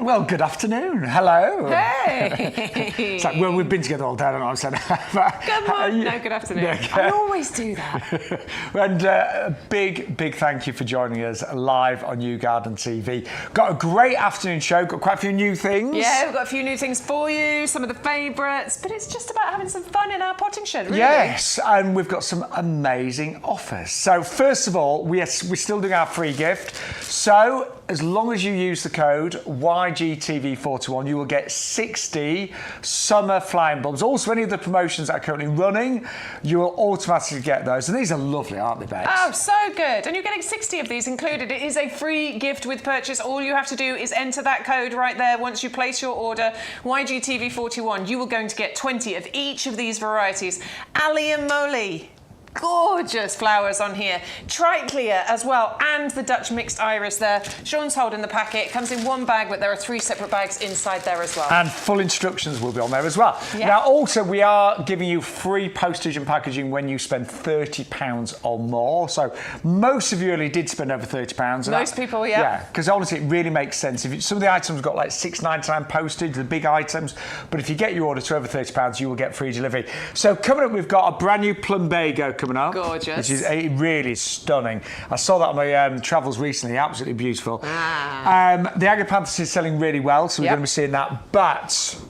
Well, good afternoon. Hello. Hey. It's like, well, we've been together all day, I don't know what I'm saying. Good morning. No, good afternoon. Yeah. I always do that. And a big thank you for joining us live on YouGarden TV. Got a great afternoon show, got quite a few new things. Yeah, we've got a few new things for you, some of the favourites, but it's just about having some fun in our potting shed, really. Yes, and we've got some amazing offers. So first of all, we're still doing our free gift. So as long as you use the code YGTV41, you will get 60 summer flying bulbs. Also, any of the promotions that are currently running, you will automatically get those. And these are lovely, aren't they, Bex? Oh, so good. And you're getting 60 of these included. It is a free gift with purchase. All you have to do is enter that code right there. Once you place your order, YGTV41, you are going to get 20 of each of these varieties. Ali and Moly. Gorgeous flowers on here. Triclea as well, and the Dutch mixed iris there. Shaun's holding the packet. It comes in one bag, but there are 3 separate bags inside there as well. And full instructions will be on there as well. Yeah. Now, also, we are giving you free postage and packaging when you spend £30 or more. So most of you really did spend over £30. Most people, yeah. Yeah, because honestly, it really makes sense. Some of the items have got like £6.99 postage, the big items. But if you get your order to over £30, you will get free delivery. So coming up, we've got a brand new plumbago coming up. Gorgeous. Which is really stunning. I saw that on my travels recently, absolutely beautiful. The Agapanthus is selling really well, so we're going to be seeing that. But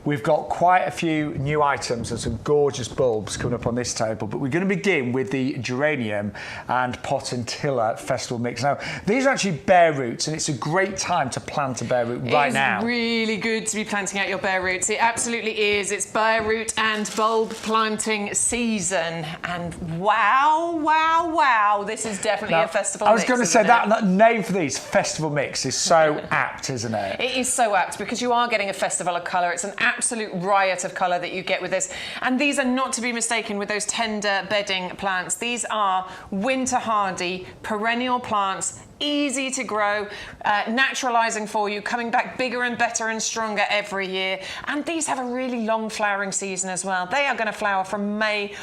we've got quite a few new items and some gorgeous bulbs coming up on this table, but we're going to begin with the geranium and potentilla festival mix. Now, these are actually bare roots, and it's a great time to plant a bare root right now. It's really good to be planting out your bare roots. It absolutely is. It's bare root and bulb planting season. And wow, this is definitely a festival mix. I was going to say it? that name for these, festival mix, is so apt, isn't it? It is so apt because you are getting a festival of colour. It's an absolute riot of colour that you get with this. And these are not to be mistaken with those tender bedding plants. These are winter hardy, perennial plants, easy to grow, naturalising for you, coming back bigger and better and stronger every year. And these have a really long flowering season as well. They are going to flower from May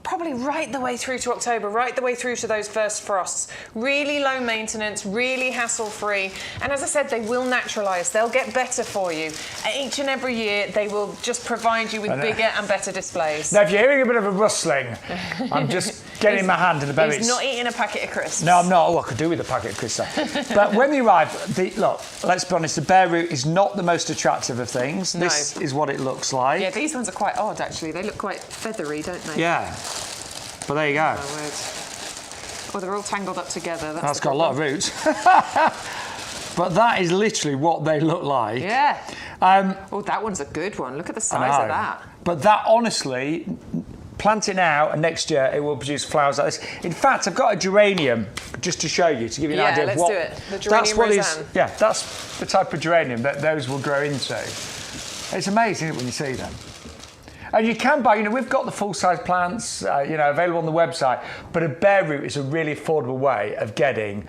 probably right the way through to October, right the way through to those first frosts. Really low maintenance, really hassle-free. And as I said, they will naturalise. They'll get better for you. Each and every year, they will just provide you with bigger and better displays. Now, if you're hearing a bit of a rustling, I'm just getting my hand in the berries. He's not eating a packet of crisps. No, I'm not. Oh, I could do with a packet of crisps. But when they arrive, look, let's be honest, the bare root is not the most attractive of things. No. This is what it looks like. Yeah, these ones are quite odd, actually. They look quite feathery, don't they? Yeah. But there you go. Oh, they're all tangled up together. That's got a lot of roots. But that is literally what they look like. Yeah. Oh, that one's a good one. Look at the size of that. But that, honestly, plant it now, and next year it will produce flowers like this. In fact, I've got a geranium just to show you, to give you an idea of what. Yeah, let's do it. The geranium Roseanne. Yeah, that's the type of geranium that those will grow into. It's amazing, isn't it, when you see them. And you can buy, we've got the full-size plants, available on the website, but a bare root is a really affordable way of getting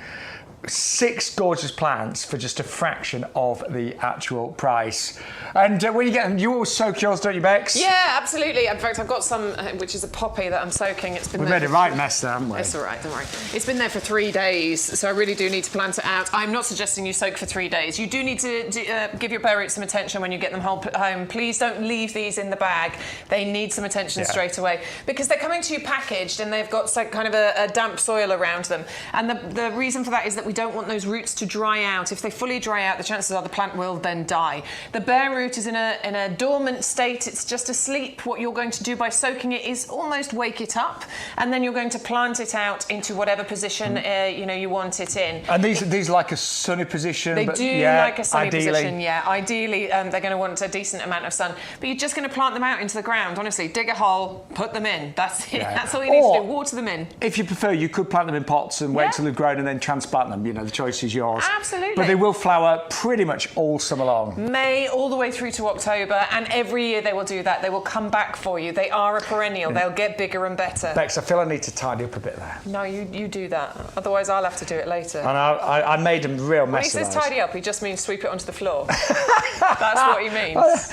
6 gorgeous plants for just a fraction of the actual price. And when you get them, you always soak yours, don't you, Bex? Yeah, absolutely. In fact, I've got some, which is a poppy that I'm soaking. It's been We've made a right mess there, haven't we? It's all right, don't worry. It's been there for 3 days, so I really do need to plant it out. I'm not suggesting you soak for 3 days. You do need to give your bare roots some attention when you get them home. Please don't leave these in the bag. They need some attention straight away, because they're coming to you packaged and they've got kind of a damp soil around them. And the reason for that is that we don't want those roots to dry out. If they fully dry out, the chances are the plant will then die. The bare root is in a dormant state. It's just asleep. What you're going to do by soaking it is almost wake it up, and then you're going to plant it out into whatever position you want it in. And these like a sunny position. They do like a sunny position. Yeah, ideally they're going to want a decent amount of sun. But you're just going to plant them out into the ground. Honestly, dig a hole, put them in. That's it. Yeah. That's all you need to do. Water them in. If you prefer, you could plant them in pots and wait till they've grown and then transplant them. The choice is yours. Absolutely. But they will flower pretty much all summer long. May all the way through to October, and every year they will do that. They will come back for you. They are a perennial. They'll get bigger and better. Bex, I feel I need to tidy up a bit there. No, you do that. Otherwise, I'll have to do it later. And I made a real mess of When he says tidy up, he just means sweep it onto the floor. That's what he means.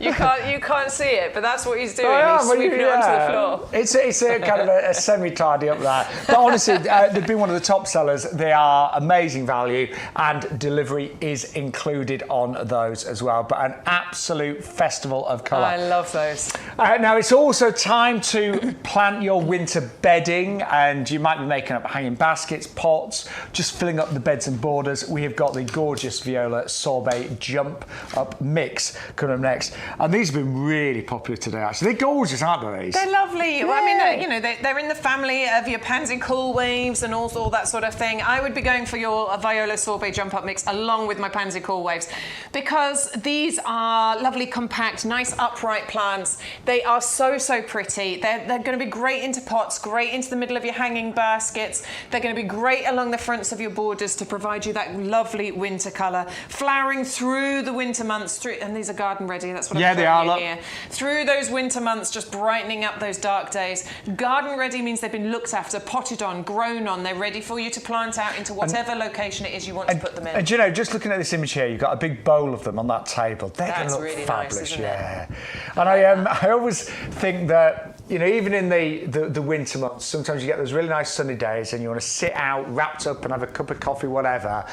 You can't see it, but that's what he's doing. He's sweeping it onto the floor. It's a kind of a semi-tidy up there. But honestly, they've been one of the top sellers. They are are amazing value, and delivery is included on those as well. But an absolute festival of colour. I love those. Now it's also time to plant your winter bedding, and you might be making up hanging baskets, pots, just filling up the beds and borders. We have got the gorgeous Viola Sorbet Jump Up Mix coming up next, and these have been really popular today. Actually, they're gorgeous, aren't they? These? They're lovely. Yeah. Well, I mean, you know, they're in the family of your pansy cool waves and all that sort of thing. I would be going for your Viola Sorbet Jump Up Mix along with my pansy cool waves, because these are lovely, compact, nice upright plants. They are so pretty. They're going to be great into pots, great into the middle of your hanging baskets. They're going to be great along the fronts of your borders to provide you that lovely winter colour, flowering through the winter months. And these are garden ready. That's what I'm showing you here. Through those winter months, just brightening up those dark days. Garden ready means they've been looked after, potted on, grown on. They're ready for you to plant out into whatever location it is you want to put them in. And you know, just looking at this image here, you've got a big bowl of them on that table. They're going to look really fabulous, nice, isn't it? And I always think that, you know, even in the winter months, sometimes you get those really nice sunny days and you want to sit out, wrapped up and have a cup of coffee, whatever.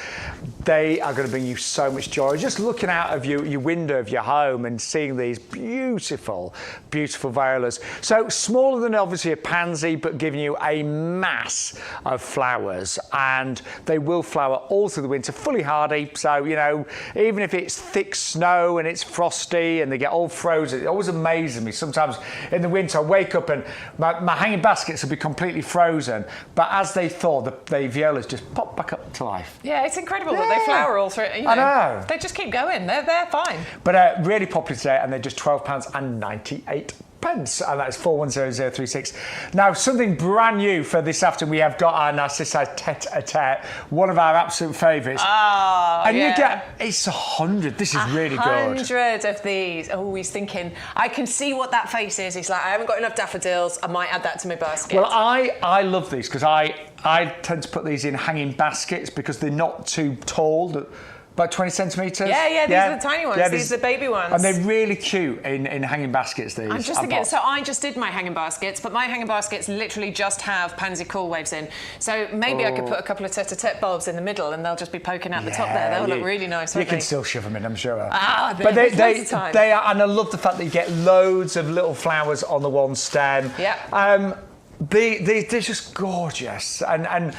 They are going to bring you so much joy. Just looking out of your window of your home and seeing these beautiful, beautiful violas. So smaller than obviously a pansy, but giving you a mass of flowers, and they will flower all through the winter, fully hardy. So, you know, even if it's thick snow and it's frosty and they get all frozen, it always amazes me. Sometimes in the winter I wake up and my hanging baskets will be completely frozen, but as they thaw, the violas just pop back up to life. Yeah, it's incredible that they flower all through. You know, I know. They just keep going. They're fine. But really popular today, and they're just £12.98. And that's 410036. Now, something brand new for this afternoon, we have got our Narcissi Tete-a-Tete, one of our absolute favourites. Oh, and you get, it's 100. This is really good. 100 of these. Oh, he's thinking, I can see what that face is. He's like, I haven't got enough daffodils. I might add that to my basket. Well, I love these because I tend to put these in hanging baskets because they're not too tall. About 20 centimetres? Yeah, these are the tiny ones. These are the baby ones. And they're really cute in hanging baskets, these. I'm just thinking, so I just did my hanging baskets, but my hanging baskets literally just have pansy cool waves in. So maybe I could put a couple of tete-a-tete bulbs in the middle and they'll just be poking out the top there. They'll look really nice, won't they? You can still shove them in, I'm sure. But they are, and I love the fact that you get loads of little flowers on the one stem. Yeah. They're just gorgeous, and I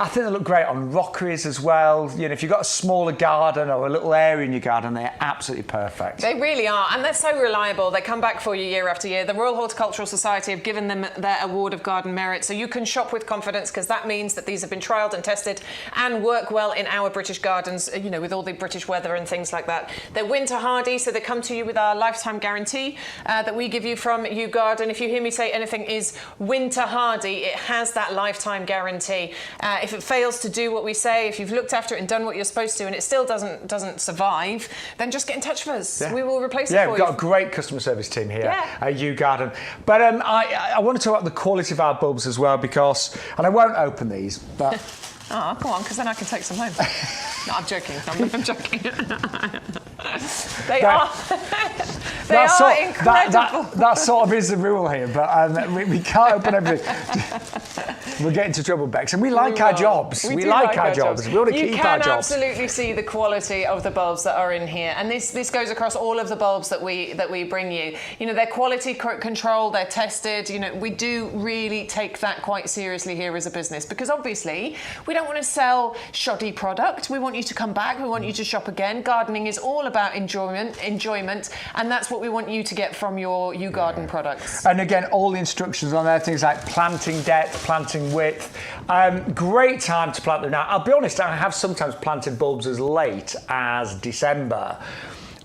think they look great on rockeries as well. You know, if you've got a smaller garden or a little area in your garden, they're absolutely perfect. They really are, and they're so reliable. They come back for you year after year. The Royal Horticultural Society have given them their Award of Garden Merit, so you can shop with confidence because that means that these have been trialled and tested and work well in our British gardens, you know, with all the British weather and things like that. They're winter hardy, so they come to you with our lifetime guarantee that we give you from YouGarden. If you hear me say anything is winter hardy, it has that lifetime guarantee. If it fails to do what we say, if you've looked after it and done what you're supposed to and it still doesn't survive, then just get in touch with us. We will replace it for you. Yeah, we've got a great customer service team here at YouGarden. But I want to talk about the quality of our bulbs as well, because, and I won't open these, but... Oh, come on, because then I can take some home. No, I'm joking. I'm joking. They are incredible. That sort of is the rule here, but we can't open everything. We'll get into trouble, Bex. And we like our jobs. We like our jobs. We want to keep our jobs. You can absolutely see the quality of the bulbs that are in here. And this goes across all of the bulbs that we bring you. You know, they're quality control, they're tested. You know, we do really take that quite seriously here as a business, because obviously we don't want to sell shoddy product. We want you to come back. We want you to shop again. Gardening is all about enjoyment, and that's what we want you to get from your YouGarden products. And again, all the instructions on there, things like planting depth, planting width. Great time to plant them now. I'll be honest, I have sometimes planted bulbs as late as December.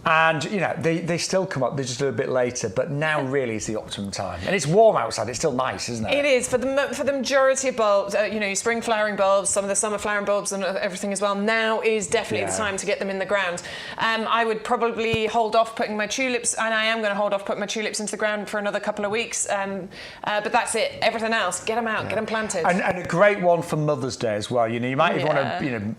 And, you know, they still come up, they're just a little bit later, but now really is the optimum time. And it's warm outside, it's still nice, isn't it? It is. For the majority of bulbs, you know, your spring flowering bulbs, some of the summer flowering bulbs and everything as well, now is definitely the time to get them in the ground. I would probably hold off putting my tulips, and I am going to hold off putting my tulips into the ground for another couple of weeks. But that's it. Everything else, get them out, get them planted. And a great one for Mother's Day as well. You know, you might even want to, you know,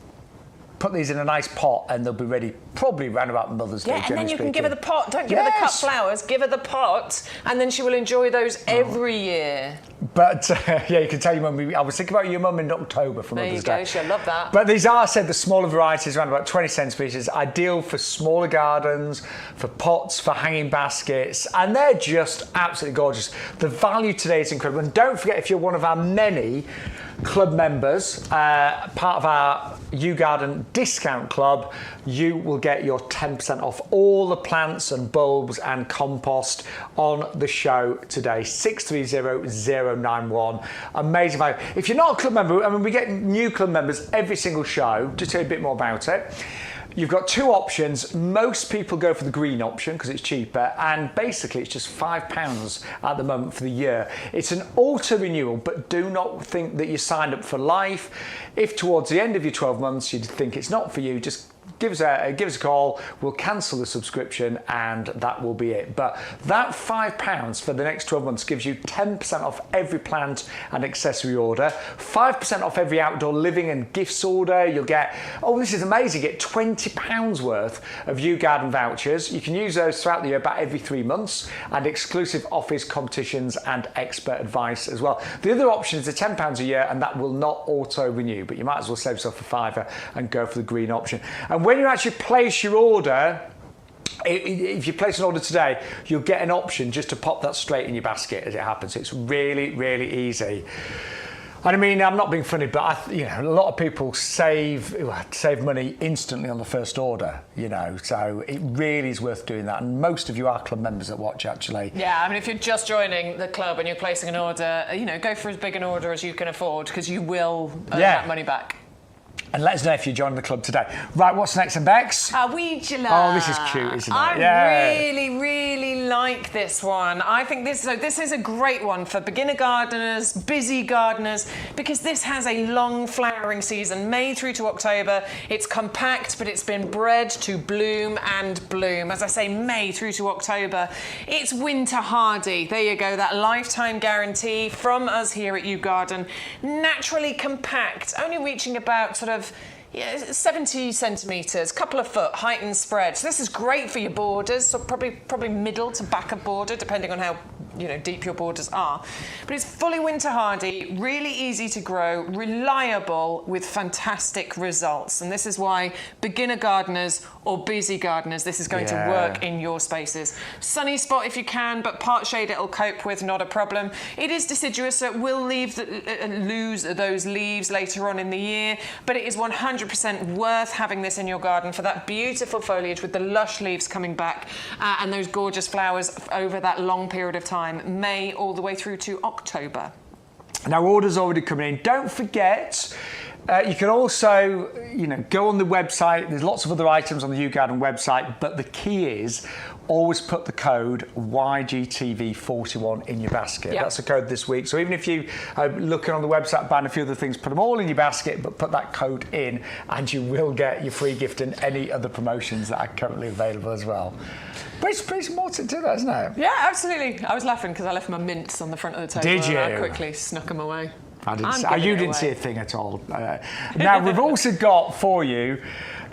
put these in a nice pot and they'll be ready probably around about Mother's Day. Yeah, and then you can give her the pot. Don't give her the cut flowers. Give her the pot, and then she will enjoy those every year. But yeah, you can tell your mum. I was thinking about your mum in October for Mother's Day. There you go. She'll love that. But these are, I said, the smaller varieties, around about 20 centimetres, ideal for smaller gardens, for pots, for hanging baskets, and they're just absolutely gorgeous. The value today is incredible. And don't forget, if you're one of our many club members, part of our YouGarden discount club, you will get your 10% off all the plants and bulbs and compost on the show today. 630091. Amazing value. If you're not a club member, I mean, we get new club members every single show. Just tell you a bit more about it. You've got two options. Most people go for the green option because it's cheaper, and basically it's just £5 at the moment for the year. It's an auto renewal, but do not think that you signed up for life. If towards the end of your 12 months you think it's not for you, just give us a call. We'll cancel the subscription and that will be it. But that £5 for the next 12 months gives you 10% off every plant and accessory order, 5% off every outdoor living and gifts order. You'll get, oh, this is amazing, you get £20 worth of YouGarden vouchers. You can use those throughout the year, about every 3 months, and exclusive office competitions and expert advice as well. The other option is the £10 a year, and that will not auto renew, but you might as well save yourself a fiver and go for the green option. And when you actually place your order, if you place an order today, you'll get an option just to pop that straight in your basket as it happens. It's really, really easy. And I mean, I'm not being funny, but a lot of people save money instantly on the first order, so it really is worth doing that. And most of you are club members that watch, actually. Yeah, I mean, if you're just joining the club and you're placing an order, go for as big an order as you can afford, because you will earn that money back. And let us know if you're joining the club today. Right, what's next then, Bex? Weedula. Oh, this is cute, isn't it? I really, really like this one. I think this is a great one for beginner gardeners, busy gardeners, because this has a long flowering season, May through to October. It's compact, but it's been bred to bloom and bloom. As I say, May through to October. It's winter hardy. There you go, that lifetime guarantee from us here at YouGarden. Naturally compact, only reaching about sort of 70 centimetres, couple of foot height and spread. So this is great for your borders, so probably middle to back of border, depending on how deep your borders are. But it's fully winter hardy, really easy to grow, reliable, with fantastic results. And this is why beginner gardeners or busy gardeners, this is going to work in your spaces. Sunny spot if you can, but part shade it'll cope with, not a problem. It is deciduous, so it will lose those leaves later on in the year, but it is 100% worth having this in your garden for that beautiful foliage with the lush leaves coming back and those gorgeous flowers over that long period of time, May all the way through to October. Now, orders already coming in. Don't forget, you can also, go on the website. There's lots of other items on the YouGarden website, but the key is always put the code YGTV41 in your basket. Yep. That's the code this week. So even if you are looking on the website, buying a few other things, put them all in your basket, but put that code in, and you will get your free gift and any other promotions that are currently available as well. But it's pretty more to do that, isn't it? Yeah, absolutely. I was laughing because I left my mints on the front of the table. Did you? And I quickly snuck them away. You didn't see a thing at all. Now, we've also got for you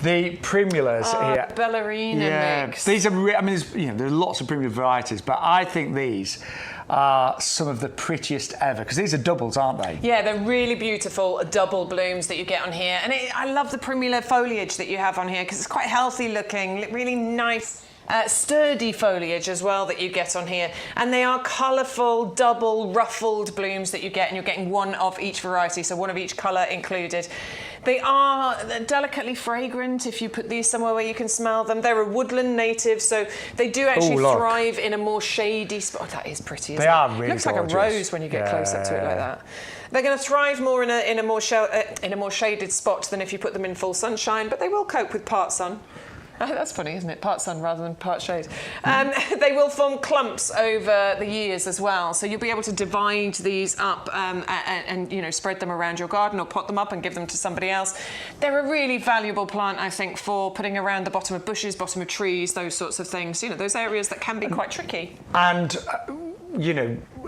the primulas here. Ballerina mix. These are, there are lots of primula varieties, but I think these are some of the prettiest ever, because these are doubles, aren't they? Yeah, they're really beautiful double blooms that you get on here. And I love the primula foliage that you have on here, because it's quite healthy looking, really nice. Sturdy foliage as well that you get on here, and they are colourful double ruffled blooms that you get, and you're getting one of each variety, so one of each colour included. They are delicately fragrant if you put these somewhere where you can smell them. They're a woodland native, so they do actually thrive in a more shady spot. Oh, that is pretty, isn't it? They are really Looks gorgeous. Like a rose when you get close up to it like that. They're going to thrive more in a more shaded spot than if you put them in full sunshine, but they will cope with part sun. That's funny, isn't it? Part sun rather than part shade. They will form clumps over the years as well, so you'll be able to divide these up and spread them around your garden, or pot them up and give them to somebody else. They're a really valuable plant, I think, for putting around the bottom of bushes, bottom of trees, those sorts of things. Those areas that can be quite tricky. And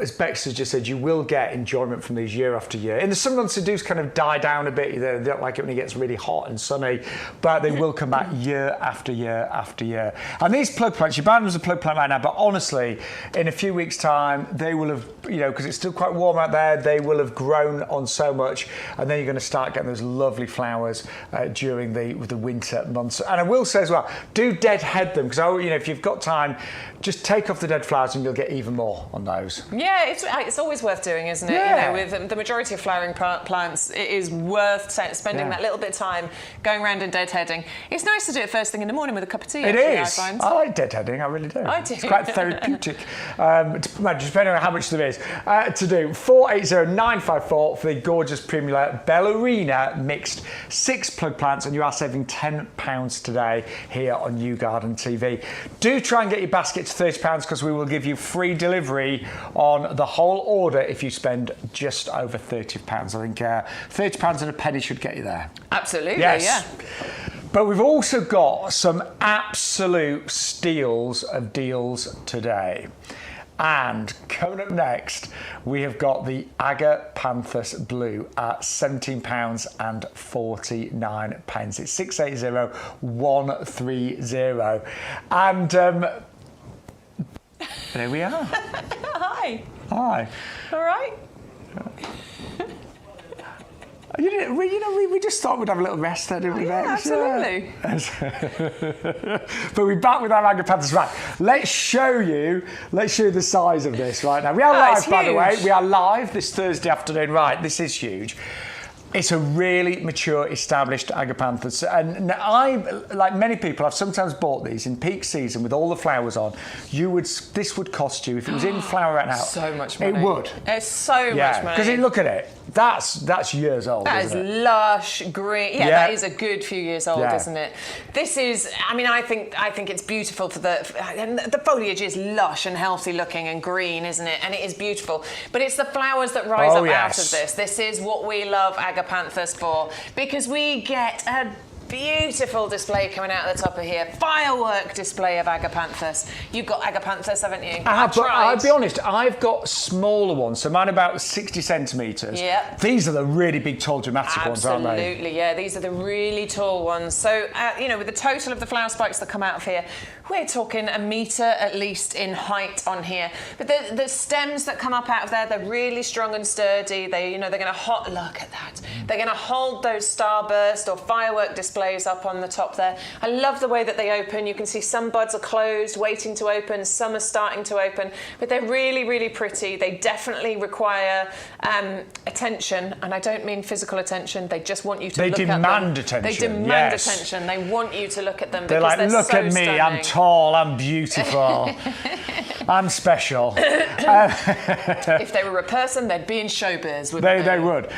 as Bex has just said, you will get enjoyment from these year after year. In the summer months, they do kind of die down a bit. They don't like it when it gets really hot and sunny, but they will come back year after year after year. And these plug plants, you buy them as a plug plant right now, but honestly, in a few weeks' time, they will have, because it's still quite warm out there, they will have grown on so much, and then you're going to start getting those lovely flowers during the winter months. And I will say as well, do deadhead them, because if you've got time, just take off the dead flowers and you'll get even more on those. Yeah, it's always worth doing, isn't it? Yeah. With the majority of flowering plants, it is worth spending that little bit of time going around and deadheading. It's nice to do it first thing in the morning with a cup of tea. It is. I find. I like deadheading, I really do. I do. It's quite therapeutic. Depending on how much there is to do. 480954 for the gorgeous Primula Ballerina mixed 6 plug plants, and you are saving £10 today here on YouGarden TV. Do try and get your basket to £30 because we will give you free delivery on the whole order if you spend just over £30. I think £30 and a penny should get you there. Absolutely, yes. Yeah. But we've also got some absolute steals of deals today. And coming up next, we have got the Agapanthus Blue at £17.49. It's 680130. And there we are. Hi. Hi. All right. We just thought we'd have a little rest there, didn't we, Bex? Absolutely. But we're back with our Agapanthus. Right, let's show you the size of this right now. We are live, by the way. We are live this Thursday afternoon. Right, this is huge. It's a really mature, established Agapanthus. And I, like many people, I've sometimes bought these in peak season with all the flowers on. This would cost you, if it was in flower right now, so much money. It would. It's so much money. Because look at it. That's years old, isn't it? That is lush, green. Yeah, that is a good few years old, isn't it? This is, I think it's beautiful for the foliage is lush and healthy looking and green, isn't it? And it is beautiful. But it's the flowers that rise up out of this. This is what we love Agapanthus for, because we get a beautiful display coming out of the top of here. Firework display of Agapanthus. You've got Agapanthus, haven't you? But I'll be honest, I've got smaller ones, so mine are about 60 centimetres. Yeah. These are the really big, tall, dramatic ones, aren't they? Absolutely, yeah. These are the really tall ones. So, with the total of the flower spikes that come out of here, we're talking a metre at least in height on here. But the stems that come up out of there, they're really strong and sturdy. They're going to look at that. They're going to hold those starburst or firework displays up on the top there. I love the way that they open. You can see some buds are closed, waiting to open. Some are starting to open. But they're really, really pretty. They definitely require attention. And I don't mean physical attention. They just want you to look at them. They demand attention. They demand attention. They want you to look at them. They're like, look so at me. Stunning. I'm tall. I'm beautiful. I'm special. If they were a person, they'd be in showbiz, wouldn't they? They would.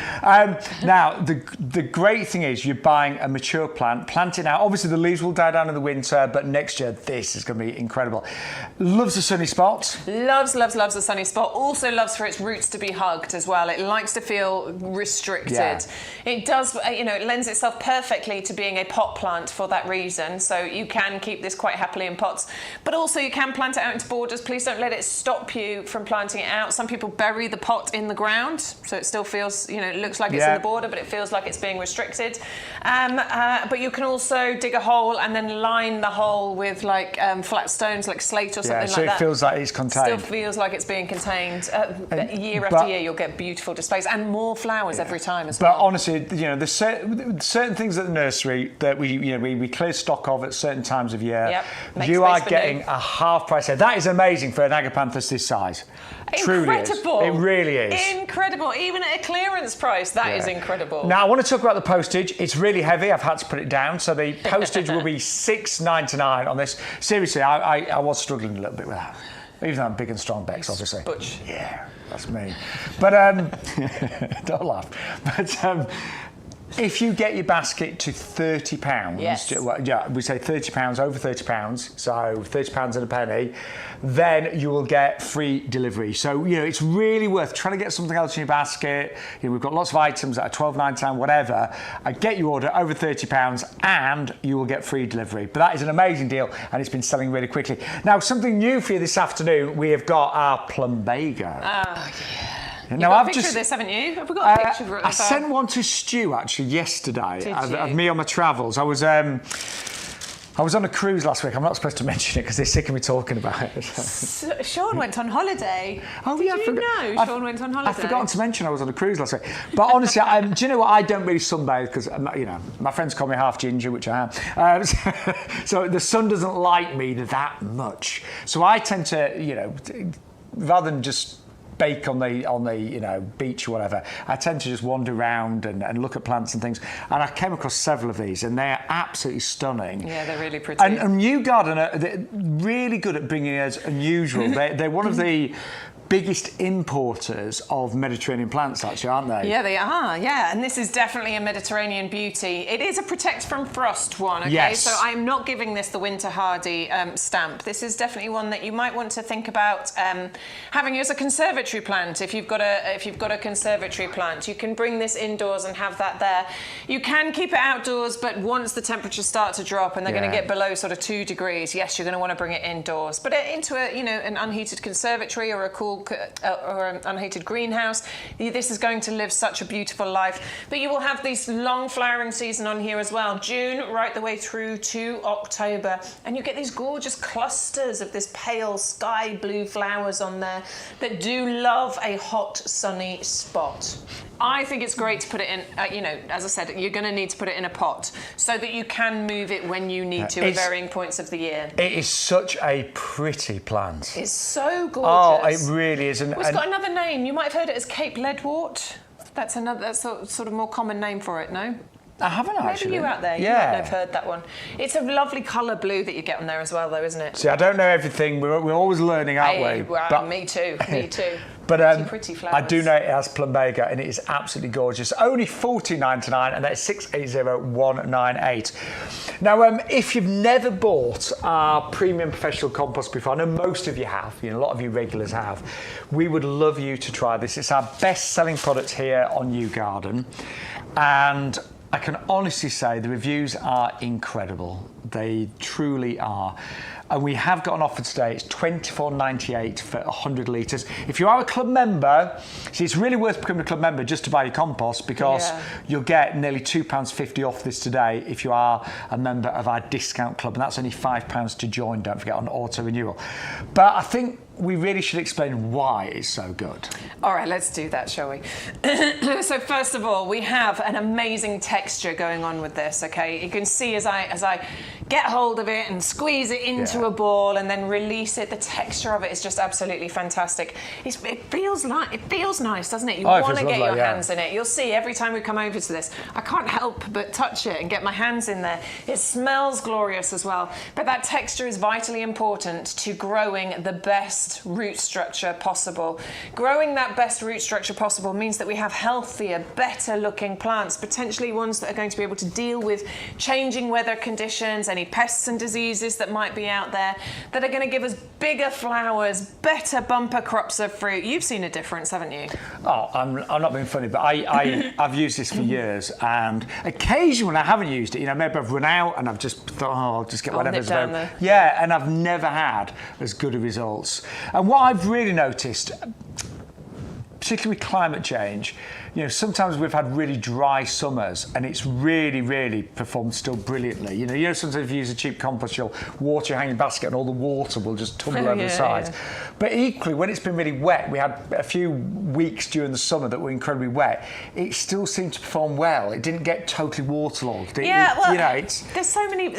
Now, the great thing is you're buying a mature plant, planting out. Obviously, the leaves will die down in the winter, but next year, this is going to be incredible. Loves a sunny spot. Loves a sunny spot. Also loves for its roots to be hugged as well. It likes to feel restricted. Yeah. It does, it lends itself perfectly to being a pot plant for that reason. So you can keep this quite happily in pots, but also you can plant it out into borders. Please don't let it stop you from planting it out. Some people bury the pot in the ground, so it still feels, it looks like it's in the border, but it feels like it's being restricted. But you can also dig a hole and then line the hole with flat stones, like slate or something like that. So it feels like it's contained. Still feels like it's being contained. Year after year, you'll get beautiful displays and more flowers every time as well. But honestly, there's certain things at the nursery that we clear stock of at certain times of year. Yep. You are getting a half price here. That is amazing for an Agapanthus this size. Incredible. It really is. Incredible. Even at a clearance price, that is incredible. Now, I want to talk about the postage. It's really heavy. I've had to put it down. So the postage will be $6.99 on this. Seriously, I was struggling a little bit with that. Even though I'm big and strong, Bex, obviously. Butch. Yeah, that's me. But, don't laugh. But, If you get your basket to £30, yes. Yeah, we say £30, over £30, so £30 and a penny, then you will get free delivery. So, it's really worth trying to get something else in your basket. We've got lots of items that are £12.99, whatever. Get your order over £30 and you will get free delivery. But that is an amazing deal and it's been selling really quickly. Now, something new for you this afternoon, we have got our plumbago. Oh, yeah. You've Now, got a picture of this, haven't you? Have we got a picture of it? I sent one to Stu actually yesterday of me on my travels. I was on a cruise last week. I'm not supposed to mention it because they're sick of me talking about it. Shaun went on holiday. Oh, Did yeah. you know Shaun went on holiday? I've forgotten to mention I was on a cruise last week. But honestly, do you know what? I don't really sunbathe because, my friends call me half ginger, which I am. So the sun doesn't like me that much. So I tend to, rather than just bake on the beach or whatever, I tend to just wander around and look at plants and things. And I came across several of these, and they're absolutely stunning. Yeah, they're really pretty. And YouGarden are really good at bringing us unusual. They're one of the biggest importers of Mediterranean plants, actually, aren't they? Yeah, they are, yeah. And this is definitely a Mediterranean beauty. It is a protect from frost one, okay? Yes. So I'm not giving this the winter hardy stamp. This is definitely one that you might want to think about having as a conservatory plant. If you've got a conservatory plant, you can bring this indoors and have that there. You can keep it outdoors, but once the temperatures start to drop and they're going to get below sort of 2 degrees, yes, you're going to want to bring it indoors. But into an unheated conservatory or a cool or an unheated greenhouse, this is going to live such a beautiful life. But you will have this long flowering season on here as well, June right the way through to October, and you get these gorgeous clusters of this pale sky blue flowers on there that do love a hot sunny spot. I think it's great to put it in, as I said, you're going to need to put it in a pot so that you can move it when you need to at varying points of the year. It is such a pretty plant. It's so gorgeous. Oh, it really is. It's got another name. You might have heard it as Cape Leadwort. That's sort of more common name for it, no? I haven't actually. Maybe you out there, you might have heard that one. It's a lovely colour blue that you get on there as well, though, isn't it? See, I don't know everything. We're always learning, aren't we? Well, but, me too. Me too. But pretty flowers. I do know it has plumbago, and it is absolutely gorgeous. Only $14.99, and that's 680198. Now, if you've never bought our premium professional compost before, I know most of you have. A lot of you regulars have. We would love you to try this. It's our best-selling product here on YouGarden, and I can honestly say the reviews are incredible. They truly are. And we have got an offer today. It's $24.98 for 100 litres. If you are a club member, see, it's really worth becoming a club member just to buy your compost, because you'll get nearly £2.50 off this today if you are a member of our discount club. And that's only £5 to join, don't forget, on auto renewal. But I think we really should explain why it's so good. All right, let's do that, shall we? So first of all, we have an amazing texture going on with this, okay? You can see as I get hold of it and squeeze it into a ball and then release it, the texture of it is just absolutely fantastic. It feels nice, doesn't it? You want to get your hands in it. You'll see every time we come over to this, I can't help but touch it and get my hands in there. It smells glorious as well. But that texture is vitally important to growing the best root structure possible. Growing that best root structure possible means that we have healthier, better looking plants, potentially ones that are going to be able to deal with changing weather conditions, any pests and diseases that might be out there, that are going to give us bigger flowers, better bumper crops of fruit. You've seen a difference, haven't you? Oh, I'm not being funny, but I've used this for years, and occasionally when I haven't used it, maybe I've run out and I've just thought, I'll just get whatever's available. Yeah, and I've never had as good a results. And what I've really noticed, particularly with climate change, sometimes we've had really dry summers and it's really, really performed still brilliantly. Sometimes if you use a cheap compost, you'll water your hanging basket and all the water will just tumble over the sides. But equally, when it's been really wet, we had a few weeks during the summer that were incredibly wet, it still seemed to perform well. It didn't get totally waterlogged. There's so many,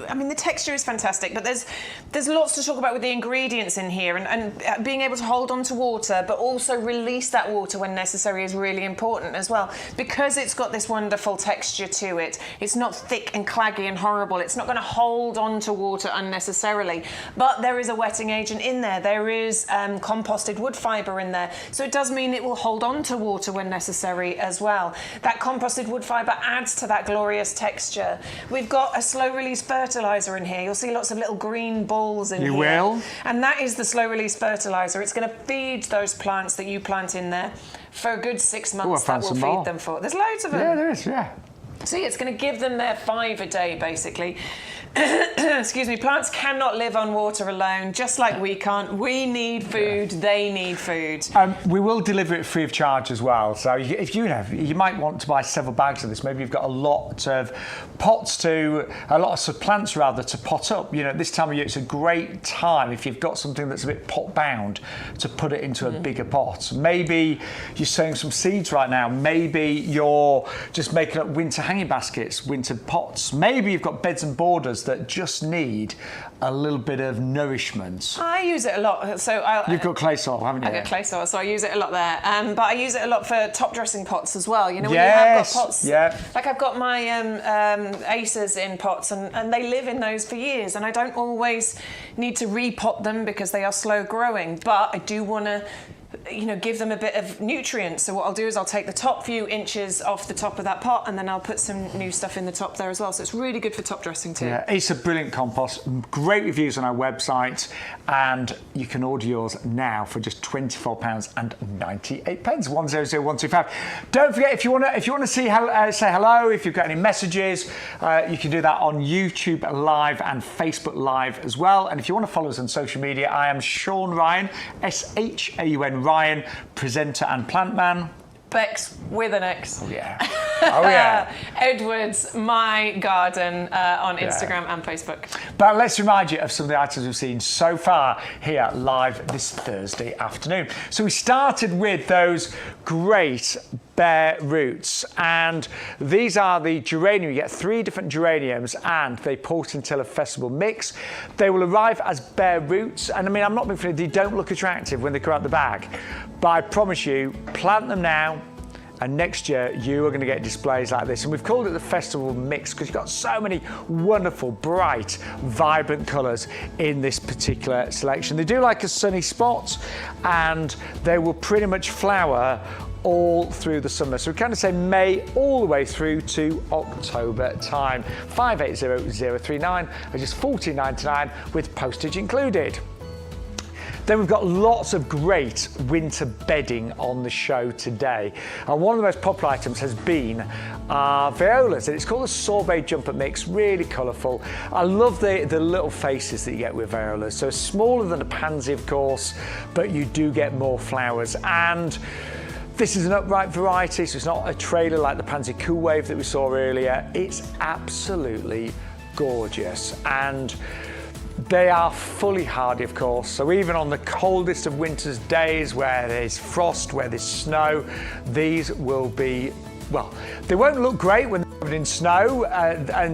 I mean, the texture is fantastic, but there's lots to talk about with the ingredients in here, and being able to hold on to water, but also release that water when necessary is really important as well, because it's got this wonderful texture to it. It's not thick and claggy and horrible. It's not going to hold on to water unnecessarily, but there is a wetting agent in there. There is composted wood fibre in there, so it does mean it will hold on to water when necessary as well. That composted wood fibre adds to that glorious texture. We've got a slow release fertiliser in here. You'll see lots of little green balls in here. You will. And that is the slow release fertiliser. It's going to feed those plants that you plant in there for a good 6 months. That will feed them for. There's loads of them. Yeah, there is, yeah. See, it's going to give them their 5 a day, basically. Excuse me, plants cannot live on water alone, just like we can't. We need food, they need food. We will deliver it free of charge as well. So if you might want to buy several bags of this. Maybe you've got a lot of plants rather to pot up. You know, this time of year, it's a great time if you've got something that's a bit pot bound to put it into a bigger pot. Maybe you're sowing some seeds right now. Maybe you're just making up winter hanging baskets, winter pots. Maybe you've got beds and borders that just need a little bit of nourishment. I use it a lot. So you've got clay soil, haven't you? I've got clay soil, so I use it a lot there. But I use it a lot for top dressing pots as well. You know, when you have got pots, like I've got my acers in pots, and they live in those for years, and I don't always need to repot them because they are slow growing, but I do want to, you know, give them a bit of nutrients. So what I'll do is I'll take the top few inches off the top of that pot, and then I'll put some new stuff in the top there as well. So it's really good for top dressing too. Yeah, it's a brilliant compost. Great reviews on our website, and you can order yours now for just £24.98. 100125. Don't forget, if you want to say hello, if you've got any messages, you can do that on YouTube Live and Facebook Live as well. And if you want to follow us on social media, I am Shaun Ryan, SHAUN Ryan, presenter and plant man. Bex with an X. Oh yeah. Oh yeah. Edwards, my garden on Instagram and Facebook. But let's remind you of some of the items we've seen so far here live this Thursday afternoon. So we started with those great bare roots, and these are the geranium. You get 3 different geraniums, and they Portentilla Festival mix. They will arrive as bare roots, and I mean, I'm not being funny, they don't look attractive when they come out the bag, but I promise you, plant them now, and next year you are going to get displays like this. And we've called it the Festival Mix because you've got so many wonderful, bright, vibrant colours in this particular selection. They do like a sunny spot, and they will pretty much flower all through the summer. So we kind of say May all the way through to October time. 580039 are just $14.99 with postage included. Then we've got lots of great winter bedding on the show today. And one of the most popular items has been violas, and it's called a sorbet jumper mix, really colourful. I love the little faces that you get with violas. So smaller than a pansy, of course, but you do get more flowers. And this is an upright variety, so it's not a trailer like the Pansy Cool Wave that we saw earlier. It's absolutely gorgeous. And they are fully hardy, of course, so even on the coldest of winter's days where there's frost, where there's snow, these will be, well, they won't look great when they're covered in snow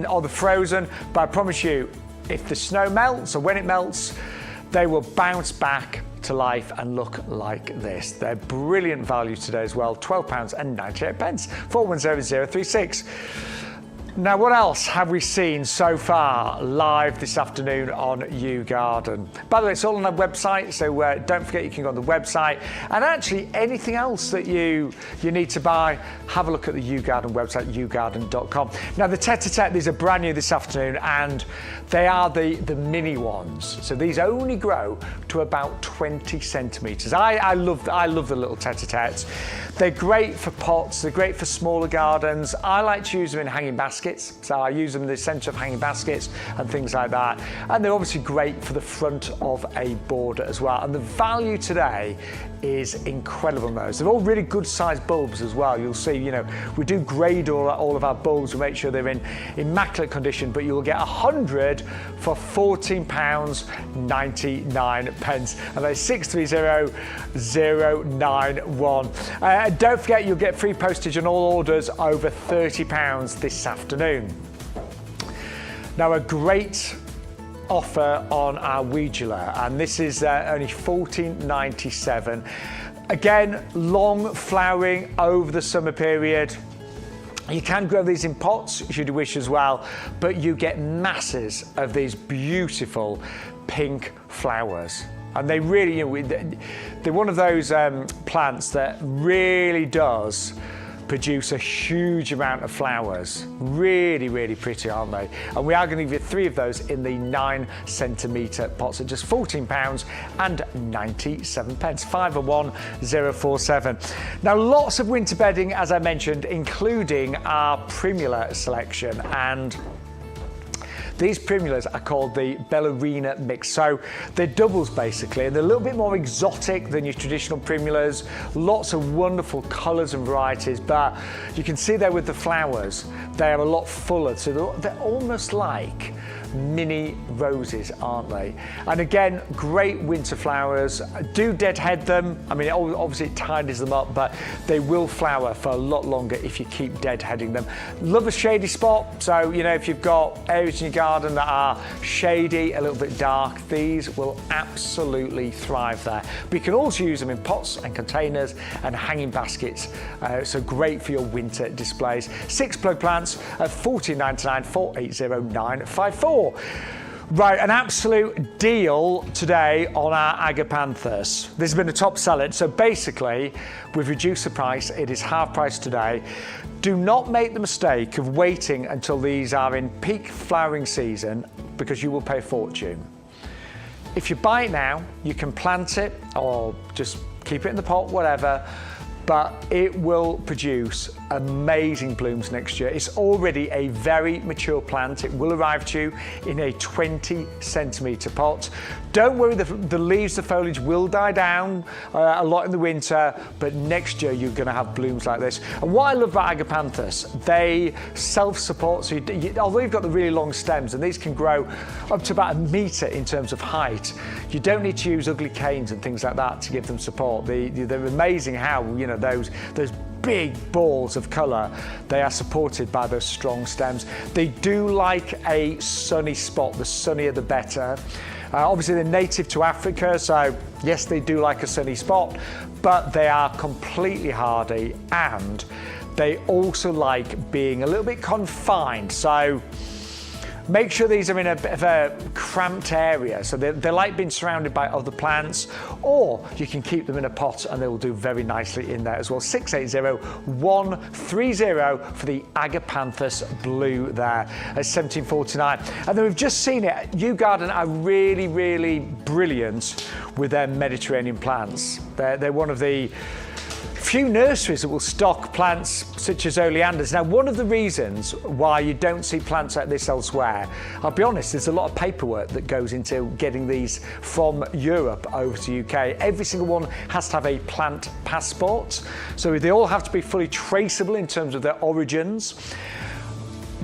or the frozen, but I promise you, if the snow melts or when it melts, they will bounce back to life and look like this. They're brilliant value today as well, £12.98, 410036. Now, what else have we seen so far live this afternoon on YouGarden? By the way, it's all on our website, so don't forget you can go on the website. And actually, anything else that you need to buy, have a look at the YouGarden website, yougarden.com. Now, the tete-a-tete, these are brand new this afternoon, and they are the mini ones. So these only grow to about 20 centimetres. I love the little tete-a-tetes. They're great for pots, they're great for smaller gardens. I like to use them in hanging baskets, so I use them in the centre of hanging baskets and things like that. And they're obviously great for the front of a border as well. And the value today is incredible on those. They're all really good sized bulbs as well. You'll see, you know, we do grade all of our bulbs. We make sure they're in immaculate condition, but you'll get 100 for £14.99. And they're 630091. Don't forget, you'll get free postage on all orders over £30 this afternoon. Now, a great offer on our weedula, and this is only $14.97. Again, long flowering over the summer period. You can grow these in pots should you wish as well, but you get masses of these beautiful pink flowers. And they really, they're one of those plants that really does produce a huge amount of flowers. Really, really pretty, aren't they? And we are going to give you 3 of those in the 9-centimetre pots at just £14.97. 501-047. Now, lots of winter bedding, as I mentioned, including our primula selection. And these primulas are called the ballerina mix. So they're doubles basically, and they're a little bit more exotic than your traditional primulas. Lots of wonderful colours and varieties, but you can see there with the flowers, they are a lot fuller. So they're almost like mini roses, aren't they? And again, great winter flowers. Do deadhead them. I mean, obviously it tidies them up, but they will flower for a lot longer if you keep deadheading them. Love a shady spot. So, if you've got areas in your garden that are shady, a little bit dark, these will absolutely thrive there. But you can also use them in pots and containers and hanging baskets. So great for your winter displays. 6 plug plants at $14.99, 480954. Right, an absolute deal today on our agapanthus. This has been a top seller. So basically, we've reduced the price. It is half price today. Do not make the mistake of waiting until these are in peak flowering season, because you will pay a fortune. If you buy it now, you can plant it or just keep it in the pot, whatever, but it will produce amazing blooms next year. It's already a very mature plant. It will arrive to you in a 20-centimetre pot. Don't worry, the leaves, the foliage will die down a lot in the winter, but next year you're going to have blooms like this. And what I love about agapanthus, they self-support. So although you've got the really long stems, and these can grow up to about 1 metre in terms of height, you don't need to use ugly canes and things like that to give them support. They're amazing how, those big balls of colour, they are supported by those strong stems. They do like a sunny spot. The sunnier the better. Obviously they're native to Africa, so yes, they do like a sunny spot, but they are completely hardy, and they also like being a little bit confined. So make sure these are in a bit of a cramped area. So they like being surrounded by other plants, or you can keep them in a pot and they will do very nicely in there as well. 680-130 for the agapanthus blue there at $17.49. And then we've just seen it. YouGarden are really, really brilliant with their Mediterranean plants. They're one of the few nurseries that will stock plants such as oleanders. Now, one of the reasons why you don't see plants like this elsewhere, I'll be honest, there's a lot of paperwork that goes into getting these from Europe over to UK. Every single one has to have a plant passport, so they all have to be fully traceable in terms of their origins.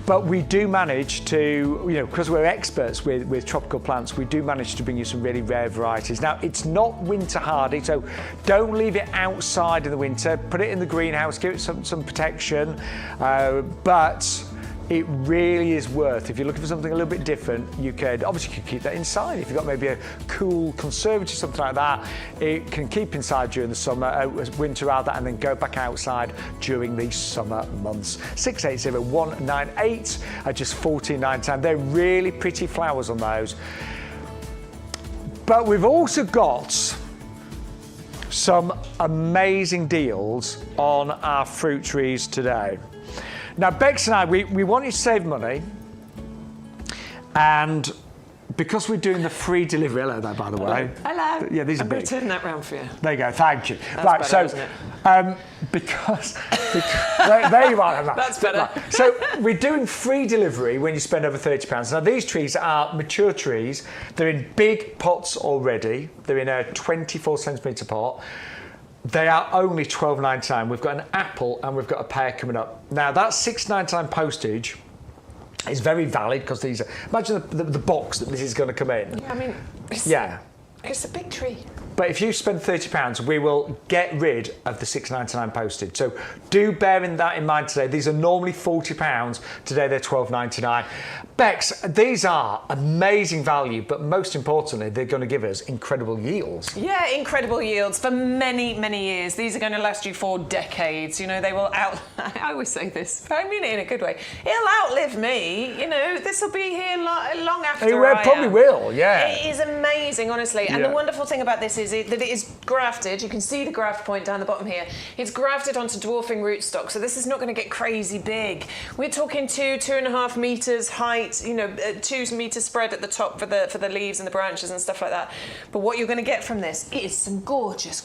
But we do manage to, because we're experts with tropical plants, we do manage to bring you some really rare varieties. Now, it's not winter hardy, so don't leave it outside in the winter. Put it in the greenhouse, give it some protection. But it really is worth, if you're looking for something a little bit different, you could keep that inside. If you've got maybe a cool conservatory, something like that, it can keep inside during the summer, winter rather, and then go back outside during the summer months. 680-198 at just $14.99. They're really pretty flowers on those. But we've also got some amazing deals on our fruit trees today. Now, Bex and I, we want you to save money, and because we're doing the free delivery, hello there, by the way. Hello. Yeah, these are big. I'm going to turn that round for you. There you go, thank you. That's right, better, so, isn't it? because there you are. That's better. Right, so we're doing free delivery when you spend over £30. Now, these trees are mature trees. They're in big pots already. They're in a 24-centimetre pot. They are only $12.99. We've got an apple and we've got a pear coming up. Now, that $6.99 postage is very valid, because these are, imagine the box that this is going to come in. Yeah, I mean, it's a big tree. But if you spend £30, we will get rid of the £6.99 postage. So do bear that in mind today. These are normally £40. Today they're £12.99. Bex, these are amazing value, but most importantly, they're going to give us incredible yields. Yeah, incredible yields for many, many years. These are going to last you for decades. You know, they will I always say this, but I mean it in a good way. It'll outlive me. You know, this will be here long after I probably am. will, yeah. It is amazing, honestly. And the wonderful thing about this is that it is grafted. You can see the graft point down the bottom here. It's grafted onto dwarfing rootstock, so this is not going to get crazy big. We're talking 2.5 metres height. You know, 2 metre spread at the top for the leaves and the branches and stuff like that. But what you're going to get from this is some gorgeous,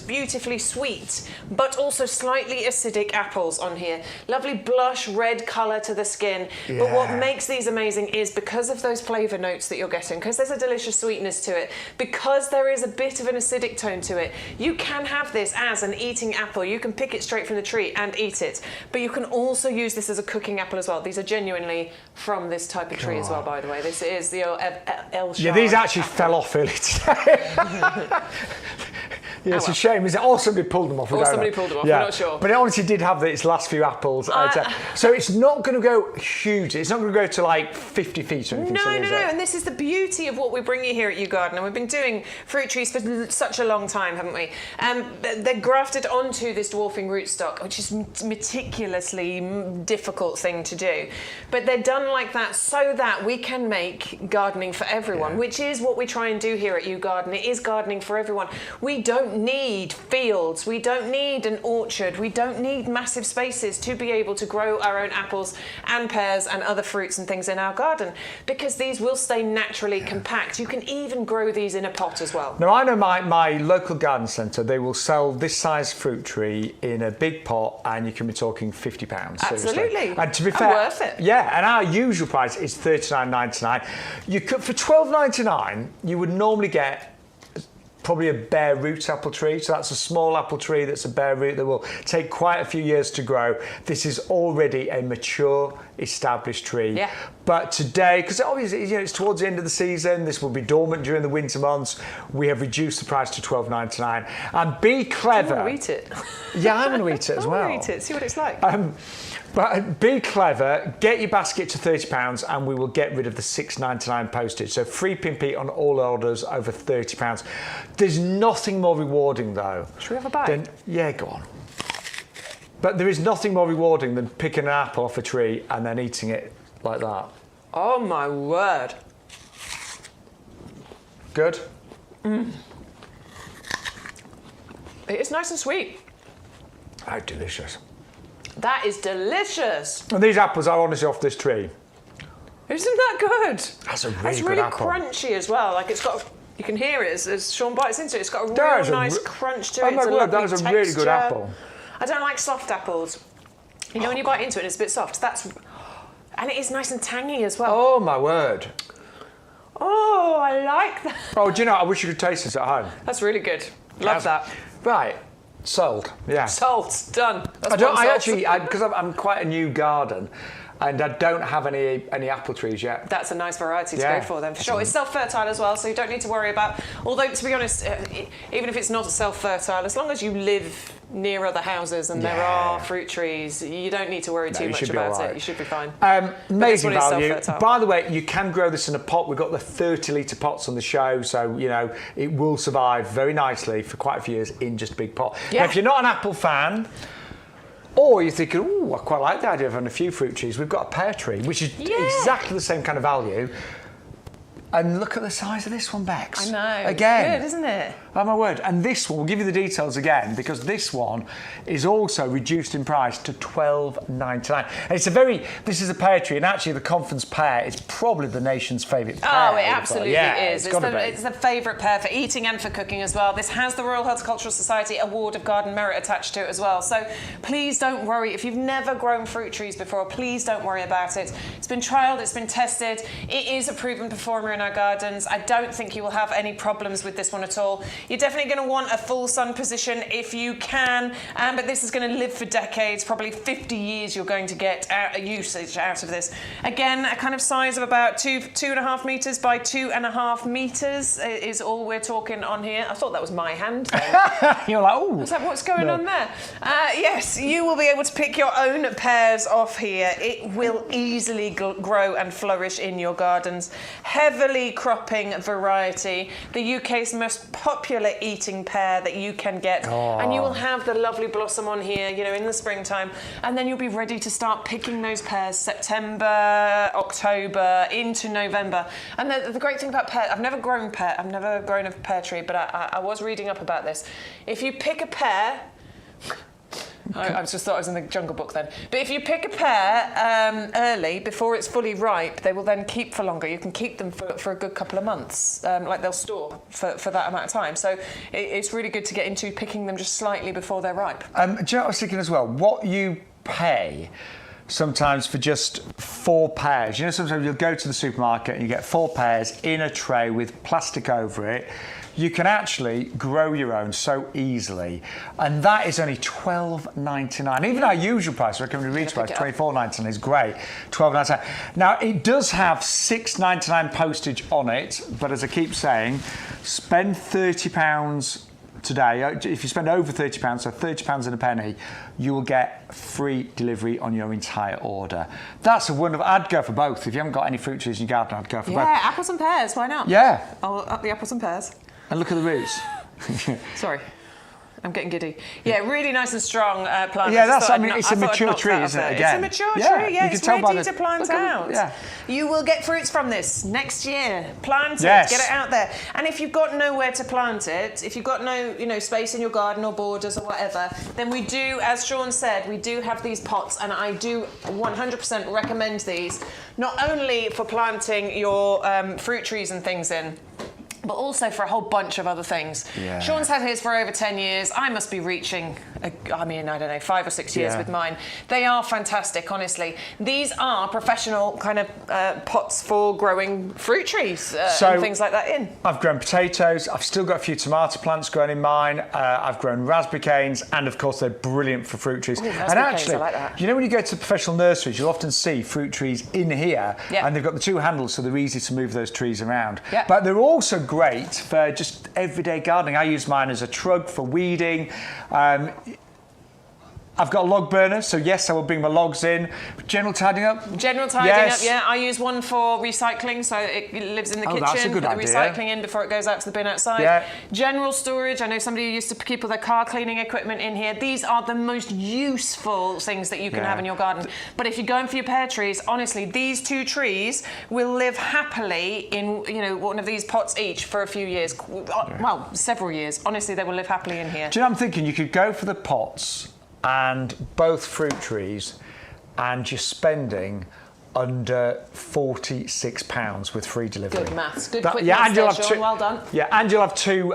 beautifully sweet, but also slightly acidic apples on here. Lovely blush red colour to the skin. Yeah. But what makes these amazing is because of those flavour notes that you're getting, because there's a delicious sweetness to it, because there is a bit of an acidic tone to it, you can have this as an eating apple. You can pick it straight from the tree and eat it. But you can also use this as a cooking apple as well. These are genuinely from this type of tree as well, by the way. This is the El Shaun. Yeah, these actually fell off early today. Yeah, it's a shame. Is it? Or somebody pulled them off. Or somebody pulled them off. Yeah. We're not sure. But it honestly did have its last few apples. So it's not going to go huge. It's not going to go to like 50 feet or anything. No. And this is the beauty of what we bring you here at YouGarden. And we've been doing fruit trees for such a long time, haven't we? They're grafted onto this dwarfing rootstock, which is meticulously difficult thing to do. But they're done like that so that we can make gardening for everyone, which is what we try and do here at YouGarden. It is gardening for everyone. We don't need fields. We don't need an orchard. We don't need massive spaces to be able to grow our own apples and pears and other fruits and things in our garden, because these will stay naturally compact. You can even grow these in a pot as well. Now, I know my local garden centre, they will sell this size fruit tree in a big pot, and you can be talking £50. Absolutely. Seriously. And to be fair, worth it. Yeah, and our usual price is $39.99. You could, for $12.99, you would normally get probably a bare root apple tree. So that's a small apple tree that's a bare root that will take quite a few years to grow. This is already a mature, established tree. Yeah. But today, because obviously it's towards the end of the season, this will be dormant during the winter months, we have reduced the price to $12.99. And be clever. I'm going to eat it. Yeah, I'm going to eat it as well. I'm going to eat it, see what it's like. But be clever, get your basket to £30 and we will get rid of the $6.99 postage. So free Pimpy on all orders over £30. There's nothing more rewarding though. Should we have a bite? Yeah, go on. But there is nothing more rewarding than picking an apple off a tree and then eating it like that. Oh my word. Good? It is nice and sweet. Oh, delicious. That is delicious. And these apples are honestly off this tree. Isn't that good? That's a really good apple. It's really crunchy as well. Like it's got, you can hear it as Shaun bites into it. It's got a real nice crunch to it. Oh my word, that is a really good apple. I don't like soft apples. You know when you bite into it and it's a bit soft? And it is nice and tangy as well. Oh my word. Oh, I like that. Oh, do you know, I wish you could taste this at home. That's really good. Love that. Right. Sold. Yeah. Sold. Done. Because I'm quite a new garden, and I don't have any apple trees yet. That's a nice variety to go for then, for sure. It's self-fertile as well, so you don't need to worry about. Although, to be honest, even if it's not self-fertile, as long as you live near other houses and there are fruit trees, you don't need to worry too much about it. You should be fine. Amazing value. By the way, you can grow this in a pot. We've got the 30-litre pots on the show, so you know it will survive very nicely for quite a few years in just a big pot. Yeah. Now, if you're not an apple fan, or you're thinking, oh, I quite like the idea of having a few fruit trees, we've got a pear tree, which is exactly the same kind of value. And look at the size of this one, Bex. I know. Again. It's good, isn't it? Oh my word. And this one, we'll give you the details again, because this one is also reduced in price to $12.99. And this is a pear tree, and actually the Conference pear is probably the nation's favourite pear. Oh, it absolutely is. It's the favourite pear for eating and for cooking as well. This has the Royal Horticultural Society Award of Garden Merit attached to it as well. So please don't worry. If you've never grown fruit trees before, please don't worry about it. It's been trialled, it's been tested. It is a proven performer in our gardens. I don't think you will have any problems with this one at all. You're definitely going to want a full sun position if you can, but this is going to live for decades, probably 50 years you're going to get usage out of this. Again, a kind of size of about 2.5 metres by 2.5 metres is all we're talking on here. I thought that was my hand then. You're like, oh. I was like, what's going on there? Yes, you will be able to pick your own pears off here. It will easily grow and flourish in your gardens. Heavily cropping variety. The UK's most popular eating pear that you can get. Oh. And you will have the lovely blossom on here, you know, in the springtime. And then you'll be ready to start picking those pears September, October, into November. And the great thing about pear, I've never grown a pear tree, but I was reading up about this. If you pick a pear, I just thought I was in the Jungle Book then. But if you pick a pear early, before it's fully ripe, they will then keep for longer. You can keep them for a good couple of months. Like they'll store for that amount of time. So it's really good to get into picking them just slightly before they're ripe. Do you know what I was thinking as well? What you pay sometimes for just 4 pears. You know, sometimes you'll go to the supermarket and you get 4 pears in a tray with plastic over it. You can actually grow your own so easily, and that is only $12.99. Even our usual price, recommended retail price, $24.99 is great. $12.99. Now it does have $6.99 postage on it, but as I keep saying, spend £30 today. If you spend over £30, so £30 and a penny, you will get free delivery on your entire order. That's a wonderful. I'd go for both. If you haven't got any fruit trees in your garden, I'd go for both. Yeah, apples and pears. Why not? Yeah. I'll up the apples and pears. And look at the roots. Sorry, I'm getting giddy. Yeah, really nice and strong plant. Yeah, that's. I mean, it's a mature tree, isn't it? Again, it's a mature tree. Yeah, it's ready to plant out. Yeah. You will get fruits from this next year. Plant it. Yes. Get it out there. And if you've got nowhere to plant it, if you've got no, space in your garden or borders or whatever, then we do, as Shaun said, we do have these pots, and I do 100% recommend these, not only for planting your fruit trees and things in, but also for a whole bunch of other things. Yeah. Shaun's had his for over 10 years. I must be reaching, I don't know, 5 or 6 years with mine. They are fantastic, honestly. These are professional kind of pots for growing fruit trees and things like that in. I've grown potatoes. I've still got a few tomato plants growing in mine. I've grown raspberry canes, and of course they're brilliant for fruit trees. Ooh, and actually, canes, I like that. you know when you go to professional nurseries, you'll often see fruit trees in here, and they've got the 2 handles, so they're easy to move those trees around. Yep. But they're also great for just everyday gardening. I use mine as a trug for weeding. I've got a log burner, so yes, I will bring my logs in. General tidying up? General tidying up, yeah. I use one for recycling, so it lives in the kitchen. That's a good put the idea. recycling in before it goes out to the bin outside. Yeah. General storage. I know somebody who used to keep all their car cleaning equipment in here. These are the most useful things that you can have in your garden. But if you're going for your pear trees, honestly, these 2 trees will live happily in one of these pots each for a few years. Well, several years. Honestly, they will live happily in here. Do you know, I'm thinking you could go for the pots and both fruit trees, and you're spending under £46 with free delivery. Good maths. Good quick maths there, Shaun. Well done. Yeah, and you'll have 2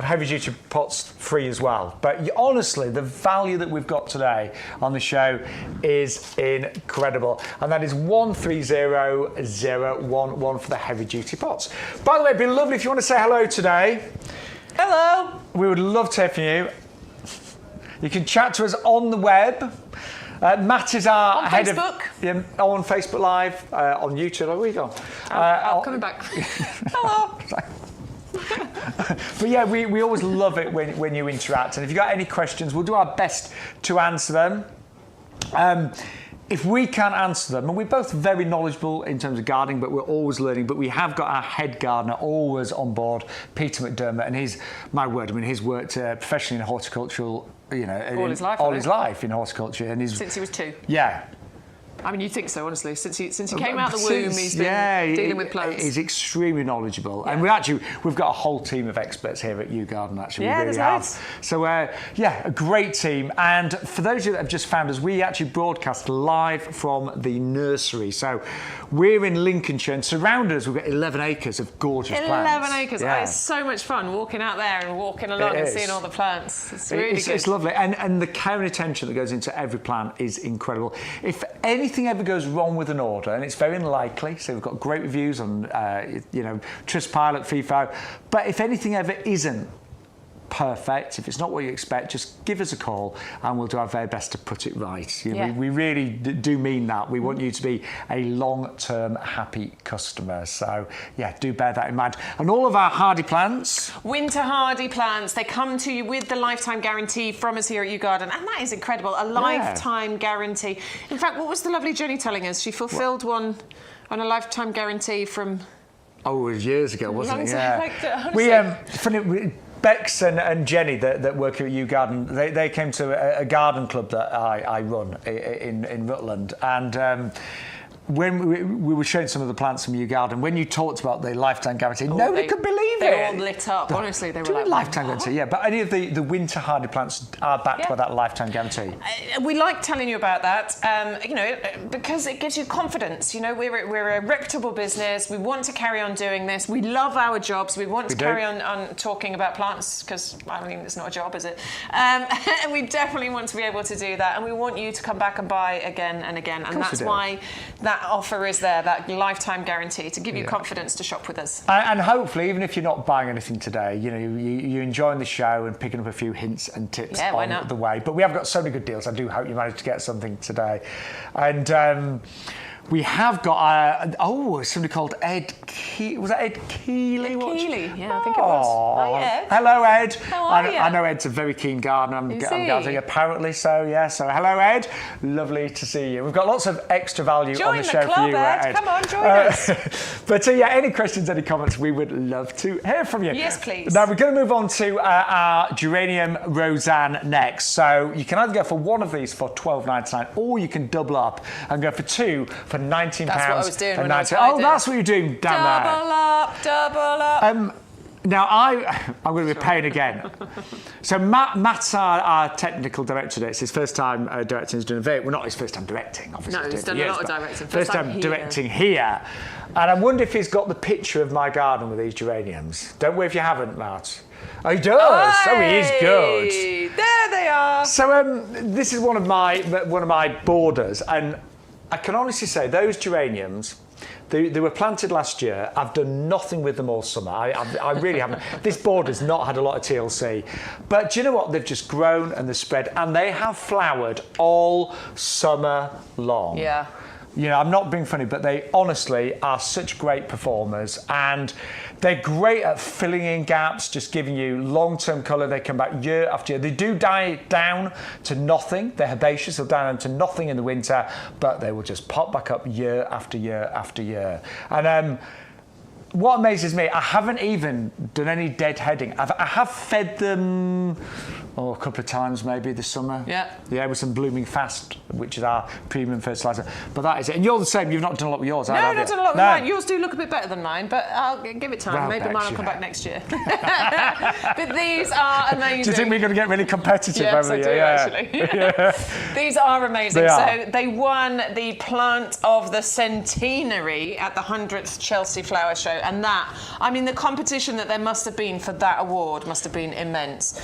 heavy-duty pots free as well. But honestly, the value that we've got today on the show is incredible. And that is 130011 for the heavy-duty pots. By the way, it'd be lovely if you want to say hello today. Hello. We would love to hear from you. You can chat to us on the web. Matt is our on head Facebook. On Facebook Live, on YouTube. Where are we gone? I'm coming back. Hello. But yeah, we always love it when you interact. And if you've got any questions, we'll do our best to answer them. If we can't answer them, and we're both very knowledgeable in terms of gardening, but we're always learning, but we have got our head gardener always on board, Peter McDermott, and he's worked professionally in horticultural, all his life in horticulture. And since he was 2. Yeah. I mean, you'd think so, honestly. Since he came out of the womb, he's been dealing with plants. He's extremely knowledgeable. Yeah. And we've got a whole team of experts here at YouGarden, actually. Yeah, we really there's have. loads. So, a great team. And for those of you that have just found us, we actually broadcast live from the nursery. So we're in Lincolnshire, and surrounding us, we've got 11 acres of gorgeous plants. 11 acres. Yeah. Oh, it's so much fun walking out there and walking along and seeing all the plants. It's really good. It's lovely. And the care and attention that goes into every plant is incredible. If anything anything ever goes wrong with an order, and it's very unlikely, so we've got great reviews on, Trustpilot, FIFA, but if anything ever isn't perfect, if it's not what you expect, just give us a call and we'll do our very best to put it right. We really do mean that. We want you to be a long-term happy customer. So yeah, do bear that in mind. And all of our hardy plants, winter hardy plants, they come to you with the lifetime guarantee from us here at YouGarden, and that is incredible. A lifetime guarantee. In fact, what was the lovely Jenny telling us? She fulfilled one on a lifetime guarantee from... Oh, it was years ago, wasn't it? Yeah. We Bex and Jenny that work at YouGarden, they came to a garden club that I run in Rutland, and when we were showing some of the plants from YouGarden, when you talked about the lifetime guarantee, nobody could believe it. They were all lit up, honestly. They were like, lifetime guarantee, yeah. But any of the winter hardy plants are backed by that lifetime guarantee. We like telling you about that, because it gives you confidence. We're a reputable business. We want to carry on doing this. We love our jobs. We want to carry on talking about plants, because, it's not a job, is it? And we definitely want to be able to do that. And we want you to come back and buy again and again. And that's why that offer is there, that lifetime guarantee, to give you confidence to shop with us. And hopefully, even if you're not buying anything today, you're enjoying the show and picking up a few hints and tips on the way. But we have got so many good deals. I do hope you managed to get something today. And we have got somebody called Ed. Was that Ed Keeley? Ed Keeley, I think it was. Hi, Ed. Hello, Ed. How are you? I know Ed's a very keen gardener. I'm gathering, apparently so. Yeah. So hello, Ed. Lovely to see you. We've got lots of extra value on the show club, for you, Ed. Come on, join us. But any questions, any comments, we would love to hear from you. Yes, please. Now we're going to move on to our geranium Roseanne next. So you can either go for one of these for $12.99, or you can double up and go for two for £19. That's what I was doing when I was hiding. Oh, that's what you're doing down there. Double up. Now, I'm going to be paying again. So Matt's our technical director today. It's his first time directing. He's doing a video. Well, not his first time directing, obviously. No, he's done a lot of directing. First time directing here. And I wonder if he's got the picture of my garden with these geraniums. Don't worry if you haven't, Matt. Oh, he does. Hey, oh, he is good. There they are. So this is one of my borders, and I can honestly say those geraniums, they were planted last year. I've done nothing with them all summer. I really haven't. This border's not had a lot of TLC. But do you know what? They've just grown and they've spread, and they have flowered all summer long. Yeah. I'm not being funny, but they honestly are such great performers, and they're great at filling in gaps, just giving you long-term colour. They come back year after year. They do die down to nothing. They're herbaceous. They'll die down to nothing in the winter, but they will just pop back up year after year after year. And what amazes me, I haven't even done any deadheading. I have fed them a couple of times maybe this summer. Yeah, with some Blooming Fast, which is our premium fertiliser. But that is it. And you're the same. You've not done a lot with yours, No, I've not done a lot with mine. Yours do look a bit better than mine, but I'll give it time. Well, maybe mine will come back next year. But these are amazing. Do you think we're going to get really competitive over the year? Yes, I do, actually. These are amazing. So they won the Plant of the Centenary at the 100th Chelsea Flower Show. And the competition that there must have been for that award must have been immense.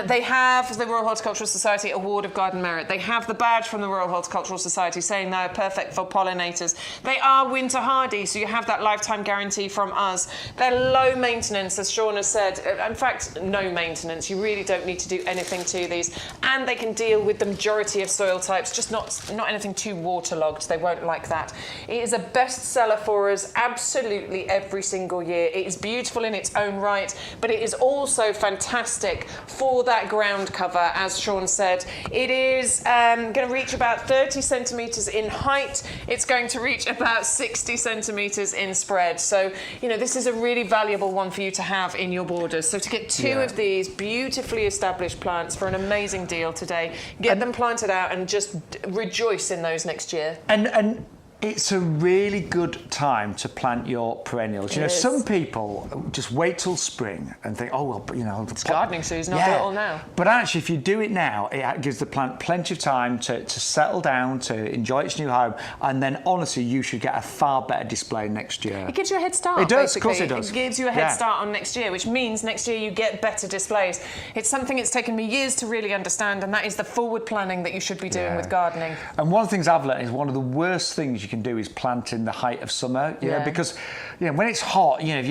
They have the Royal Horticultural Society Award of Garden Merit. They have the badge from the Royal Horticultural Society saying they're perfect for pollinators. They are winter hardy, so you have that lifetime guarantee from us. They're low maintenance, as Shaun has said. In fact, no maintenance. You really don't need to do anything to these. And they can deal with the majority of soil types, just not anything too waterlogged. They won't like that. It is a bestseller for us absolutely every single year. It is beautiful in its own right, but it is also fantastic for that ground cover, as Shaun said. It is going to reach about 30 centimetres in height. It's going to reach about 60 centimetres in spread. So, this is a really valuable one for you to have in your borders. So to get two of these beautifully established plants for an amazing deal today, get them planted out and just rejoice in those next year. And It's a really good time to plant your perennials. You know, some people just wait till spring and think, oh, well, you know... It's gardening season, I'll do it all now. But actually, if you do it now, it gives the plant plenty of time to settle down, to enjoy its new home, and then, honestly, you should get a far better display next year. It gives you a head start, It does, basically. of course it does. It gives you a head start on next year, which means next year you get better displays. It's something it's taken me years to really understand, and that is the forward planning that you should be doing with gardening. And one of the things I've learned is one of the worst things you can do is plant in the height of summer, you know, because when it's hot, you know,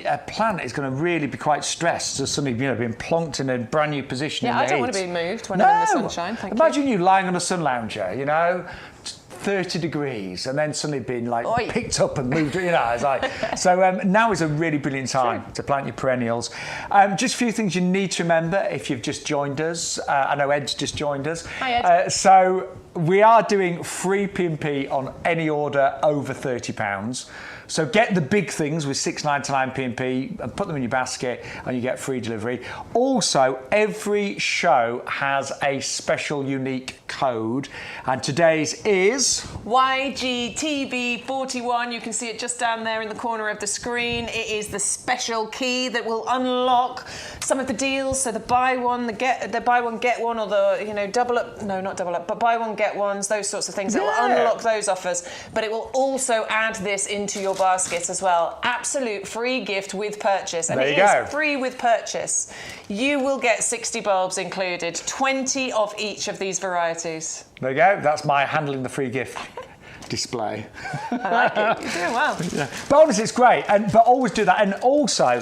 a plant is going to really be quite stressed. So suddenly, being plonked in a brand new position. Yeah, I don't want to be moved when I'm in the sunshine. Imagine you lying on a sun lounger, 30 degrees, and then suddenly being picked up and moved. It's like so. Now is a really brilliant time to plant your perennials. Just a few things you need to remember if you've just joined us. I know Ed's just joined us. Hi, Ed. So we are doing free P&P on any order over £30. So get the big things with £6.99 P&P and put them in your basket and you get free delivery. Also, every show has a special unique code, and today's is... YGTB41. You can see it just down there in the corner of the screen. It is the special key that will unlock some of the deals. So the buy one get one, or the double up, no, not double up, but buy one get ones, those sorts of things. It will unlock those offers, but it will also add this into your basket as well. Absolute free gift with purchase, and it is free with purchase. You will get 60 bulbs included, 20 of each of these varieties. There you go. That's my handling the free gift display. I like it. You're doing well. But honestly, it's great. But always do that. And also,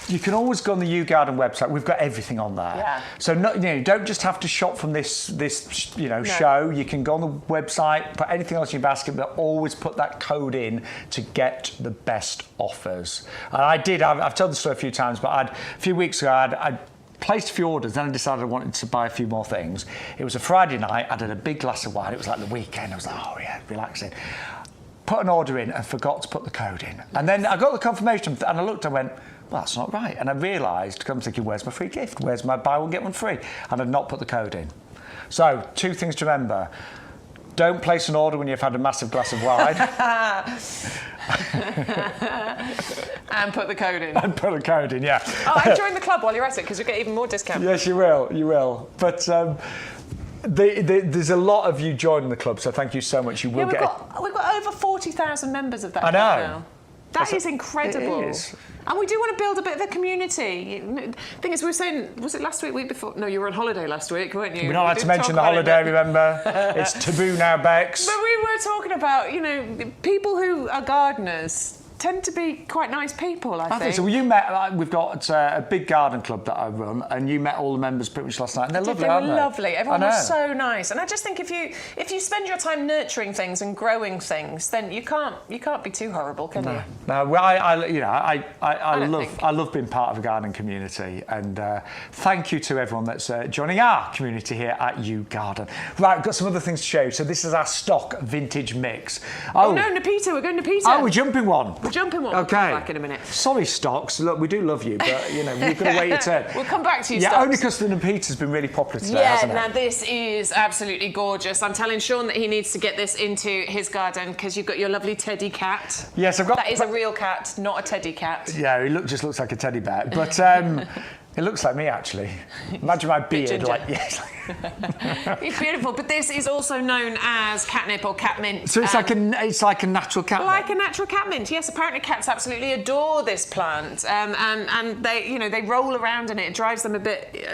you can always go on the YouGarden website. We've got everything on there. Yeah. So you don't just have to shop from this show. You can go on the website, put anything else in your basket, but always put that code in to get the best offers. And I've told the story a few times, but a few weeks ago, I placed a few orders, then I decided I wanted to buy a few more things. It was a Friday night, I had a big glass of wine, it was like the weekend, I was like, oh yeah, relaxing. Put an order in and forgot to put the code in. And then I got the confirmation and I looked and went, well, that's not right. And I realised, I'm thinking, where's my free gift? Where's my buy one, get one free? And I'd not put the code in. So, 2 things to remember. Don't place an order when you've had a massive glass of wine. And put the code in. And put the code in, yeah. Oh, and join the club while you're at it, because you'll get even more discount. Yes, you will. But there's a lot of you joining the club, so thank you so much. We've got over 40,000 members of that. I know. Now. That is incredible. It is. And we do want to build a bit of a community. Thing is, we were saying, was it last week before? No, you were on holiday last week, weren't you? We're not allowed to mention the holiday, remember? It's taboo now, Bex. But we were talking about, people who are gardeners tend to be quite nice people, I think. So. Well, you met, we've got a big garden club that I run, and you met all the members pretty much last night, and they're lovely, aren't they? They were lovely. Everyone was so nice. And I just think if you spend your time nurturing things and growing things, then you can't be too horrible, can you? No. Well, I love being part of a gardening community, and thank you to everyone that's joining our community here at YouGarden. Right, I've got some other things to show you. So this is our stock vintage mix. Oh no, Nepeta, we're going Nepeta. Oh, we're jumping one. Jumping one. Okay. We'll come back in a minute. Sorry, Stocks. Look, we do love you, but you've got to wait your turn. We'll come back to you, Stocks. Stocks. Only because the Nepeta's been really popular today, hasn't it? Now this is absolutely gorgeous. I'm telling Shaun that he needs to get this into his garden because you've got your lovely teddy cat. Yes, I've got. That is a real cat, not a teddy cat. Yeah, he just looks like a teddy bear, but. It looks like me, actually. Imagine my beard, It's beautiful, but this is also known as catnip or catmint. So it's like a natural catmint. Like a natural catmint, yes. Apparently, cats absolutely adore this plant, and they roll around in it. It drives them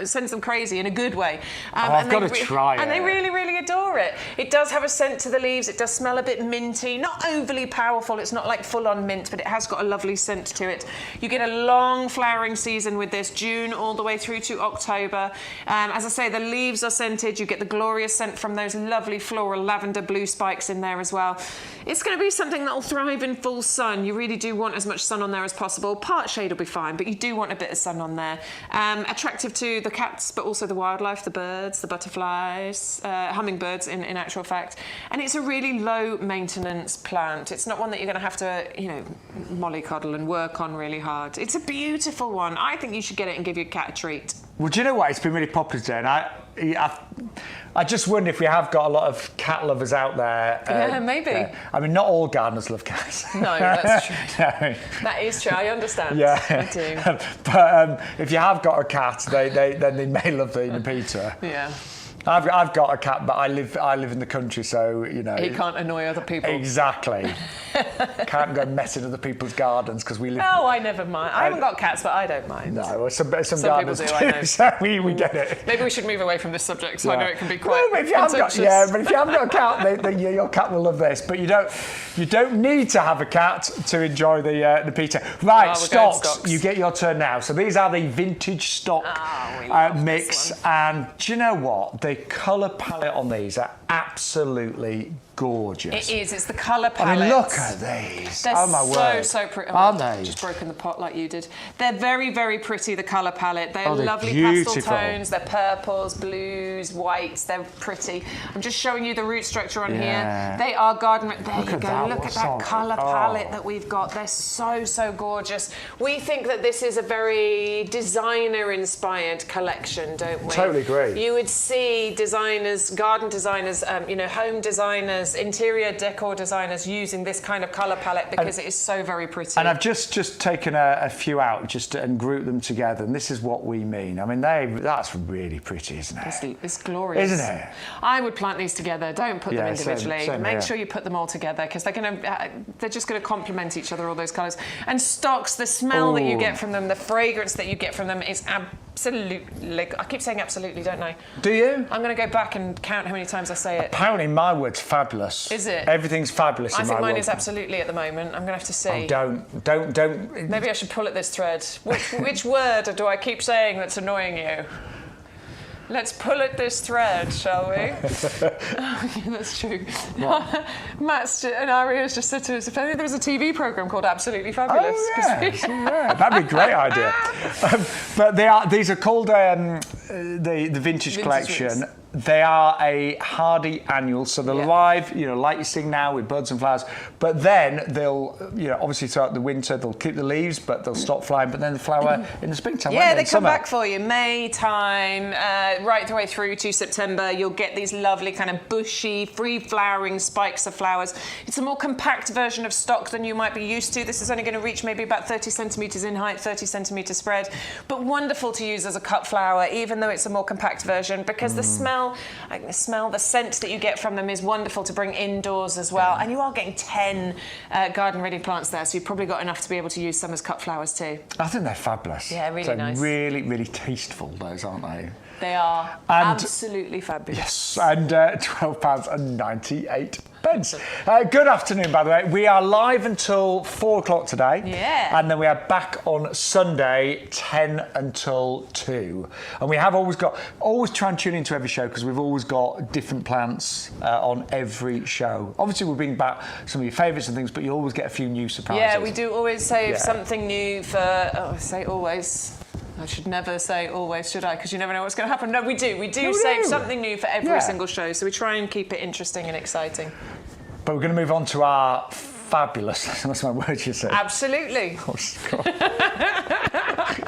sends them crazy in a good way. I've got to try it. And they really, really adore it. It does have a scent to the leaves. It does smell a bit minty, not overly powerful. It's not like full-on mint, but it has got a lovely scent to it. You get a long flowering season with this, June all the way through to October. As I say, the leaves are scented. You get the glorious scent from those lovely floral lavender blue spikes in there as well. It's going to be something that will thrive in full sun. You really do want as much sun on there as possible. Part shade will be fine, but you do want a bit of sun on there. Attractive to the cats, but also the wildlife, the birds, the butterflies, hummingbirds in actual fact. And it's a really low maintenance plant. It's not one that you're going to have to, mollycoddle and work on really hard. It's a beautiful one. I think you should get it and give your cat a treat. Well, do you know what? It's been really popular today, and I just wonder if we have got a lot of cat lovers out there. Yeah, maybe. I mean, not all gardeners love cats. No, that's true. No. That is true. I understand. Yeah, I do. But if you have got a cat, then they may love the pizza. Yeah. I've got a cat, but I live in the country, so you know. He can't annoy other people. Exactly. Can't go mess in other people's gardens because we live. No, I never mind. I haven't got cats, but I don't mind. No, well, some gardeners people do, I know. so we get it. Maybe we should move away from this subject. So I know it can be quite Well, but if you haven't got, contentious. but if you haven't got a cat, then your cat will love this. But you don't need to have a cat to enjoy the pizza. Right, Oh, we're going stocks. You get your turn now. So these are the vintage stock we love mix, this and do you know what? The colour palette on these are absolutely gorgeous. It is. It's the colour palette. I mean, look at these. They're oh my word. so pretty. Aren't they? Just broken the pot like you did. They're very, very pretty, the colour palette. They're they're lovely beautiful. pastel tones. They're purples, blues, whites. They're pretty. I'm just showing you the root structure on here. They are garden. There you go. Look at that colour palette that we've got. They're so gorgeous. We think that this is a very designer-inspired collection, don't we? Totally agree. You would see designers, garden designers, home designers, interior decor designers using this kind of colour palette because it is so very pretty. And I've just taken a few out and grouped them together, and this is what we mean. I mean, that's really pretty, isn't it? It's glorious. Isn't it? I would plant these together. Don't put them individually. Same Make here. sure you put them all together because they're just going to complement each other, all those colours. And stocks, the smell that you get from them, the fragrance that you get from them is absolutely... I keep saying absolutely, don't I? Do you? I'm going to go back and count how many times I say it. Apparently, my word's fabulous. Is it? Everything's fabulous I in think my mine world. is absolutely at the moment. I'm going to have to see. Oh, don't. Maybe I should pull at this thread. Which word do I keep saying that's annoying you? Let's pull at this thread, shall we? Yeah, that's true. Matt's and Aria's just said to us, if only there was a TV programme called Absolutely Fabulous. Oh, yeah. That'd be a great idea. But these are called the Vintage Collection. Mix. They are a hardy annual, so they're live, like you're seeing now with buds and flowers. But then they'll, obviously throughout the winter they'll keep the leaves, but they'll stop flying. But then they flower in the springtime. Yeah, they in come summer. back for you. May time, right the way through to September. You'll get these lovely kind of bushy, free-flowering spikes of flowers. It's a more compact version of stock than you might be used to. This is only going to reach maybe about 30 centimetres in height, 30 centimetres spread, but wonderful to use as a cut flower, even though it's a more compact version, because the the scent that you get from them is wonderful to bring indoors as well. And you are getting 10 garden-ready plants there, so you've probably got enough to be able to use some as cut flowers too. I think they're fabulous. Yeah, really nice. Really, really tasteful, those, aren't they? They are absolutely fabulous. Yes, and £12.98. Good afternoon, by the way. We are live until 4 o'clock today. Yeah. And then we are back on Sunday, 10 until 2. And we have always try and tune into every show because we've always got different plants on every show. Obviously, we'll bring back some of your favourites and things, but you always get a few new surprises. Yeah, we do always save something new for, I say always. I should never say always, should I? Because you never know what's going to happen. No, we do. We do save something new for every single show, so we try and keep it interesting and exciting. But we're going to move on to our fabulous, that's my word you said. Absolutely.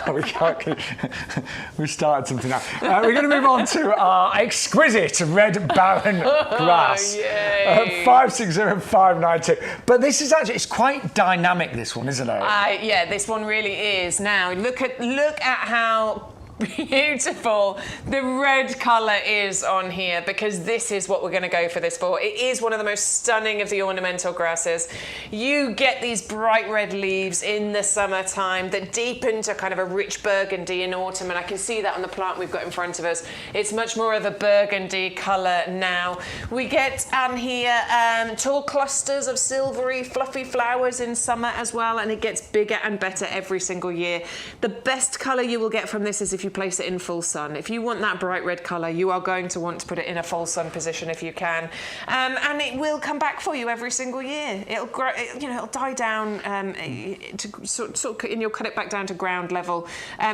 Oh, we can't we started something now. We're going to move on to our exquisite red barren grass. 560592. But this is actually, it's quite dynamic, this one, isn't it? Yeah, this one really is. Now, look at how beautiful the red colour is on here, because this is what we're going to go for this for. It is one of the most stunning of the ornamental grasses. You get these bright red leaves in the summertime that deepen to kind of a rich burgundy in autumn, and I can see that on the plant we've got in front of us. It's much more of a burgundy colour now. We get on here tall clusters of silvery fluffy flowers in summer as well, and it gets bigger and better every single year. The best colour you will get from this is if you place it in full sun. If you want that bright red colour, you are going to want to put it in a full sun position if you can, and it will come back for you every single year. It'll grow, it'll die down to sort of, and you'll cut it back down to ground level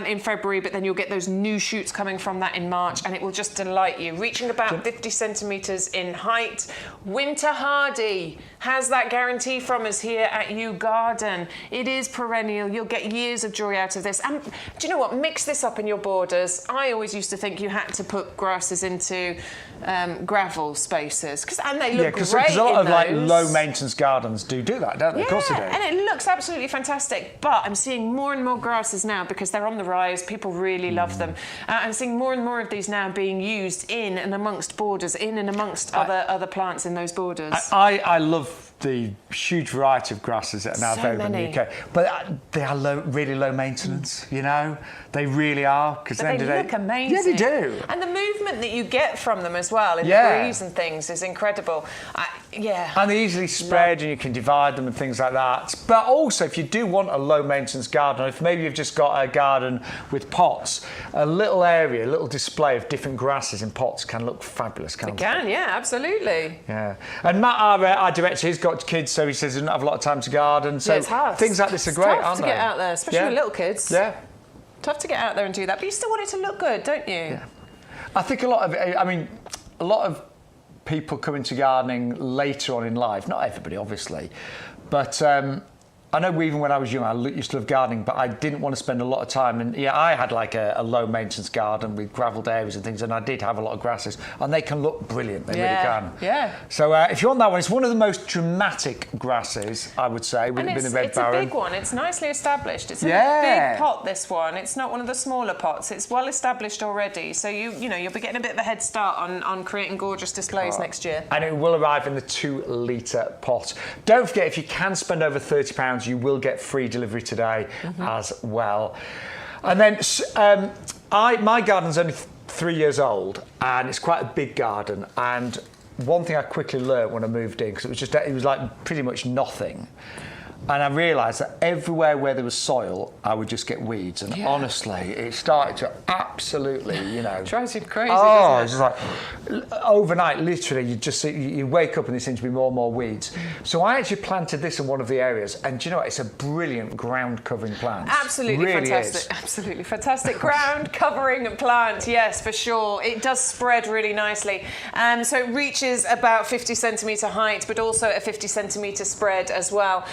in February, but then you'll get those new shoots coming from that in March, and it will just delight you. Reaching about 50 centimetres in height, winter hardy, has that guarantee from us here at YouGarden. It is perennial. You'll get years of joy out of this. And do you know what? Mix this up in your borders. I always used to think you had to put grasses into gravel spaces and they look great. Because a lot of like low maintenance gardens do that, don't they? Of course they do. And it looks absolutely fantastic. But I'm seeing more and more grasses now because they're on the rise. People really love them. I'm seeing more and more of these now being used in and amongst borders, in and amongst other plants in those borders. I love the huge variety of grasses that are now available in the UK, but they are really low maintenance. You know, they really are. Because they look amazing. Yeah, they do. And the movement that you get from them as well in the breeze and things is incredible. And they easily spread, and you can divide them and things like that. But also, if you do want a low maintenance garden, if maybe you've just got a garden with pots, a little area, a little display of different grasses in pots can look fabulous. Can't it? It can, yeah, absolutely. Yeah. And Matt, our director, he's got kids, so he says he doesn't have a lot of time to garden. So it's hard. Things like this are great, aren't they? Tough to get out there, especially with little kids. Yeah. Tough to get out there and do that, but you still want it to look good, don't you? Yeah. I think a lot of people come into gardening later on in life. Not everybody, obviously, but I know even when I was young, I used to love gardening, but I didn't want to spend a lot of time. And I had like a low maintenance garden with gravelled areas and things, and I did have a lot of grasses, and they can look brilliant. They really can. Yeah. So if you want that one, it's one of the most dramatic grasses, I would say. And it's a big one. It's nicely established. It's in a big pot, this one. It's not one of the smaller pots. It's well established already. So you know you'll be getting a bit of a head start on creating gorgeous displays next year. And it will arrive in the 2-litre pot. Don't forget, if you can spend over £30, you will get free delivery today as well. And then my garden's only 3 years old, and it's quite a big garden. And one thing I quickly learned when I moved in, because it was like pretty much nothing. And I realised that everywhere where there was soil, I would just get weeds. And honestly, it started to absolutely, drives you crazy, doesn't it? It's just like overnight, literally, you wake up and there seems to be more and more weeds. So I actually planted this in one of the areas, and do you know what? It's a brilliant ground covering plant. Absolutely really fantastic. Is. Absolutely fantastic ground covering plant. Yes, for sure. It does spread really nicely. So it reaches about 50 centimetre height, but also a 50 centimetre spread as well.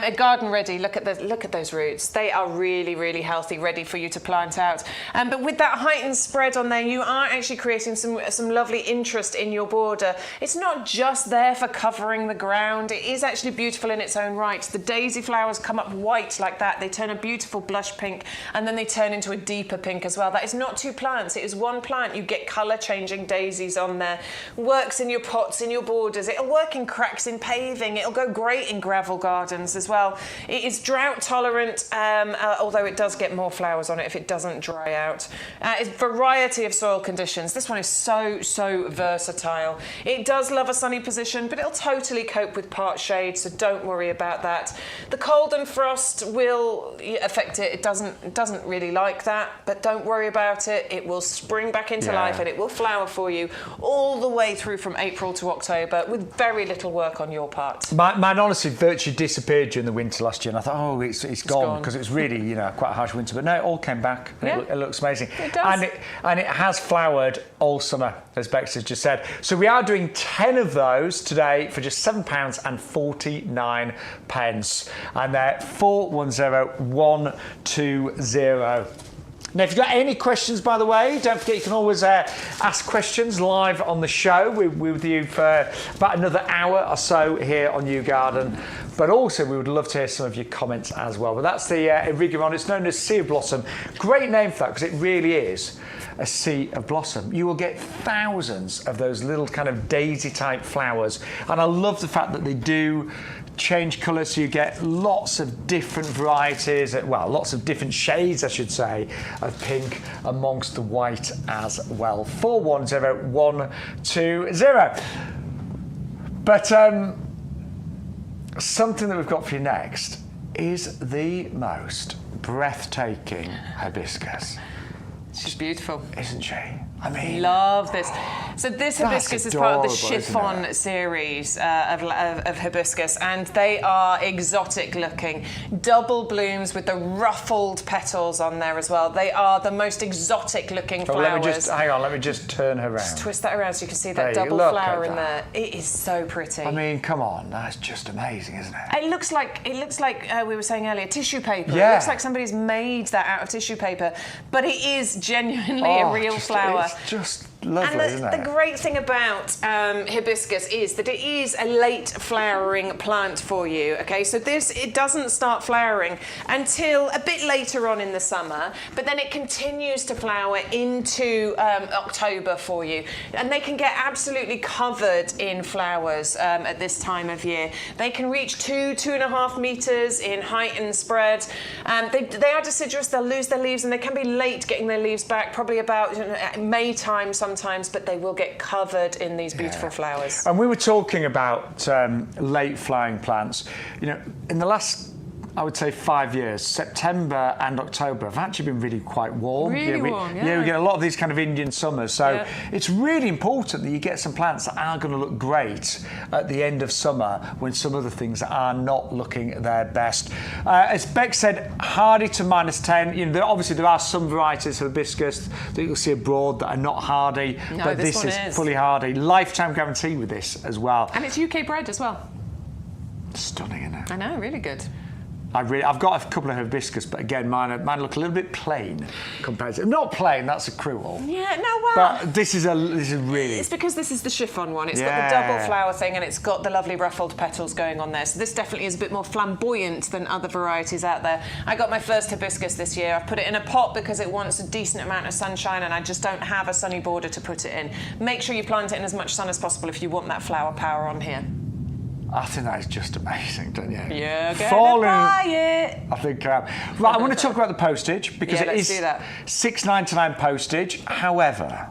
A garden ready. Look at those roots. They are really, really healthy, ready for you to plant out. But with that heightened spread on there, you are actually creating some lovely interest in your border. It's not just there for covering the ground. It is actually beautiful in its own right. The daisy flowers come up white like that. They turn a beautiful blush pink, and then they turn into a deeper pink as well. That is not two plants. It is one plant. You get colour changing daisies on there. Works in your pots, in your borders. It'll work in cracks in paving. It'll go great in gravel gardens as well. It is drought tolerant, although it does get more flowers on it if it doesn't dry out. It's a variety of soil conditions. This one is so versatile. It does love a sunny position, but it'll totally cope with part shade, so don't worry about that. The cold and frost will affect it. It doesn't really like that, but don't worry about it. It will spring back into life, and it will flower for you all the way through from April to October with very little work on your part. Mine honestly virtually disappeared during the winter last year, and I thought, oh, it's gone, because it was really, quite a harsh winter. But no, it all came back. And it looks amazing. It does. And it has flowered all summer, as Bex has just said. So we are doing 10 of those today for just £7.49, and they're 410120. Now, if you've got any questions, by the way, don't forget you can always ask questions live on the show. We're with you for about another hour or so here on YouGarden. But also, we would love to hear some of your comments as well. But that's the Erigeron. It's known as Sea of Blossom. Great name for that, because it really is a sea of blossom. You will get thousands of those little kind of daisy-type flowers. And I love the fact that they do change colour, so you get lots of different varieties, well, lots of different shades, I should say, of pink amongst the white as well. 410120. But something that we've got for you next is the most breathtaking hibiscus. She's beautiful. Isn't she? I mean, love this. So this hibiscus is part of the adorable, chiffon series of hibiscus, and they are exotic looking. Double blooms with the ruffled petals on there as well. They are the most exotic looking flowers. Let me just turn her around. Just twist that around so you can see that There you double look flower at in there. It is so pretty. I mean, come on, that's just amazing, isn't it? It looks like we were saying earlier, tissue paper. Yeah. It looks like somebody's made that out of tissue paper, but it is genuinely a real flower. It's just lovely, isn't it? The great thing about hibiscus is that it is a late flowering plant for you. Okay, so it doesn't start flowering until a bit later on in the summer, but then it continues to flower into October for you, and they can get absolutely covered in flowers at this time of year. They can reach 2.5 meters in height and spread. They are deciduous. They'll lose their leaves, and they can be late getting their leaves back, probably about May time sometimes, but they will get covered in these beautiful flowers. And we were talking about late flowering plants. You know, in the last, I would say 5 years, September and October have actually been really quite warm. Really warm, yeah. We get a lot of these kind of Indian summers. So it's really important that you get some plants that are going to look great at the end of summer when some other things are not looking their best. As Beck said, hardy to -10. You know, obviously there are some varieties of hibiscus that you'll see abroad that are not hardy, but this is fully hardy. Lifetime guarantee with this as well. And it's UK bred as well. Stunning, isn't it? I know, really good. I've got a couple of hibiscus, but again, mine look a little bit plain compared to. Not plain, that's a cruel. Yeah, no, well. But this is really. It's because this is the chiffon one. It's got the double flower thing, and it's got the lovely ruffled petals going on there. So this definitely is a bit more flamboyant than other varieties out there. I got my first hibiscus this year. I've put it in a pot because it wants a decent amount of sunshine, and I just don't have a sunny border to put it in. Make sure you plant it in as much sun as possible if you want that flower power on here. I think that is just amazing, don't you? Yeah, buy it. I think. Right, I want to talk about the postage because it is $6.99 postage. However,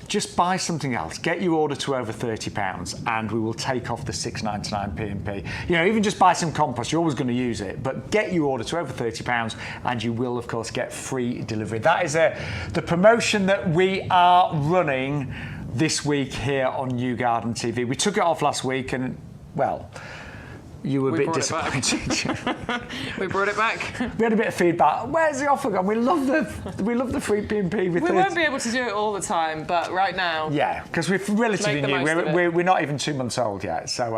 just buy something else. Get your order to over £30, and we will take off the $6.99 P&P. You know, even just buy some compost. You're always going to use it, but get your order to over £30, and you will, of course, get free delivery. That is the promotion that we are running this week here on YouGarden TV. We took it off last week, and well, you were a bit disappointed. We brought it back. We had a bit of feedback. Where's the offer gone? We love the free P&P. We won't be able to do it all the time, but right now. Yeah, because we're relatively new. We're not even 2 months old yet. So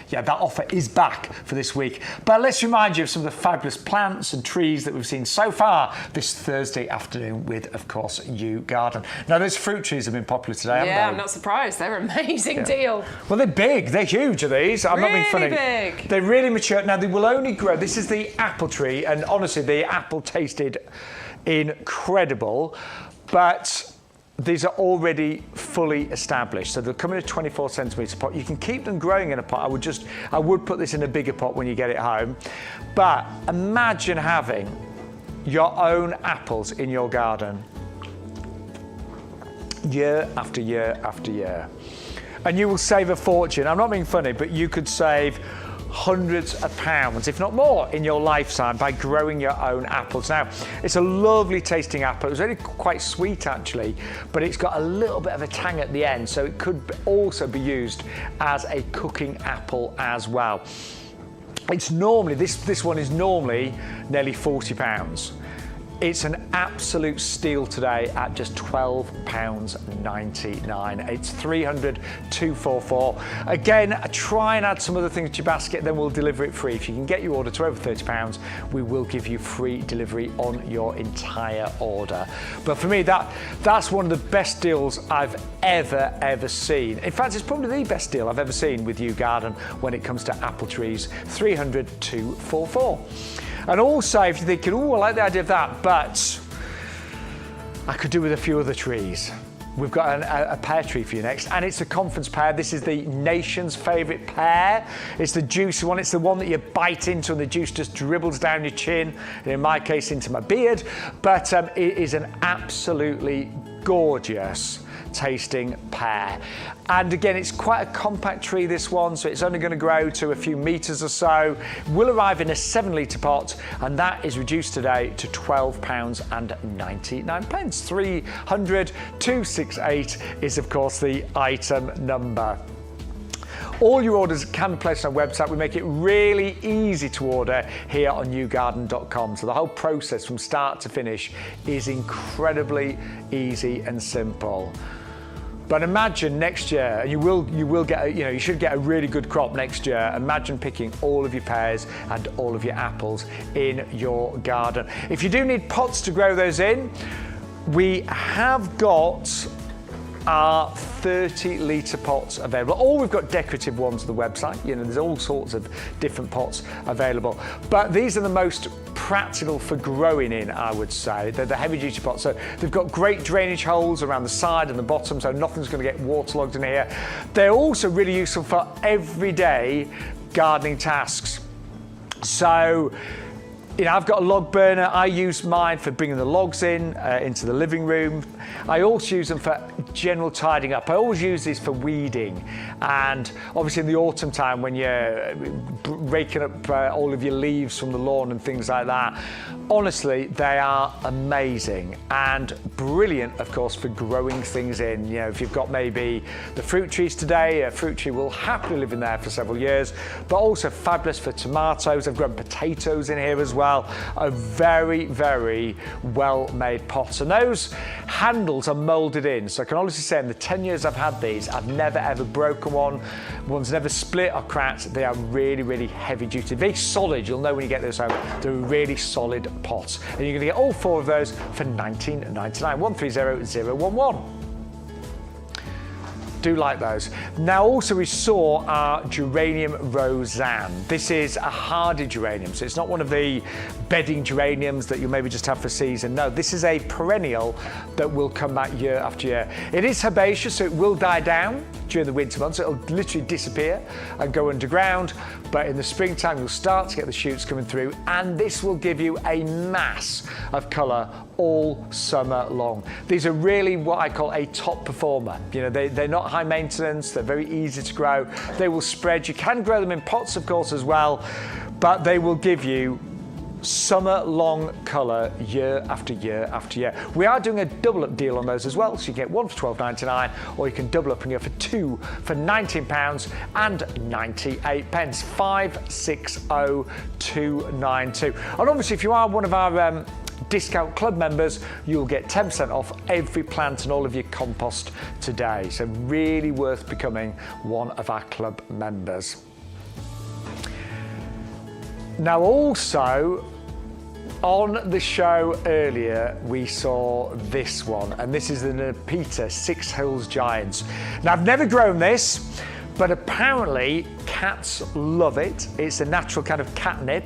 yeah, that offer is back for this week. But let's remind you of some of the fabulous plants and trees that we've seen so far this Thursday afternoon with, of course, YouGarden. Now, those fruit trees have been popular today, haven't they? I'm not surprised. They're an amazing deal. Well, they're big. They're huge, are these? I'm not being funny. Really big. They're really mature. Now, they will only grow. This is the apple tree, and honestly, the apple tasted incredible, but these are already fully established. So they'll come in a 24 centimetre pot. You can keep them growing in a pot. I would put this in a bigger pot when you get it home. But imagine having your own apples in your garden year after year after year. And you will save a fortune. I'm not being funny, but you could save hundreds of pounds, if not more, in your lifetime by growing your own apples. Now, it's a lovely tasting apple. It's really quite sweet, actually, but it's got a little bit of a tang at the end, so it could also be used as a cooking apple as well. It's normally, this one is normally nearly £40. It's an absolute steal today at just £12.99. It's 300 244. Again, try and add some other things to your basket, then we'll deliver it free. If you can get your order to over £30, we will give you free delivery on your entire order. But for me, that's one of the best deals I've ever seen. In fact, it's probably the best deal I've ever seen with YouGarden when it comes to apple trees. 300 244. And also, if you're thinking, oh, I like the idea of that, but I could do with a few other trees. We've got a pear tree for you next, and it's a conference pear. This is the nation's favourite pear. It's the juicy one. It's the one that you bite into and the juice just dribbles down your chin, and in my case, into my beard. But it is an absolutely gorgeous tasting pear. And again, it's quite a compact tree, this one, so it's only going to grow to a few meters or so. Will arrive in a 7-litre pot, and that is reduced today to £12.99. 300 268 is of course the item number. All your orders can be placed on our website. We make it really easy to order here on YouGarden.com. So the whole process from start to finish is incredibly easy and simple. But imagine next year, you will get, you should get a really good crop next year. Imagine picking all of your pears and all of your apples in your garden. If you do need pots to grow those in, we have got our 30-litre pots available. Or we've got decorative ones on the website. There's all sorts of different pots available. But these are the most practical for growing in, I would say. They're the heavy-duty pots. So they've got great drainage holes around the side and the bottom, so nothing's going to get waterlogged in here. They're also really useful for everyday gardening tasks. So, I've got a log burner. I use mine for bringing the logs into the living room. I also use them for general tidying up. I always use these for weeding. And obviously in the autumn time when you're raking up all of your leaves from the lawn and things like that, honestly, they are amazing and brilliant, of course, for growing things in. If you've got maybe the fruit trees today, a fruit tree will happily live in there for several years, but also fabulous for tomatoes. I've grown potatoes in here as well. A very, very well-made pot. And those handles are moulded in. So I can honestly say in the 10 years I've had these, I've never ever broken one. One's never split or cracked. They are really, really heavy duty. Very solid. You'll know when you get those home. They're a really solid pot. And you're going to get all 4 of those for £19.99. 130011. Do like those. Now also we saw our geranium Roseanne. This is a hardy geranium, so it's not one of the bedding geraniums that you maybe just have for season. No, this is a perennial that will come back year after year. It is herbaceous, so it will die down during the winter months. It'll literally disappear and go underground, but in the springtime you'll start to get the shoots coming through, and this will give you a mass of colour all summer long. These are really what I call a top performer. They're not high maintenance, they're very easy to grow. They will spread. You can grow them in pots, of course, as well, but they will give you summer long colour year after year after year. We are doing a double up deal on those as well, so you get 1 for £12.99, or you can double up and go for 2 for £19.98. 560292. And obviously if you are one of our discount club members, you'll get 10% off every plant and all of your compost today. So really worth becoming one of our club members. Now also, on the show earlier, we saw this one, and this is the Nepeta 6 Hills Giants. Now I've never grown this, but apparently cats love it. It's a natural kind of catnip.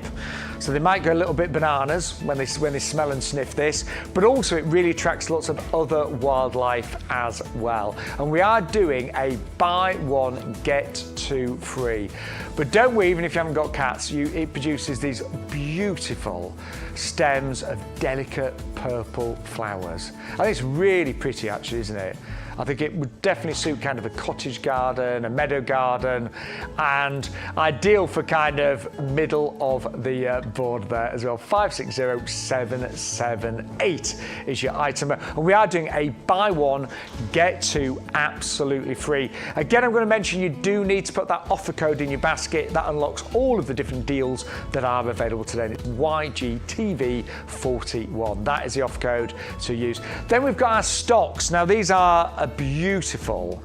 So they might go a little bit bananas when they smell and sniff this, but also it really attracts lots of other wildlife as well. And we are doing a buy one, get 2 free. But don't worry, even if you haven't got cats, it produces these beautiful stems of delicate purple flowers. I think it's really pretty actually, isn't it? I think it would definitely suit kind of a cottage garden, a meadow garden, and ideal for kind of middle of the board there as well. 560778 is your item. And we are doing a buy one, get 2 absolutely free. Again, I'm going to mention you do need to put that offer code in your basket. That unlocks all of the different deals that are available today. It's YGTV41. That is the offer code to use. Then we've got our stocks. Now these are a beautiful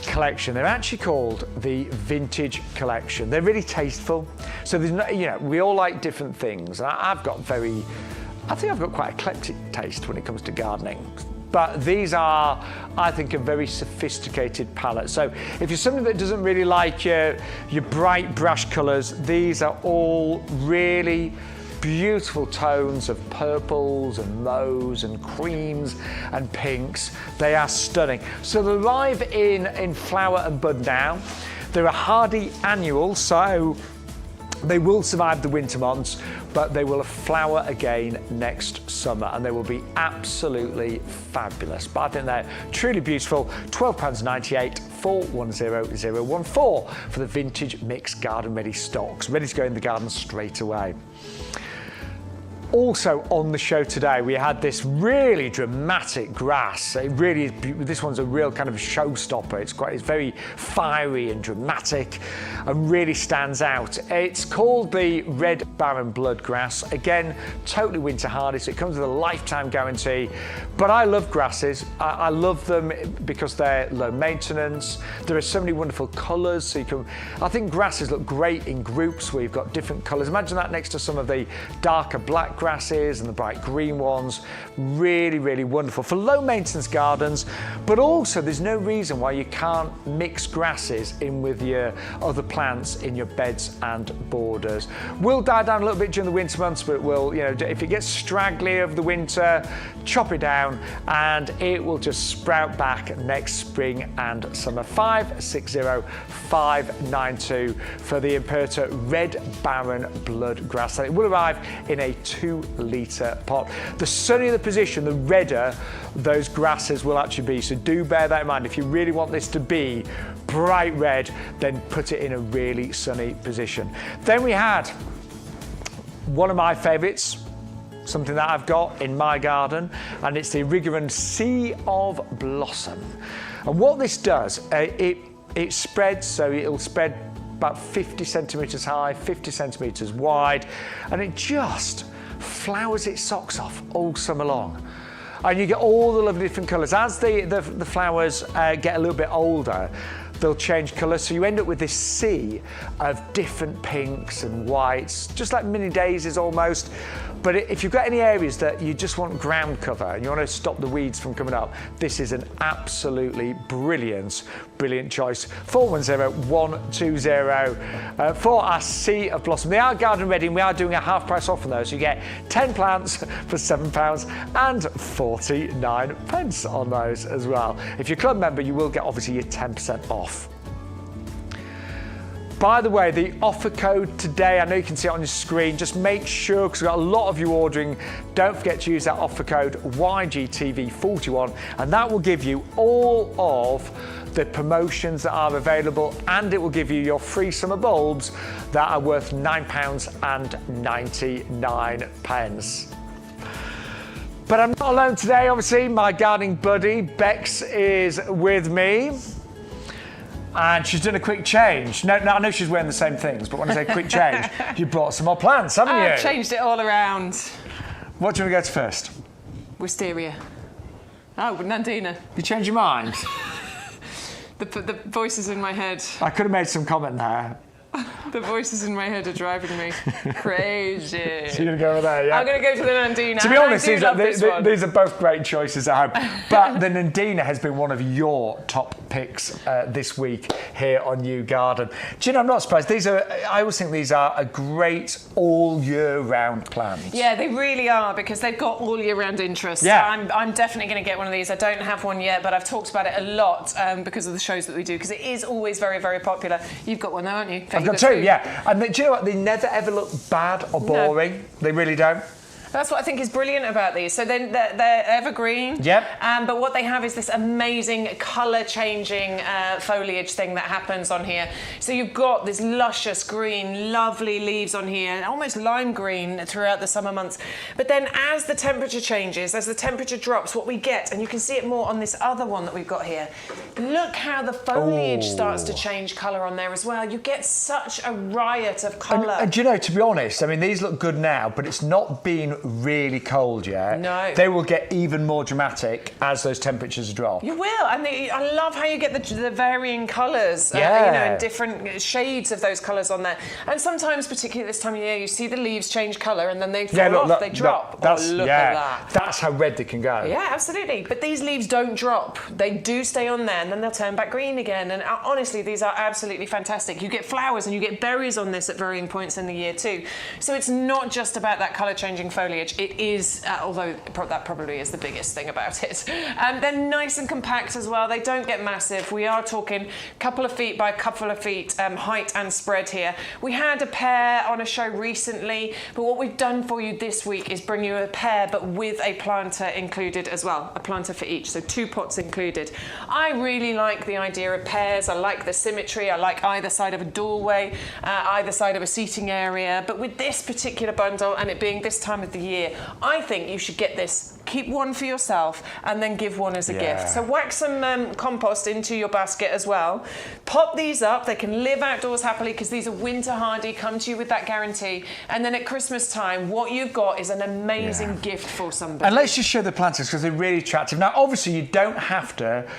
collection. They're actually called the Vintage Collection. They're really tasteful. So there's no, we all like different things. I think I've got quite eclectic taste when it comes to gardening. But these are, I think, a very sophisticated palette. So if you're somebody that doesn't really like your bright brush colours, these are all really beautiful tones of purples and mauves and creams and pinks. They are stunning. So they're live in flower and bud now. They're a hardy annual, so They will survive the winter months, but they will flower again next summer and they will be absolutely fabulous. But I think they're truly beautiful. £12.98, 410014 for the vintage mixed garden ready stocks, ready to go in the garden straight away. Also on the show today, we had this really dramatic grass. It really is, this one's a real kind of showstopper. It's very fiery and dramatic and really stands out. It's called the Red Baron Blood Grass. Again, totally winter hardy, so it comes with a lifetime guarantee. But I love grasses. I love them because they're low maintenance. There are so many wonderful colours. So I think grasses look great in groups where you've got different colours. Imagine that next to some of the darker black grasses and the bright green ones. Really, really wonderful for low maintenance gardens, but also there's no reason why you can't mix grasses in with your other plants in your beds and borders. Will die down a little bit during the winter months, but it will, if it gets straggly over the winter, chop it down and it will just sprout back next spring and summer. 560592 for the Imperta Red Baron Blood Grass. And it will arrive in a 2-litre pot. The sunnier the position, the redder those grasses will actually be. So do bear that in mind. If you really want this to be bright red, then put it in a really sunny position. Then we had one of my favourites, something that I've got in my garden, and it's the Rigorun Sea of Blossom. And what this does, it spreads, so it'll spread about 50 centimetres high, 50 centimetres wide, and it just flowers its socks off all summer long. And you get all the lovely different colours. As the flowers get a little bit older, they'll change colour, so you end up with this sea of different pinks and whites, just like mini daisies almost. But if you've got any areas that you just want ground cover and you want to stop the weeds from coming up, this is an absolutely brilliant choice. 410120 for our Sea of Blossom. They are garden ready and we are doing a half price off on those. You get 10 plants for £7.49 on those as well. If you're a club member, you will get obviously your 10% off. By the way, the offer code today, I know you can see it on your screen, just make sure, because we've got a lot of you ordering, don't forget to use that offer code YGTV41, and that will give you all of the promotions that are available, and it will give you your free summer bulbs that are worth £9.99. But I'm not alone today, obviously. My gardening buddy, Bex, is with me. And she's done a quick change. No, I know she's wearing the same things, but when I say quick change, you brought some more plants, haven't you? I've changed it all around. What do you want to go to first? Wisteria. Oh, Nandina. You changed your mind? The voices in my head. I could have made some comment there. The voices in my head are driving me crazy. So you're going to go over there, yeah? I'm going to go to the Nandina. To be honest, these are both great choices at home. But the Nandina has been one of your top picks this week here on YouGarden. Do you know, I'm not surprised. I always think these are a great all-year-round plant. Yeah, they really are, because they've got all-year-round interest. Yeah. I'm definitely going to get one of these. I don't have one yet, but I've talked about it a lot because of the shows that we do, because it is always very, very popular. You've got one though, haven't you? I've got two, yeah. And do you know what? They never ever look bad or boring. No. They really don't. That's what I think is brilliant about these. So they're evergreen. Yep. But what they have is this amazing colour-changing foliage thing that happens on here. So you've got this luscious green, lovely leaves on here, almost lime green throughout the summer months. But then as the temperature changes, as the temperature drops, what we get, and you can see it more on this other one that we've got here, look how the foliage starts to change colour on there as well. You get such a riot of colour. And do you know, to be honest, I mean, these look good now, but it's not been really cold yet. No. They will get even more dramatic as those temperatures drop. You will, and I love how you get the varying colours, yeah. And different shades of those colours on there. And sometimes, particularly this time of year, you see the leaves change colour and then they fall off, they drop. Look at that. That's how red they can go. Yeah, absolutely. But these leaves don't drop. They do stay on there and then they'll turn back green again. And honestly, these are absolutely fantastic. You get flowers and you get berries on this at varying points in the year too. So it's not just about that colour changing foliage. foliage. It is, although that probably is the biggest thing about it. They're nice and compact as well. They don't get massive. We are talking couple of feet by a couple of feet height and spread here. We had a pair on a show recently, but what we've done for you this week is bring you a pair, but with a planter included as well, a planter for each, so 2 pots included. I really like the idea of pairs. I like the symmetry. I like either side of a doorway, either side of a seating area, but with this particular bundle and it being this time of the year, I think you should get this. Keep one for yourself and then give one as a gift. So whack some compost into your basket as well. Pop these up. They can live outdoors happily because these are winter hardy, come to you with that guarantee. And then at Christmas time, what you've got is an amazing gift for somebody. And let's just show the planters because they're really attractive. Now, obviously, you don't have to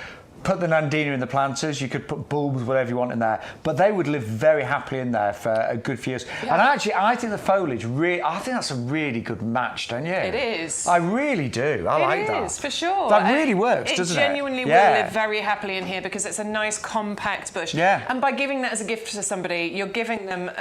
put the Nandina in the planters. You could put bulbs, whatever you want in there, but they would live very happily in there for a good few years. And actually, I think the foliage I think that's a really good match, don't you? It is. I really do. I like that. It is, for sure. That really works, doesn't it? It genuinely will live very happily in here because it's a nice compact bush. Yeah. And by giving that as a gift to somebody, you're giving them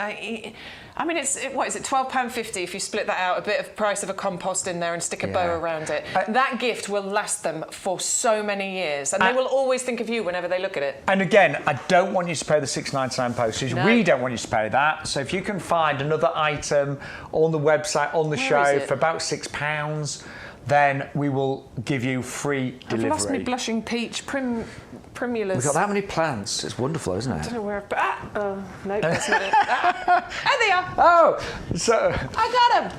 I mean, what is it, £12.50 if you split that out, a bit of price of a compost in there and stick a bow around it. That gift will last them for so many years, and they will always think of you whenever they look at it. And again, I don't want you to pay the £6.99 postage. No. We don't want you to pay that. So if you can find another item on the website, on the show for about £6, then we will give you free delivery. I've lost me blushing peach primulas. We've got that many plants. It's wonderful, isn't it? I don't know where no, that's not it. There they are. Oh, so... I got them.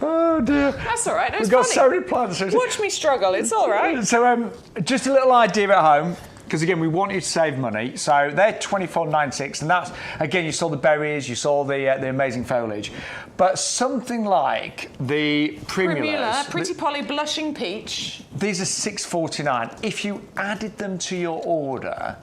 Oh dear. That's all right. No, We've got so many plants. Watch me struggle. It's all right. So just a little idea at home. Because again, we want you to save money. So they're $24.96, and that's, again, you saw the berries, you saw the amazing foliage, but something like the primulas, Pretty Polly Blushing Peach. These are $6.49. If you added them to your order,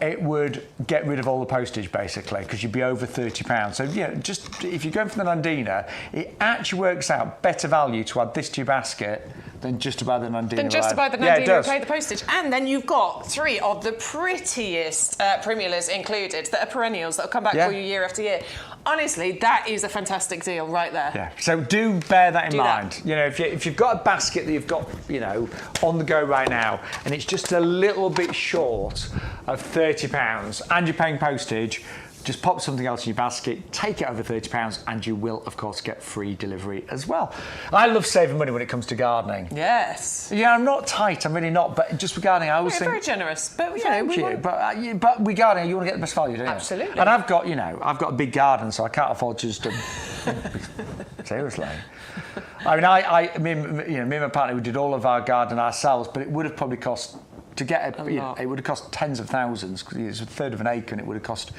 it would get rid of all the postage basically, because you'd be over £30. So yeah, just if you're going for the Nandina, it actually works out better value to add this to your basket than just to buy the Nandina. Than just to buy the Nandina and pay the postage. And then you've got 3 of the prettiest primulas included that are perennials that will come back for you year after year. Honestly, that is a fantastic deal right there. Yeah. So do bear that in mind. You know, if you've got a basket that you've got, you know, on the go right now, and it's just a little bit short of £30, and you're paying postage, just pop something else in your basket, take it over £30, and you will, of course, get free delivery as well. I love saving money when it comes to gardening. Yes. Yeah, I'm not tight, I'm really not, but just with gardening, I always think... very generous, but, Thank you. But with gardening, you want to get the best value, don't you? Absolutely. And I've got, I've got a big garden, so I can't afford just to... Seriously. I mean, me and my partner, we did all of our garden ourselves, but it would have probably cost... To get it would have cost tens of thousands, because it's a third of an acre and it would have cost,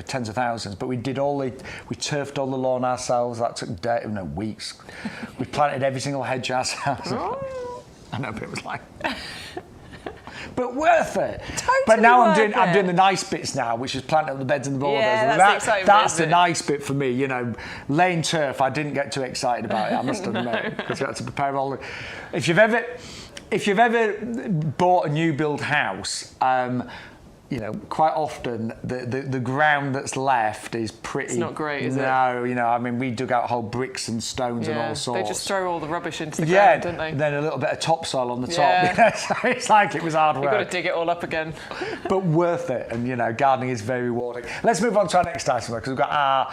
tens of thousands. But we turfed all the lawn ourselves. That took weeks. We planted every single hedge ourselves. I know, but it was like... But worth it. Totally. But now I'm doing the nice bits now, which is planting up the beds and the borders. Yeah, that's the nice bit for me. Laying turf, I didn't get too excited about it, I must admit, because we had to prepare all the... If you've ever bought a new build house, quite often the ground that's left is pretty... It's not great, is it? No, we dug out whole bricks and stones and all sorts. They just throw all the rubbish into the ground, don't they? Then a little bit of topsoil on the top. So it's like it was hard work. You've got to dig it all up again. But worth it, and gardening is very rewarding. Let's move on to our next item, because we've got our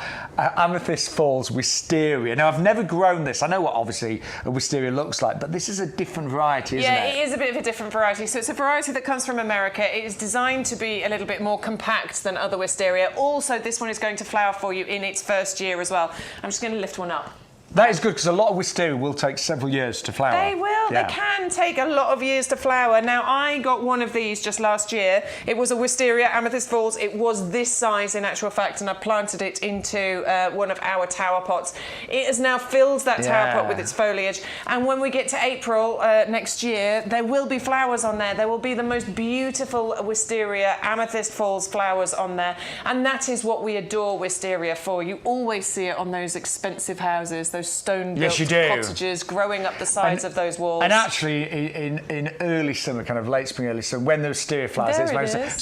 Amethyst Falls Wisteria. Now, I've never grown this. I know what, obviously, a wisteria looks like, but this is a different variety, isn't it? Yeah, it is a bit of a different variety. So it's a variety that comes from America. It is designed to be a little bit more compact than other wisteria. Also, this one is going to flower for you in its first year as well. I'm just going to lift one up. That is good, because a lot of wisteria will take several years to flower. They will. Yeah. They can take a lot of years to flower. Now, I got one of these just last year. It was a wisteria Amethyst Falls. It was this size, in actual fact, and I planted it into one of our tower pots. It has now filled that tower pot with its foliage, and when we get to April next year, there will be flowers on there. There will be the most beautiful wisteria Amethyst Falls flowers on there, and that is what we adore wisteria for. You always see it on those expensive houses, those those stone-built cottages growing up the sides of those walls. And actually, in early summer, kind of late spring, early summer, when there were wisteria flowers,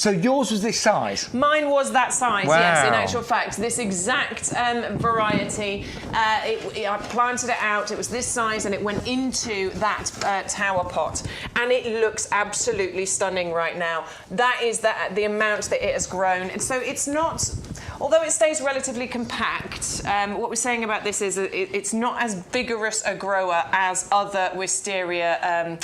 so yours was this size? Mine was that size, wow. Yes. In actual fact, this exact variety, I planted it out. It was this size, and it went into that tower pot, and it looks absolutely stunning right now. That is the amount that it has grown, and so it's not. Although it stays relatively compact, what we're saying about this is it's not as vigorous a grower as other wisteria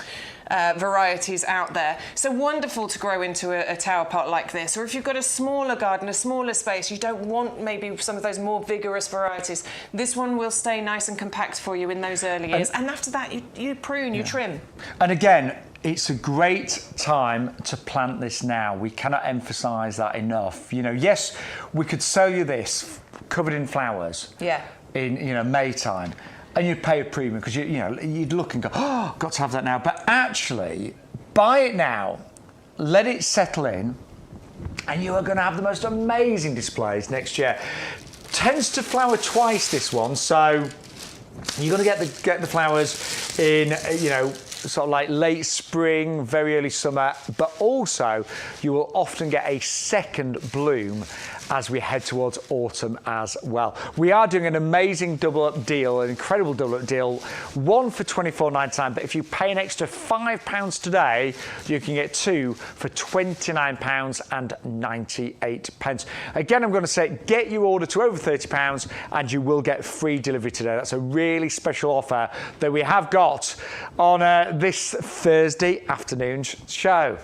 varieties out there. So wonderful to grow into a tower pot like this. Or if you've got a smaller garden, a smaller space, you don't want maybe some of those more vigorous varieties, this one will stay nice and compact for you in those early years. And after that, you prune, you trim. And again, it's a great time to plant this now. We cannot emphasise that enough. You know, yes, we could sell you this covered in flowers. Yeah. In May time, and you'd pay a premium because you'd look and go, oh, got to have that now. But actually, buy it now, let it settle in, and you are going to have the most amazing displays next year. Tends to flower twice, this one, so you're going to get the flowers in sort of like late spring, very early summer, but also you will often get a second bloom as we head towards autumn as well. We are doing an amazing double-up deal, an incredible double-up deal, one for £24.99, but if you pay an extra £5 today, you can get two for £29.98. Again, I'm going to say, get your order to over £30 and you will get free delivery today. That's a really special offer that we have got on this Thursday afternoon show.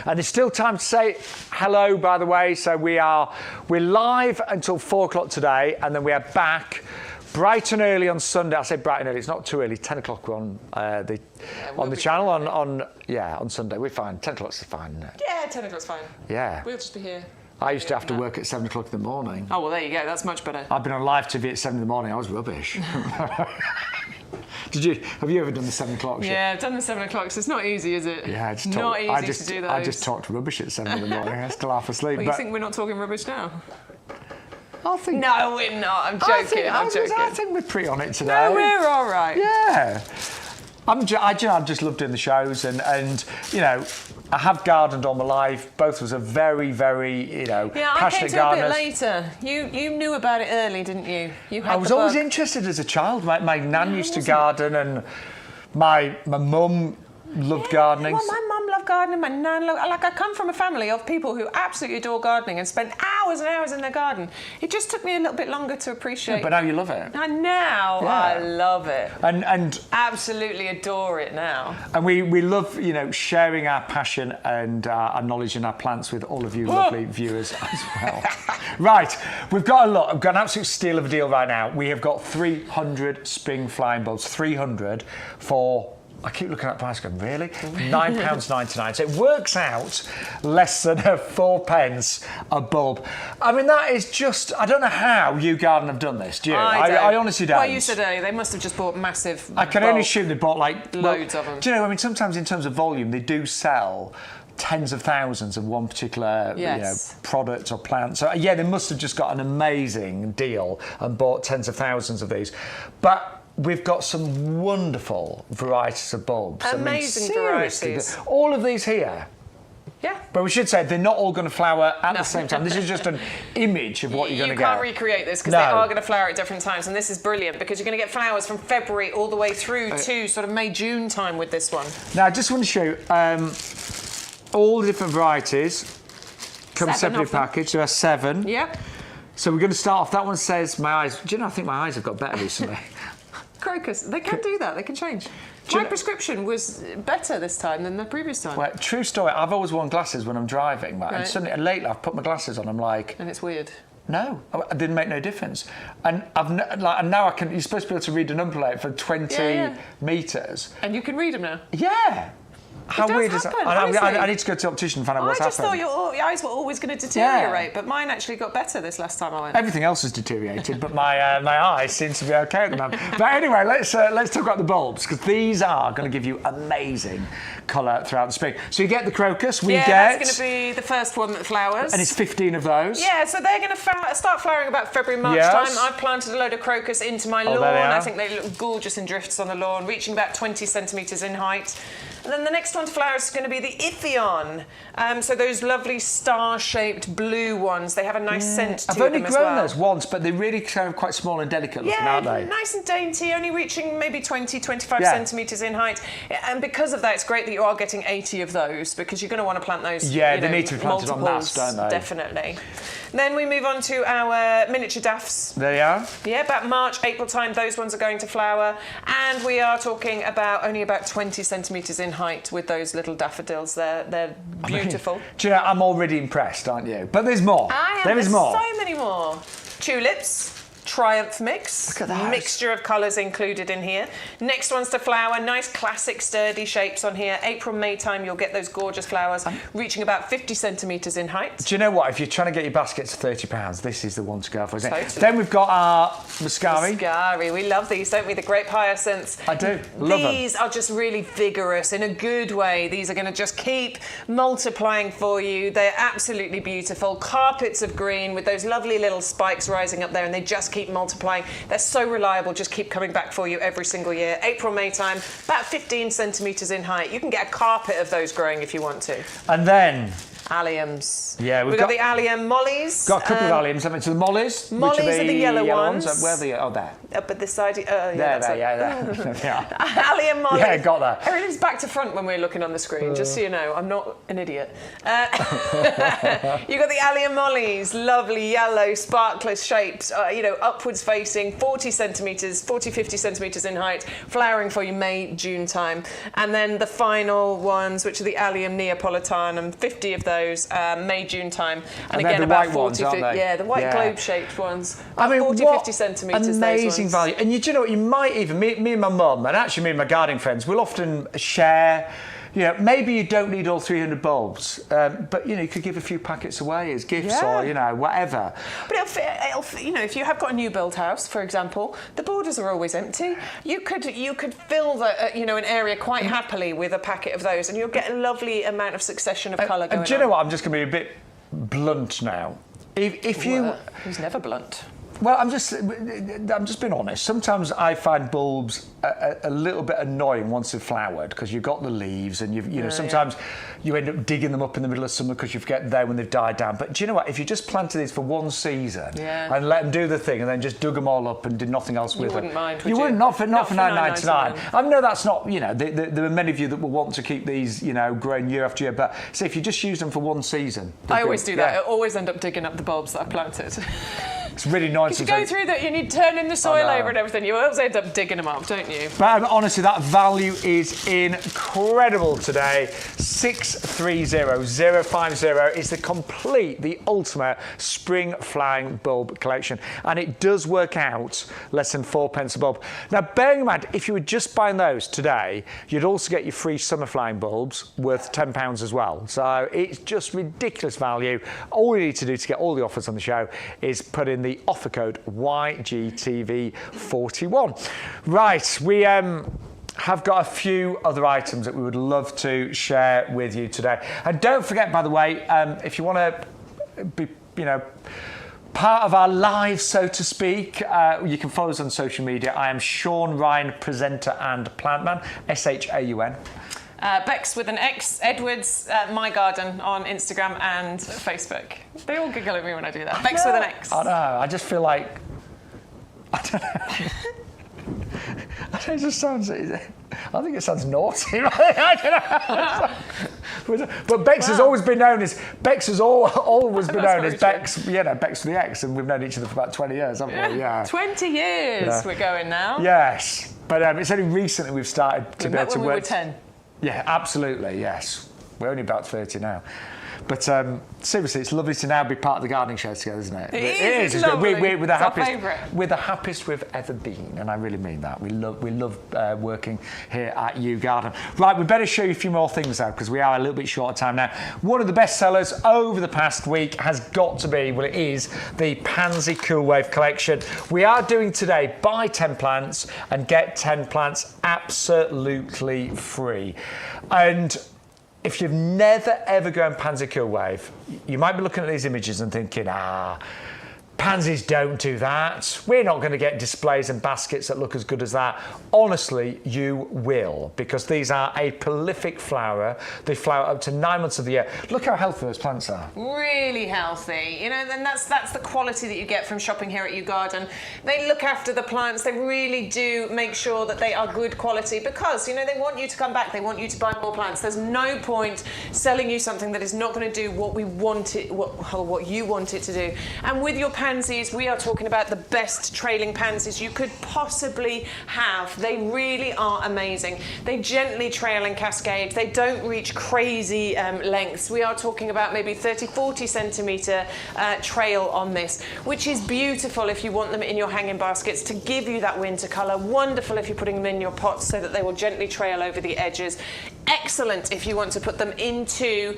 And there's still time to say hello, by the way. So we're live until 4 o'clock today, and then we are back bright and early on Sunday. I say bright and early, it's not too early. 10 o'clock we're on the channel on Sunday. We're fine. 10 o'clock's fine, isn't it? Yeah, 10 o'clock's fine. Yeah. We'll just be here. I used to have to work at 7 o'clock in the morning. Oh, well, there you go. That's much better. I've been on live TV at 7 in the morning. I was rubbish. Have you ever done the 7 o'clock show? Yeah, I've done the 7 o'clock, so it's not easy, is it? Yeah, to do those. I just talked rubbish at 7 in the morning. I still half asleep. Well, you think we're not talking rubbish now? I think... No, we're not. I'm joking. I think we're pretty on it today. No, we're all right. Yeah. I just love doing the shows, and I have gardened all my life. Both of us are very, very, passionate gardeners. I came to a bit later. You knew about it early, didn't you? I was always interested as a child. My nan used to garden, and my mum loved gardening. Well, my mum loved gardening, my nan loved... I come from a family of people who absolutely adore gardening and spend hours and hours in their garden. It just took me a little bit longer to appreciate. Yeah, but now you love it. And now I love it. And absolutely adore it now. And we love, sharing our passion and our knowledge and our plants with all of you lovely viewers as well. Right, we've got an absolute steal of a deal right now. We have got 300 spring flying bulbs, 300 for... I keep looking at the price going, really? £9.99. So it works out less than 4p a bulb. I mean, that is just... I don't know how YouGarden have done this, do you? I honestly don't. Well, you said earlier, they must have just bought massive I can only assume they bought, loads of them. Do you know, sometimes in terms of volume, they do sell tens of thousands of one particular product or plant. So, yeah, they must have just got an amazing deal and bought tens of thousands of these. But... we've got some wonderful varieties of bulbs. Amazing varieties. All of these here. Yeah. But we should say they're not all going to flower at the same time. This is just an image of what you're going to get. You can't recreate this because they are going to flower at different times, and this is brilliant because you're going to get flowers from February all the way through to sort of May, June time with this one. Now, I just want to show you all the different varieties. Come separately packaged. There are 7. Yep. So we're going to start off. That one says, my eyes... Do you know, I think my eyes have got better recently. Crocus. They can do that. They can change. My prescription was better this time than the previous time. Well, true story. I've always worn glasses when I'm driving, right? And suddenly, lately, I've put my glasses on. I'm like... And it's weird. No, it didn't make no difference. And and now I can... You're supposed to be able to read a number plate for 20 metres. And you can read them now? Yeah. How does weird is that? happen, I need to go to the optician and find out what's I just happened. thought your eyes were always going to deteriorate, but mine actually got better this last time I went. Everything else has deteriorated, but my eyes seem to be okay at the moment. But anyway, let's talk about the bulbs, because these are going to give you amazing colour throughout the spring. So you get the crocus. That's going to be the first one that flowers. And it's 15 of those. Yeah, so they're going to start flowering about February, March time. I've planted a load of crocus into my lawn. I think they look gorgeous in drifts on the lawn, reaching about 20 centimetres in height. And then the next one to flower is going to be the Ipheion. So those lovely star-shaped blue ones, they have a nice scent to them as well. I've only grown those once, but they really kind of quite small and delicate looking, aren't they? Nice and dainty, only reaching maybe 20, 25 centimetres in height. And because of that, it's great that you are getting 80 of those, because you're going to want to plant those. Yeah, they need to be planted en masse, don't they? Definitely. Then we move on to our miniature daffs. There you are. Yeah, about March, April time, those ones are going to flower. And we are talking about only about 20 centimetres in height with those little daffodils. They're beautiful. Do you know, I'm already impressed, aren't you? But there's more. There is more. So many more. Tulips. Triumph mix. Look at that. Mixture of colours included in here. Next one's to flower. Nice classic sturdy shapes on here. April, May time, you'll get those gorgeous flowers reaching about 50 centimetres in height. Do you know what? If you're trying to get your basket to £30, this is the one to go for, isn't it? Totally. Then we've got our Muscari. Muscari. We love these, don't we? The grape hyacinths. I do. Love them. These are just really vigorous in a good way. These are going to just keep multiplying for you. They're absolutely beautiful. Carpets of green with those lovely little spikes rising up there, and they just keep multiplying. They're so reliable, just keep coming back for you every single year. April, May time, about 15 centimetres in height. You can get a carpet of those growing if you want to. And then alliums. Yeah, we've got the allium mollies. Got a couple of alliums, haven't we? So the mollies. Mollies which are the yellow ones. Where are they? Oh, there. Up at this side. There. Allium mollies. Yeah, got that. Everything's back to front when we're looking on the screen, just so you know. I'm not an idiot. You got the allium mollies, lovely yellow, sparkler shapes, upwards facing, 40, 50 centimetres in height, flowering for you May, June time. And then the final ones, which are the allium neapolitanum, 50 of those, May, June time. And again, the about white 40, ones, aren't they? Yeah, the white globe-shaped ones. I mean, 40, 50 centimetres. Amazing value. And you know what, you might even, me and my mum, and actually me and my gardening friends, we'll often share. Maybe you don't need all 300 bulbs, but you could give a few packets away as gifts or whatever. But it'll if you have got a new build house, for example, the borders are always empty. You could fill an area quite happily with a packet of those, and you'll get a lovely amount of succession of colour going on. Do you know what? I'm just going to be a bit blunt now. If you, who's never blunt. Well, I'm just being honest. Sometimes I find bulbs a little bit annoying once they've flowered, because you've got the leaves and sometimes you end up digging them up in the middle of summer because you forget there when they've died down. But do you know what? If you just planted these for one season and let them do the thing and then just dug them all up and did nothing else with them, wouldn't mind, would you? You wouldn't, not for £9.99. I know that's not. There are many of you that will want to keep these, growing year after year. But see, if you just use them for one season, I always do that. I always end up digging up the bulbs that I planted. It's really nice. You go through that, you need turning the soil over and everything. You always end up digging them up, don't you? But honestly, that value is incredible today. 630050 is the ultimate spring flowering bulb collection, and it does work out less than 4p a bulb. Now, bearing in mind, if you were just buying those today, you'd also get your free summer flowering bulbs worth £10 as well. So it's just ridiculous value. All you need to do to get all the offers on the show is put in the offer code YGTV41. Right, we have got a few other items that we would love to share with you today. And don't forget, by the way, if you want to be, part of our live, so to speak, you can follow us on social media. I am Shaun Ryan, presenter and plant man, SHAUN. Bex with an X, Edwards, My Garden on Instagram and Facebook. They all giggle at me when I do that. Bex with an X. I know, I just feel like, I don't know. It just sounds, I think it sounds naughty. I don't know. But Bex has always been known as, Bex has always been known as Bex, Bex with the X, and we've known each other for about 20 years, haven't we? Yeah. 20 years we're going now. Yes, but it's only recently we've started to be able to when work. We were 10. Yeah, absolutely, yes. We're only about 30 now. But seriously, it's lovely to now be part of the gardening show together, isn't it? It is. It's lovely. We're the It's our happiest. favourite. We're the happiest we've ever been, and I really mean that. We love working here at YouGarden. Right, we better show you a few more things though, because we are a little bit short of time now. One of the best sellers over the past week has got to be, well, it is the Pansy Cool Wave collection. We are doing today buy 10 plants and get 10 plants absolutely free. And if you've never ever grown Pansy Cool Wave, you might be looking at these images and thinking, pansies don't do that. We're not going to get displays and baskets that look as good as that. Honestly, you will, because these are a prolific flower. They flower up to 9 months of the year. Look how healthy those plants are. Really healthy. You know, and that's the quality that you get from shopping here at YouGarden. They look after the plants. They really do make sure that they are good quality because, you know, they want you to come back. They want you to buy more plants. There's no point selling you something that is not going to do what we want it, what you want it to do. And with your pansies, we are talking about the best trailing pansies you could possibly have. They really are amazing. They gently trail and cascade. They don't reach crazy lengths. We are talking about maybe 30-40 centimetre trail on this, which is beautiful if you want them in your hanging baskets to give you that winter colour. Wonderful if you're putting them in your pots so that they will gently trail over the edges. Excellent if you want to put them into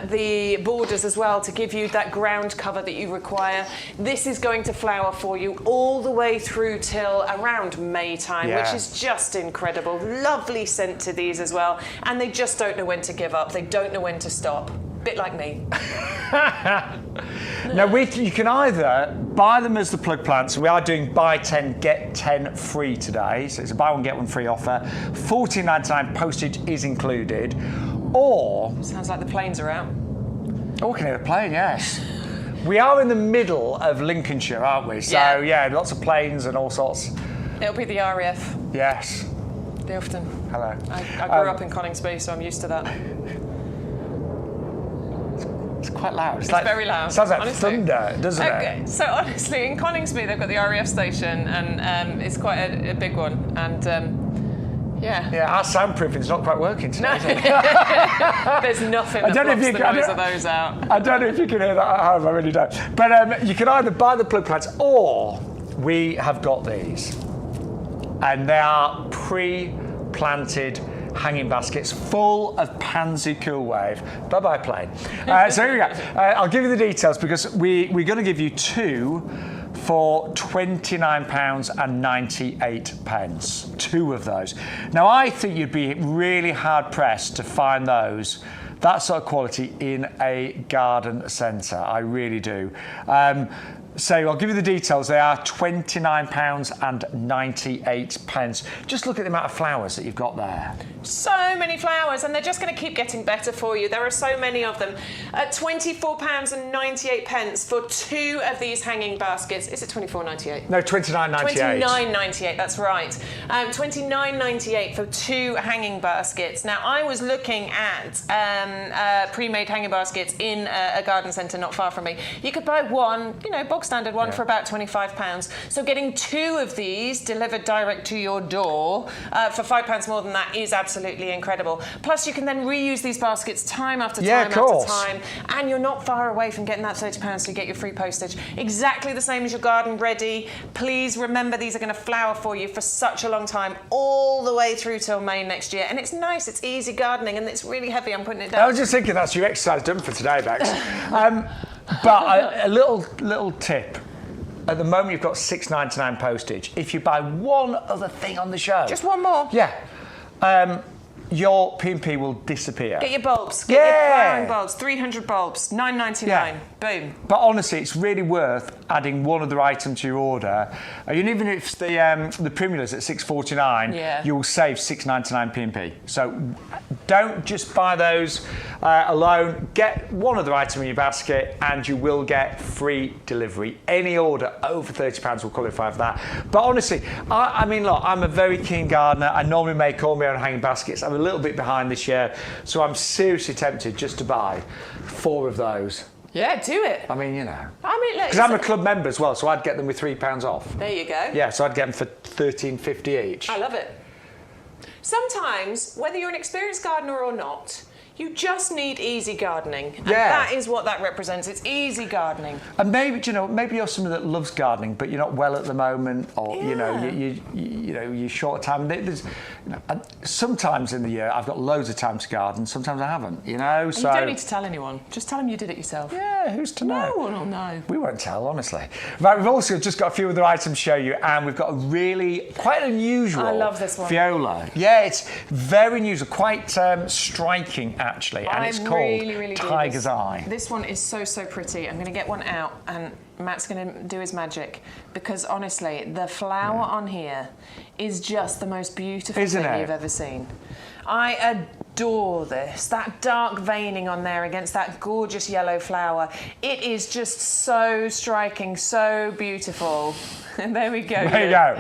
the borders as well to give you that ground cover that you require. This is going to flower for you all the way through till around May time, which is just incredible. Lovely scent to these as well. And they just don't know when to give up. They don't know when to stop. Bit like me. Now, you can either buy them as the plug plants. We are doing buy 10, get 10 free today. So it's a buy one, get one free offer. $14.99 postage is included. Or... Sounds like the planes are out. Oh, we can hear the plane, yes. We are in the middle of Lincolnshire, aren't we? So, yeah, lots of planes and all sorts. It'll be the RAF. Yes. They often. Hello. I grew up in Coningsby, so I'm used to that. It's quite loud. It's like, very loud. Sounds like honestly. thunder, doesn't it? So honestly, in Coningsby, they've got the RAF station, and it's quite a big one. And yeah, our soundproofing's not quite working today. Is it? There's nothing that blocks the noise of those out. I don't know if you can hear that at home. I really don't. But you can either buy the plug plants, or we have got these, and they are pre-planted hanging baskets full of Pansy Cool Wave. Bye-bye plane. So here we go. I'll give you the details because we're going to give you two for £29.98. Two of those. Now, I think you'd be really hard-pressed to find that sort of quality in a garden centre. I really do. So I'll give you the details. They are £29.98. Just look at the amount of flowers that you've got there. So many flowers, and they're just going to keep getting better for you. There are so many of them. At £24.98 for two of these hanging baskets. Is it £24.98? No, £29.98. £29.98, that's right. £29.98 for two hanging baskets. Now, I was looking at pre-made hanging baskets in a garden centre not far from me. You could buy one, bog standard one for about £25. So getting two of these delivered direct to your door for £5 more than that is absolutely incredible. Plus, you can then reuse these baskets time after time after time, and you're not far away from getting that £30 to get your free postage. Exactly the same as your garden ready. Please remember, these are going to flower for you for such a long time, all the way through till May next year. And it's nice, it's easy gardening, and it's really heavy. I'm putting it down. I was just thinking that's your exercise done for today, Bex. But a little tip. At the moment, you've got $6.99 postage. If you buy one other thing on the show... Just one more? Yeah. Your P&P will disappear. Get your bulbs. Get your flowering bulbs. 300 bulbs. $9.99. Yeah. Boom. But honestly, it's really worth adding one other item to your order. And even if it's the primulas at $6.49, you will save $6.99 P&P. So don't just buy those alone. Get one other item in your basket, and you will get free delivery. Any order over £30 will qualify for that. But honestly, I mean, look, I'm a very keen gardener. I normally make all my own hanging baskets. I'm a little bit behind this year, so I'm seriously tempted just to buy 4 of those. Yeah, do it. I mean, because I'm a club member as well, so I'd get them with £3 off. There you go. Yeah, so I'd get them for $13.50 each. I love it. Sometimes, whether you're an experienced gardener or not, You just need easy gardening. And Yeah. that is what that represents. It's easy gardening. And maybe, you know, maybe you're someone that loves gardening, but you're not well at the moment, or you know, you're short of time. There's, you know, and sometimes in the year I've got loads of time to garden. Sometimes I haven't. You know, And so you don't need to tell anyone. Just tell them you did it yourself. yeah, who's to know? No one will know. We won't tell, honestly. Right, we've also just got a few other items to show you, and we've got a really quite unusual. I love this one. Viola. Yeah, it's very unusual, quite striking actually, and it's called really Tiger's Eye. This one is so pretty. I'm going to get one out, and Matt's going to do his magic, because honestly, the flower on here is just the most beautiful Isn't thing it? you've ever seen. I adore this. That dark veining on there against that gorgeous yellow flower. It is just so striking, so beautiful. And there we go. There you go.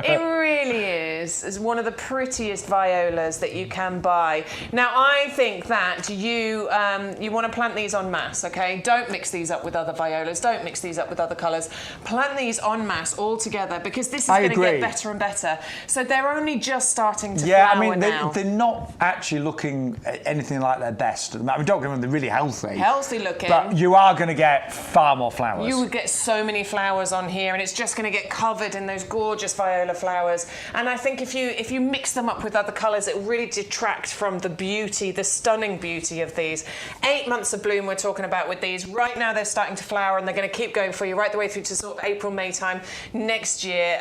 It really is. It's one of the prettiest violas that you can buy. Now, I think that you want to plant these en masse, okay? Don't mix these up with other violas. Don't mix these up with other colours. Plant these en masse all together, because this is going to get better and better. So they're only just starting to flower I mean, now. they're not actually looking anything like their best. I mean, don't get me wrong, they're really healthy. Healthy looking. But you are going to get far more flowers. You would get so many flowers on here, and it's just going to get covered in those gorgeous viola flowers. And I think if you mix them up with other colours, it will really detract from the beauty, the stunning beauty of these. 8 months of bloom we're talking about with these. Right now they're starting to flower, and they're going to keep going for you right the way through to sort of April, May time next year.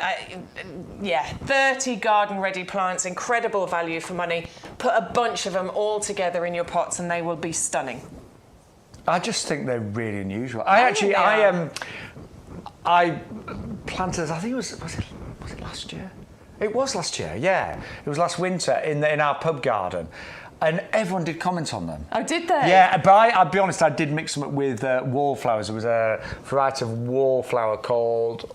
30 garden-ready plants, incredible value for money. Put a bunch of them all together in your pots, and they will be stunning. I just think they're really unusual. I planted, I think was it last year? It was last year, yeah. It was last winter in our pub garden, and everyone did comment on them. Oh, did they? Yeah, but I'll be honest, I did mix them up with wallflowers. There was a variety of wallflower called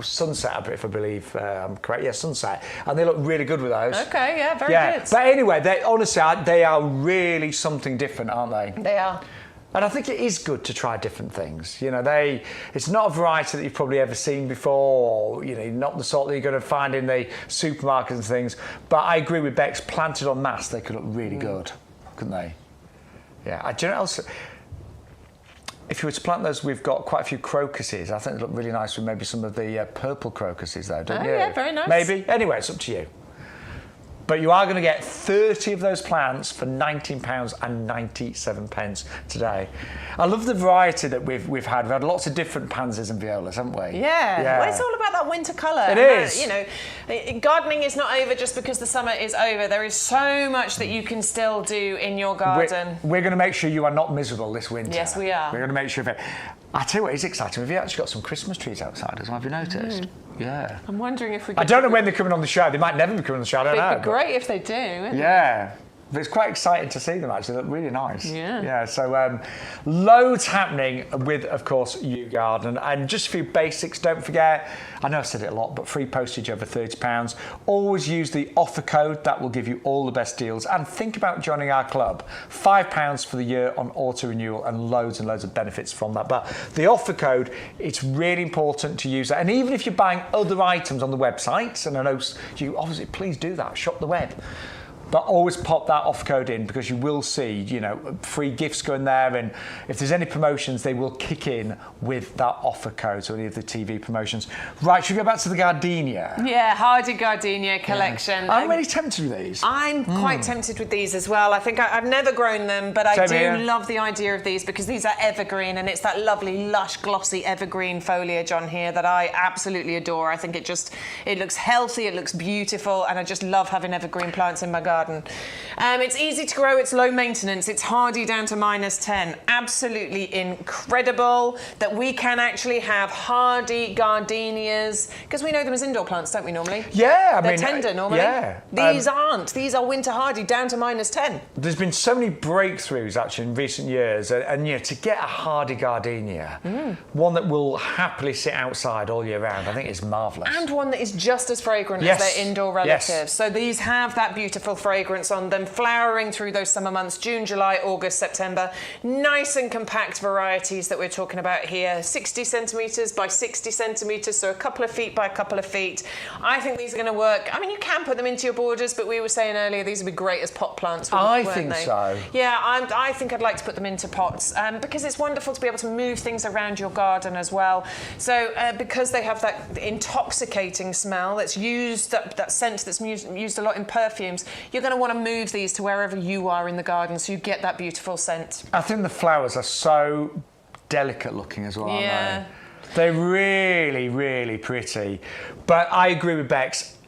Sunset, if I believe I'm correct. Yeah, Sunset, and they look really good with those. Okay, yeah, very good. But anyway, they are really something different, aren't they? They are. And I think it is good to try different things. You know, it's not a variety that you've probably ever seen before, or, you know, not the sort that you're going to find in the supermarkets and things. But I agree with Bex, planted en masse, they could look really good, couldn't they? Yeah. Do you know what else? If you were to plant those, we've got quite a few crocuses. I think they look really nice with maybe some of the purple crocuses, though, don't you? Yeah, very nice. Maybe. Anyway, it's up to you. But you are going to get 30 of those plants for £19.97 today. I love the variety that we've had. We've had lots of different pansies and violas, haven't we? Yeah. Well, it's all about that winter colour. It is. You know, gardening is not over just because the summer is over. There is so much that you can still do in your garden. We're going to make sure you are not miserable this winter. Yes, we are. We're going to make sure of it. I tell you what is exciting. We've actually got some Christmas trees outside as well. Have you noticed? Yeah. I'm wondering if we. I don't know when they're coming on the show. They might never be coming on the show. I don't know. It'd be great if they do. Yeah. But it's quite exciting to see them, actually. They look really nice. Yeah. Yeah, so loads happening with, of course, YouGarden. And just a few basics. Don't forget, I know I've said it a lot, but free postage over £30. Always use the offer code. That will give you all the best deals. And think about joining our club. £5 for the year on auto renewal, and loads of benefits from that. But the offer code, it's really important to use that. And even if you're buying other items on the website, and I know you obviously, please do that, shop the web. But always pop that off code in, because you will see, you know, free gifts going there, and if there's any promotions, they will kick in with that offer code. So any of the TV promotions. Right, should we go back to the gardenia? Yeah, hardy gardenia collection. I'm really tempted with these. I'm quite tempted with these as well. I think I've never grown them, but I do love the idea of these, because these are evergreen, and it's that lovely, lush, glossy evergreen foliage on here that I absolutely adore. I think it looks healthy, it looks beautiful, and I just love having evergreen plants in my garden. It's easy to grow, it's low maintenance, it's hardy down to -10. Absolutely incredible that we can actually have hardy gardenias, because we know them as indoor plants, don't we, normally? Yeah, They're tender normally. Yeah. These aren't. These are winter hardy down to -10. There's been so many breakthroughs actually in recent years, and you know, to get a hardy gardenia, one that will happily sit outside all year round, I think is marvellous. And one that is just as fragrant as their indoor relatives. Yes. So these have that beautiful fragrance on them, flowering through those summer months, June, July, August, September. Nice and compact varieties that we're talking about here, 60 centimetres by 60 centimetres, so a couple of feet by a couple of feet. I think these are going to work. I mean, you can put them into your borders, but we were saying earlier these would be great as pot plants, I think so. Yeah, I think I'd like to put them into pots because it's wonderful to be able to move things around your garden as well. So because they have that intoxicating smell that's used, that scent that's used a lot in perfumes, you're going to want to move these to wherever you are in the garden so you get that beautiful scent. I think the flowers are so delicate looking as well, aren't they? They're really, really pretty. But I agree with Bex.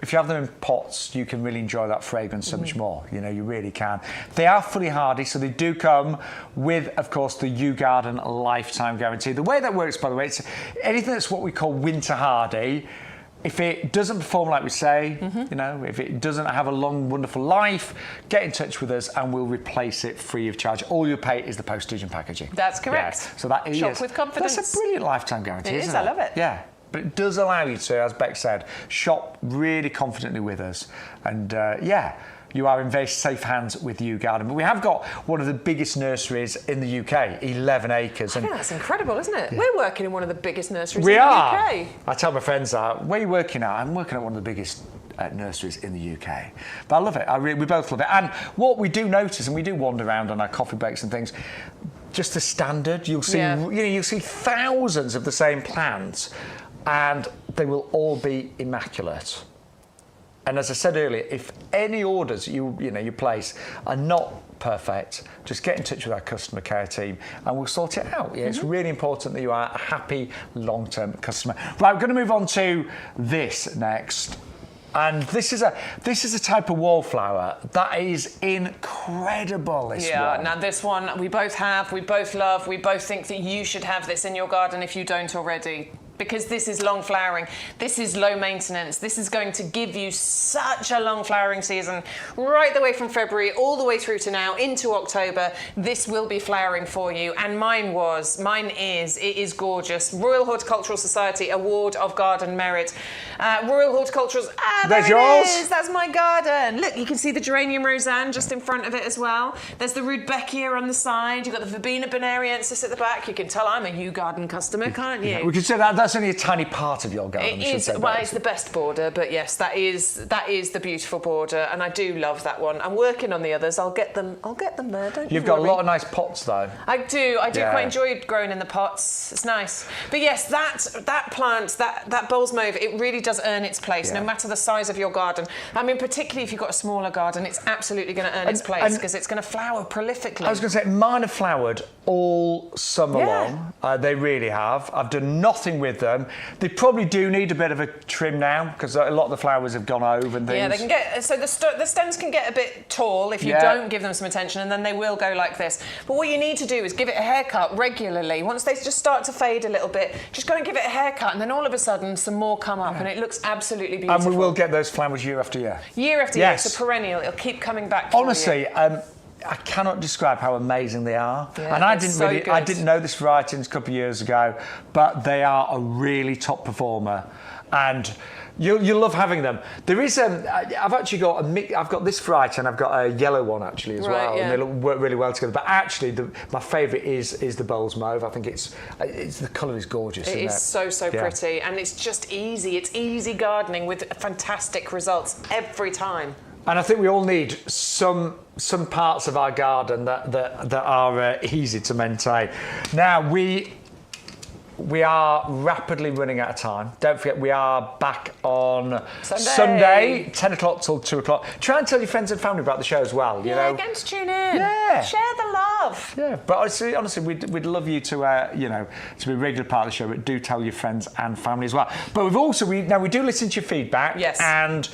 If you have them in pots, you can really enjoy that fragrance so much more. You know, you really can. They are fully hardy, so they do come with, of course, the YouGarden lifetime guarantee. The way that works, by the way, it's anything that's what we call winter hardy. If it doesn't perform like we say, you know, if it doesn't have a long, wonderful life, get in touch with us and we'll replace it free of charge. All you pay is the postage and packaging. That's correct. Yeah. So that is. Shop with confidence. That's a brilliant lifetime guarantee, isn't it? I love it. Yeah. But it does allow you to, as Beck said, shop really confidently with us. And yeah, you are in very safe hands with YouGarden. But we have got one of the biggest nurseries in the UK, 11 acres. I think that's incredible, isn't it? Yeah. We're working in one of the biggest nurseries in the UK. I tell my friends that, where are you working at? I'm working at one of the biggest nurseries in the UK. But I love it. We both love it. And what we do notice, and we do wander around on our coffee breaks and things, just the standard. You'll see, you'll see thousands of the same plants, and they will all be immaculate. And as I said earlier, if any orders you place are not perfect, just get in touch with our customer care team and we'll sort it out. Yeah, it's really important that you are a happy long-term customer. Right, we're going to move on to this next. And this is a type of wallflower that is incredible. Now this one we both have, we both love, we both think that you should have this in your garden if you don't already. Because this is long flowering, this is low maintenance, this is going to give you such a long flowering season, right the way from February all the way through to now into October. This will be flowering for you, and it is gorgeous. Royal Horticultural Society Award of Garden Merit. Royal Horticultural's, there's yours. That's my garden. Look, you can see the geranium roseanne just in front of it as well. There's the rudbeckia on the side, you've got the verbena bonariensis at the back. You can tell I'm a YouGarden customer, can't you? We could say that's only a tiny part of your garden. It is, well, it's the best border, but yes, that is the beautiful border, and I do love that one. I'm working on the others. I'll get them there. Don't You've got a lot of nice pots, though. I do quite enjoy growing in the pots. It's nice. But yes, that plant, that bowls mauve, it really does earn its place, no matter the size of your garden. I mean, particularly if you've got a smaller garden, it's absolutely going to earn its place because it's going to flower prolifically. I was going to say, mine have flowered all summer long. They really have. I've done nothing with them. They probably do need a bit of a trim now because a lot of the flowers have gone over and things. Yeah, they can get, so the stems can get a bit tall if you don't give them some attention, and then they will go like this. But what you need to do is give it a haircut regularly. Once they just start to fade a little bit, just go and give it a haircut, and then all of a sudden some more come up and it looks absolutely beautiful. And we will get those flowers year after year. Year after year, it's a perennial. It'll keep coming back. Honestly, I cannot describe how amazing they are. Yeah, and I didn't know this variety a couple of years ago, but they are a really top performer. And you'll love having them. There is I've actually got I've got this variety and I've got a yellow one actually as well, and they work really well together. But actually, my favourite is the bowls mauve. I think it's the colour is gorgeous. It is so pretty, and it's just easy. It's easy gardening with fantastic results every time. And I think we all need some parts of our garden that are easy to maintain. Now we are rapidly running out of time. Don't forget, we are back on Sunday 10 o'clock till 2 o'clock. Try and tell your friends and family about the show as well. You know, get to tune in. Yeah, share the love. Yeah, but honestly, we'd love you to to be a regular part of the show. But do tell your friends and family as well. But we do listen to your feedback. Yes, and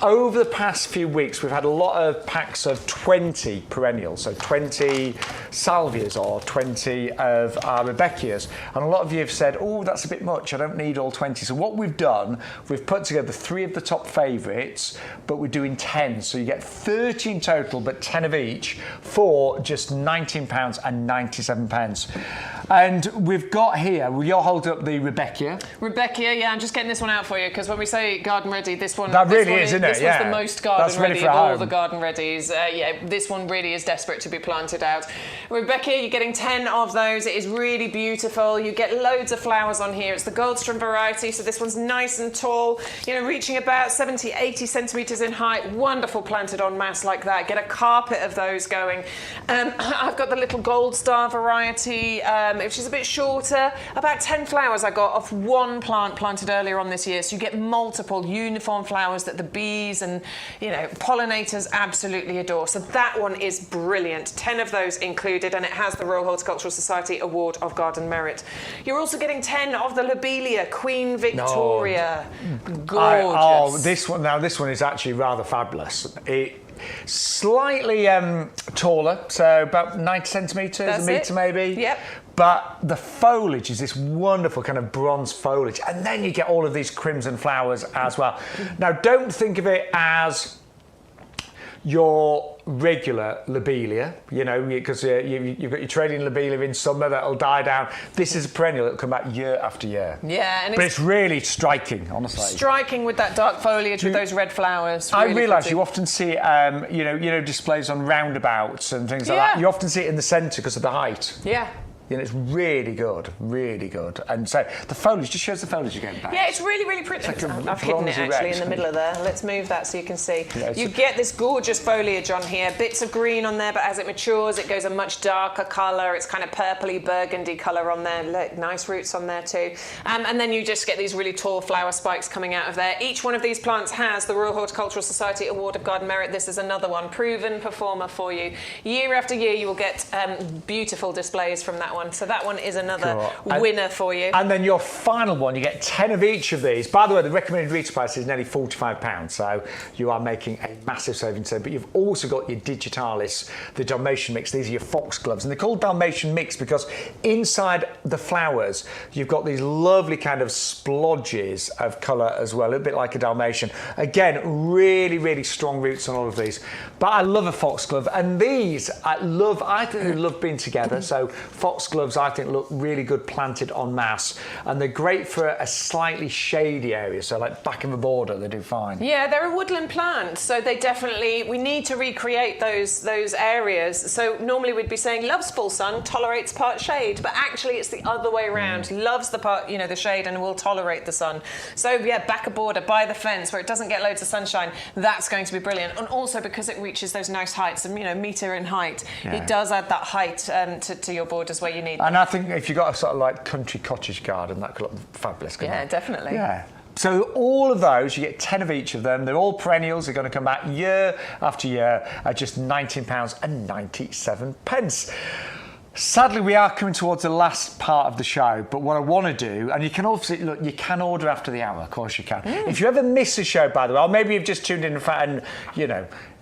over the past few weeks, we've had a lot of packs of 20 perennials, so 20 salvias or 20 of our Rebecchias. And a lot of you have said, oh, that's a bit much, I don't need all 20. So what we've done, we've put together 3 of the top favourites, but we're doing 10. So you get 30 in total, but 10 of each for just £19.97. And we've got here, will you hold up the Rebecchia? Rebecchia, yeah, I'm just getting this one out for you, because when we say garden ready, this one... That really is, isn't it? This Yeah. one's the most garden That's ready ready for of all home. the garden readies. This one really is desperate to be planted out. Rebecca, you're getting 10 of those. It is really beautiful. You get loads of flowers on here. It's the Goldstrom variety, so this one's nice and tall, reaching about 70, 80 centimetres in height. Wonderful planted en masse like that. Get a carpet of those going. I've got the little Gold Star variety, which is a bit shorter. About 10 flowers I got off one plant planted earlier on this year, so you get multiple uniform flowers that the bees and pollinators absolutely adore. So that one is brilliant. 10 of those included, and it has the Royal Horticultural Society Award of Garden Merit. You're also getting 10 of the Lobelia Queen Victoria. Gorgeous. This one is actually rather fabulous. Slightly taller, so about 90 centimetres, a metre maybe. Yep. But the foliage is this wonderful kind of bronze foliage, and then you get all of these crimson flowers as well. Now, don't think of it as your regular lobelia, because you've got your trading lobelia in summer that'll die down. This is a perennial that'll come back year after year. Yeah, but it's really striking, honestly. Striking with that dark foliage with those red flowers. Really I realise you often see it, displays on roundabouts and things like that. You often see it in the centre because of the height. Yeah. It's really good, really good. And so the foliage just shows the foliage again back. Yeah, it's really, really pretty. Like I've hidden it actually in the middle of there. Let's move that so you can see. Yeah, you get this gorgeous foliage on here, bits of green on there, but as it matures, it goes a much darker colour. It's kind of purpley burgundy colour on there. Look, nice roots on there too. And then you just get these really tall flower spikes coming out of there. Each one of these plants has the Royal Horticultural Society Award of Garden Merit. This is another one, proven performer for you. Year after year, you will get beautiful displays from that one. So that one is another winner for you. And then your final one, you get 10 of each of these. By the way, the recommended retail price is nearly £45, so you are making a massive savings there. But you've also got your Digitalis, the Dalmatian mix. These are your foxgloves, and they're called Dalmatian mix because inside the flowers, you've got these lovely kind of splodges of colour as well, a bit like a Dalmatian. Again, really, really strong roots on all of these. But I love a foxglove, and these I think they love being together. So foxgloves, I think, look really good planted en masse, and they're great for a slightly shady area, so like back of a border they do fine. Yeah, they're a woodland plant, so we need to recreate those areas. So normally we'd be saying loves full sun, tolerates part shade, but actually it's the other way around. Loves the part, the shade, and will tolerate the sun. So yeah, back a border, by the fence where it doesn't get loads of sunshine, that's going to be brilliant. And also because it reaches those nice heights, metre in height, it does add that height to your borders where you need them. And I think if you've got a sort of like country cottage garden, that could look fabulous, couldn't it? Definitely. Yeah. So all of those, you get 10 of each of them. They're all perennials. They're going to come back year after year at just £19.97. Sadly, we are coming towards the last part of the show, but what I want to do, and you can obviously, look, you can order after the hour, of course you can. If you ever miss a show, by the way, or maybe you've just tuned in and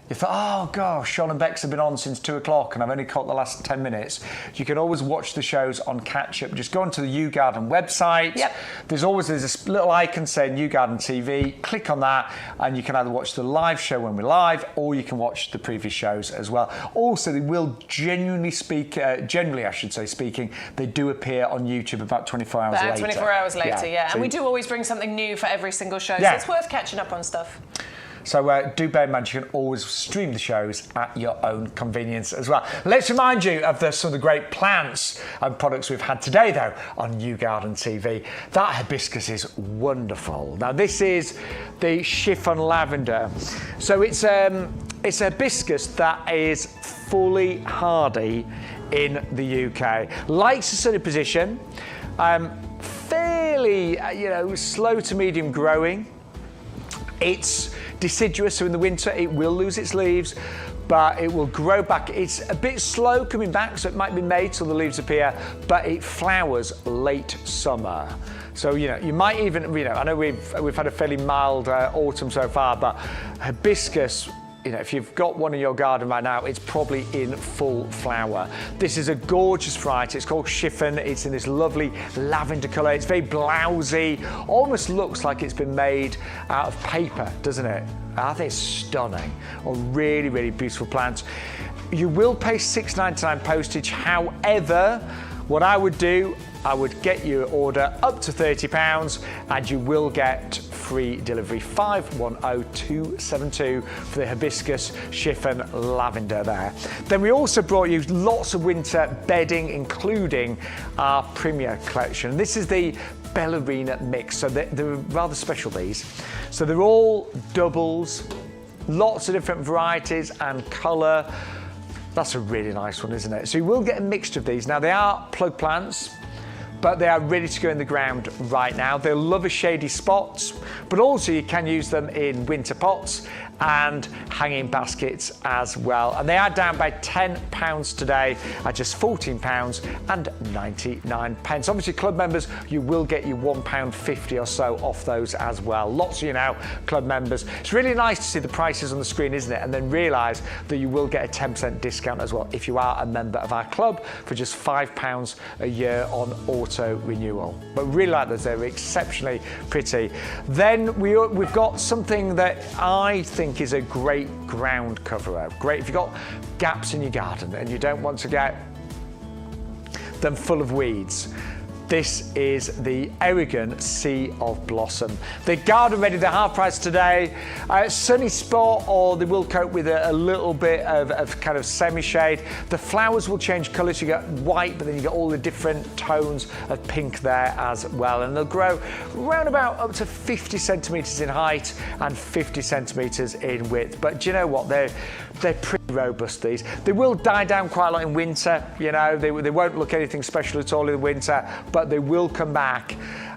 you thought, oh gosh, Shaun and Bex have been on since 2 o'clock and I've only caught the last 10 minutes. You can always watch the shows on catch up. Just go onto the YouGarden website. Yep. There's a little icon saying YouGarden TV. Click on that and you can either watch the live show when we're live or you can watch the previous shows as well. Also, they will generally speaking, they do appear on YouTube about 24 hours later. 24 hours later, yeah. So and we do always bring something new for every single show, so it's worth catching up on stuff. So do bear in mind you can always stream the shows at your own convenience as well. Let's remind you of some of the great plants and products we've had today, though, on YouGarden TV. That hibiscus is wonderful. Now, this is the chiffon lavender. So it's a hibiscus that is fully hardy in the UK. Likes a sunny position, fairly, slow to medium growing. It's deciduous, so in the winter it will lose its leaves, but it will grow back. It's a bit slow coming back, so it might be May till the leaves appear, but it flowers late summer. So, you might even, I know we've had a fairly mild autumn so far, but hibiscus, if you've got one in your garden right now, it's probably in full flower. This is a gorgeous variety. It's called chiffon. It's in this lovely lavender colour. It's very blousy. Almost looks like it's been made out of paper, doesn't it? I think it's stunning. A really, really beautiful plant. You will pay £6.99 postage. However, what I would do, I would get your order up to £30 and you will get free delivery. 510272 for the hibiscus, chiffon, lavender there. Then we also brought you lots of winter bedding, including our Premier collection. This is the Ballerina mix, so they're rather special, these. So they're all doubles, lots of different varieties and colour. That's a really nice one, isn't it? So you will get a mixture of these. Now, they are plug plants, but they are ready to go in the ground right now. They'll love a shady spots, but also you can use them in winter pots and hanging baskets as well. And they are down by £10 today at just £14.99. Obviously, club members, you will get your £1.50 or so off those as well. Lots of you now, club members. It's really nice to see the prices on the screen, isn't it? And then realise that you will get a 10% discount as well if you are a member of our club for just £5 a year on auto renewal. But really like those, they're exceptionally pretty. Then we've got something that I think is a great ground cover. Great if you've got gaps in your garden and you don't want to get them full of weeds. This is the Aragon Sea of Blossom. They're garden ready, they're half price today. Sunny spot, or they will cope with a little bit of kind of semi-shade. The flowers will change colours. You get white, but then you get all the different tones of pink there as well. And they'll grow around about up to 50 centimetres in height and 50 centimetres in width. But do you know what? They're pretty robust, these. They will die down quite a lot in winter, you know. They won't look anything special at all in the winter, but they will come back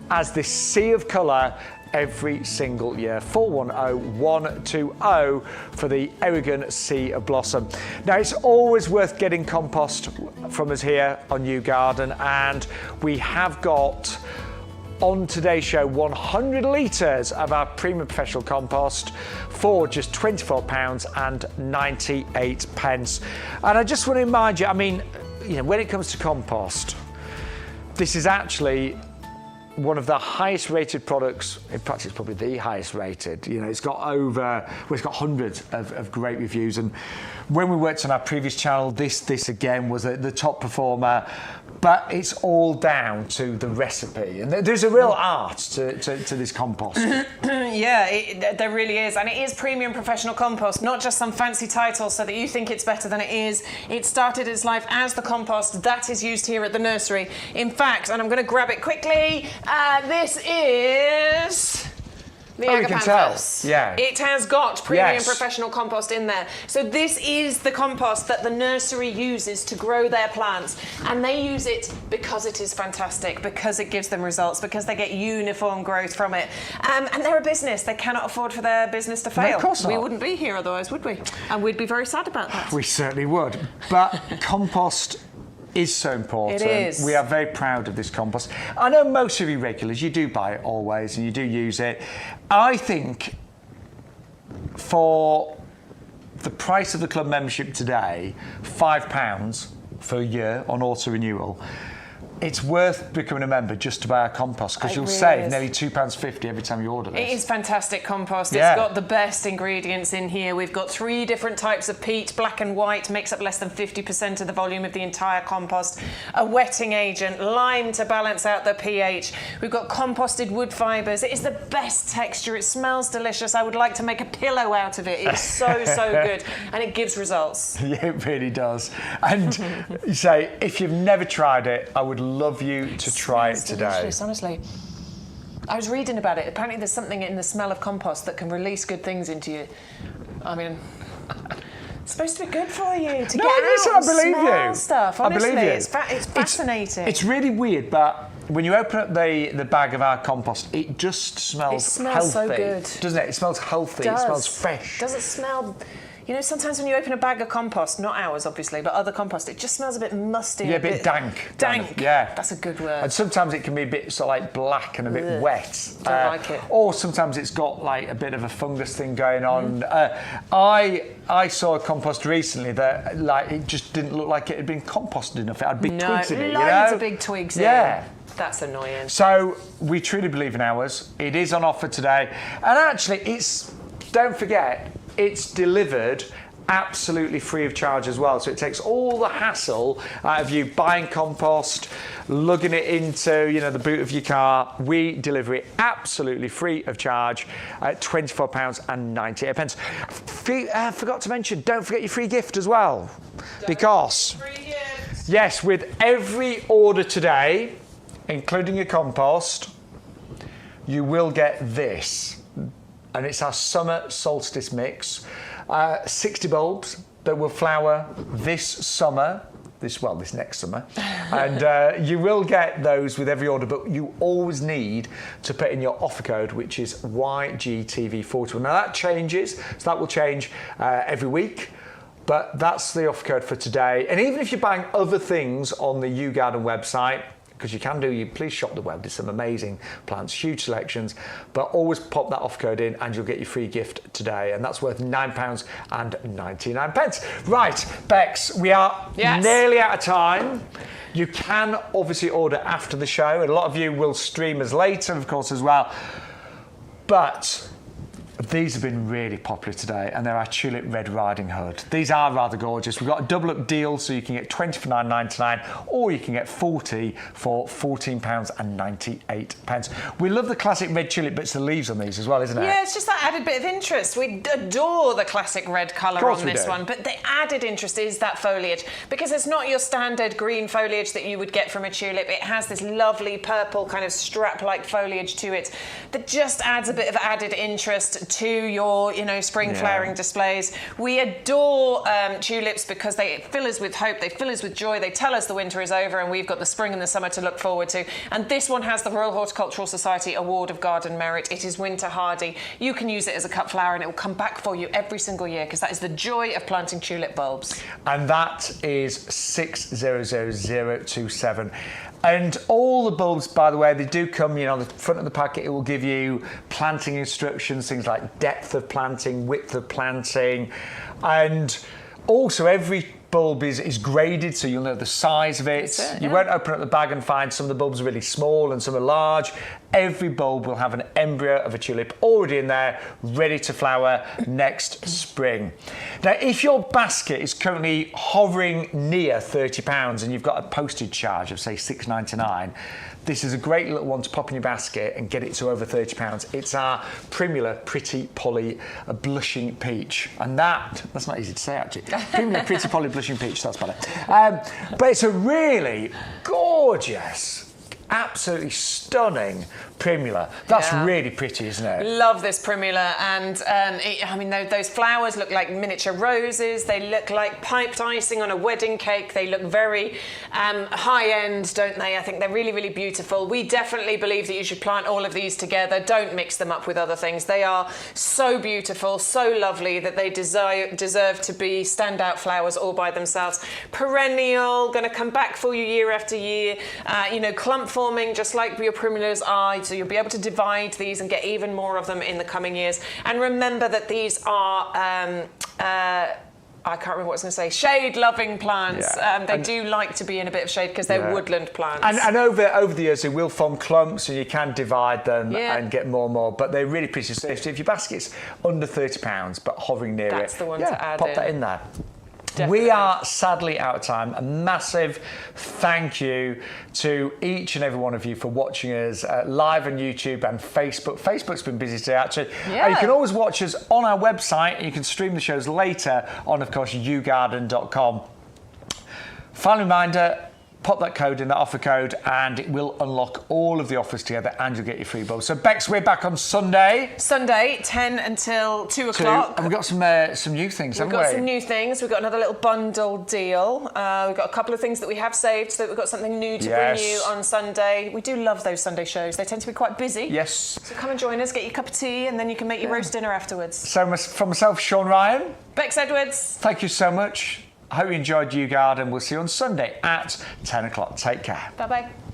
as this sea of colour every single year. 410120 for the Aragon Sea of Blossom. Now, it's always worth getting compost from us here on YouGarden, and we have got on today's show 100 litres of our premium professional compost for just £24.98. And I just want to remind you, I mean, you know, when it comes to compost, this is actually one of the highest rated products. In fact, it's probably the highest rated. You know, it's got it's got hundreds of great reviews. And when we worked on our previous channel, this again was the top performer. But it's all down to the recipe, and there's a real art to this compost. Yeah, there really is, and it is premium professional compost, not just some fancy title so that you think it's better than it is. It started its life as the compost that is used here at the nursery. In fact, and I'm going to grab it quickly, this is the Agapanthus. Yeah. It has got premium professional compost in there. So this is the compost that the nursery uses to grow their plants. And they use it because it is fantastic, because it gives them results, because they get uniform growth from it. And they're a business. They cannot afford for their business to fail. No, of course not. We wouldn't be here otherwise, would we? And we'd be very sad about that. We certainly would. But compost is so important. It is. We are very proud of this compost. I know most of you regulars, you do buy it always and you do use it. I think for the price of the club membership today, £5 for a year on auto renewal, it's worth becoming a member just to buy our compost, because you'll save nearly £2.50 every time you order this. It is fantastic compost. Yeah. It's got the best ingredients in here. We've got 3 different types of peat. Black and white makes up less than 50% of the volume of the entire compost. A wetting agent, lime to balance out the pH. We've got composted wood fibres. It is the best texture. It smells delicious. I would like to make a pillow out of it. It's so, so good. And it gives results. Yeah, it really does. And you say, if you've never tried it, I would love you to try it today. Delicious, honestly. I was reading about it. Apparently there's something in the smell of compost that can release good things into you. I mean, it's supposed to be good for you to get out and smell stuff. Honestly, I believe you. It's fascinating. It's really weird, but when you open up the bag of our compost, it just smells healthy. So good. Doesn't it? It smells healthy. It smells fresh. Does it smell... You know, sometimes when you open a bag of compost, not ours obviously, but other compost, it just smells a bit musty. Yeah, a bit dank. Dank. Yeah. That's a good word. And sometimes it can be a bit sort of like black and a bit wet. Don't like it. Or sometimes it's got like a bit of a fungus thing going on. I saw a compost recently that like it just didn't look like it had been composted enough. It had big twigs in it, loads of big twigs in. Yeah. That's annoying. So we truly believe in ours. It is on offer today. And actually, don't forget, it's delivered absolutely free of charge as well. So it takes all the hassle out of you buying compost, lugging it into, you know, the boot of your car. We deliver it absolutely free of charge at £24.98. Forgot to mention, don't forget your free gift as well. Because, yes, with every order today, including your compost, you will get this. And it's our summer solstice mix. 60 bulbs that will flower this summer, this next summer. And you will get those with every order, but you always need to put in your offer code, which is YGTV41. Now that changes, so that will change every week. But that's the offer code for today. And even if you're buying other things on the YouGarden website, because you can please shop the web. There's some amazing plants, huge selections, but always pop that offer code in and you'll get your free gift today. And that's worth £9.99. Right, Bex, we are nearly out of time. You can obviously order after the show, and a lot of you will stream us later, of course, as well. But these have been really popular today, and they're our Tulip Red Riding Hood. These are rather gorgeous. We've got a double up deal, so you can get 20 for £9.99, or you can get 40 for £14.98. We love the classic red tulip, but it's the leaves on these as well, isn't it? Yeah, it's just that added bit of interest. We adore the classic red colour on this one, but the added interest is that foliage, because it's not your standard green foliage that you would get from a tulip. It has this lovely purple kind of strap-like foliage to it that just adds a bit of added interest to your, you know, spring flowering displays. We adore tulips because they fill us with hope, they fill us with joy, they tell us the winter is over and we've got the spring and the summer to look forward to. And this one has the Royal Horticultural Society Award of Garden Merit. It is winter hardy. You can use it as a cut flower and it will come back for you every single year, because that is the joy of planting tulip bulbs. And that is 600027. And all the bulbs, by the way, they do come, you know, on the front of the packet, it will give you planting instructions, things like depth of planting, width of planting. And also every bulb is graded, so you'll know the size of it. You won't open up the bag and find some of the bulbs are really small and some are large. Every bulb will have an embryo of a tulip already in there, ready to flower next spring. Now, if your basket is currently hovering near £30 and you've got a postage charge of, say, £6.99, this is a great little one to pop in your basket and get it to over £30. It's our Primula Pretty Polly Blushing Peach. And that's not easy to say, actually. Primula Pretty Polly Blushing Peach, that's better. But it's a really gorgeous, absolutely stunning Primula. That's really pretty, isn't it? Love this Primula, and I mean, those flowers look like miniature roses. They look like piped icing on a wedding cake. They look very high-end, don't they? I think they're really, really beautiful. We definitely believe that you should plant all of these together. Don't mix them up with other things. They are so beautiful, so lovely, that they deserve to be standout flowers all by themselves. Perennial, going to come back for you year after year. You know, clump forming, just like your Primulas are. So you'll be able to divide these and get even more of them in the coming years. And remember that these are, I can't remember what I was going to say, shade-loving plants. They do like to be in a bit of shade because they're woodland plants. And over the years, they will form clumps and you can divide them and get more and more. But they're really pretty. So if your basket's under £30 but hovering near that's the one to add pop that in there. Definitely. We are sadly out of time. A massive thank you to each and every one of you for watching us live on YouTube and Facebook. Facebook's been busy today, actually. You can always watch us on our website, and you can stream the shows later on, of course, YouGarden.com. Final reminder, pop that code in, that offer code, and it will unlock all of the offers together and you'll get your free bulbs. So, Bex, we're back on Sunday. Sunday, 10 until 2 o'clock. And we've got some new things, haven't we? We've got some new things. We've got another little bundle deal. We've got a couple of things that we have saved so that we've got something new to bring you on Sunday. We do love those Sunday shows. They tend to be quite busy. Yes. So come and join us, get your cup of tea, and then you can make your roast dinner afterwards. So, from myself, Shaun Ryan. Bex Edwards. Thank you so much. I hope you enjoyed YouGarden. We'll see you on Sunday at 10 o'clock. Take care. Bye-bye.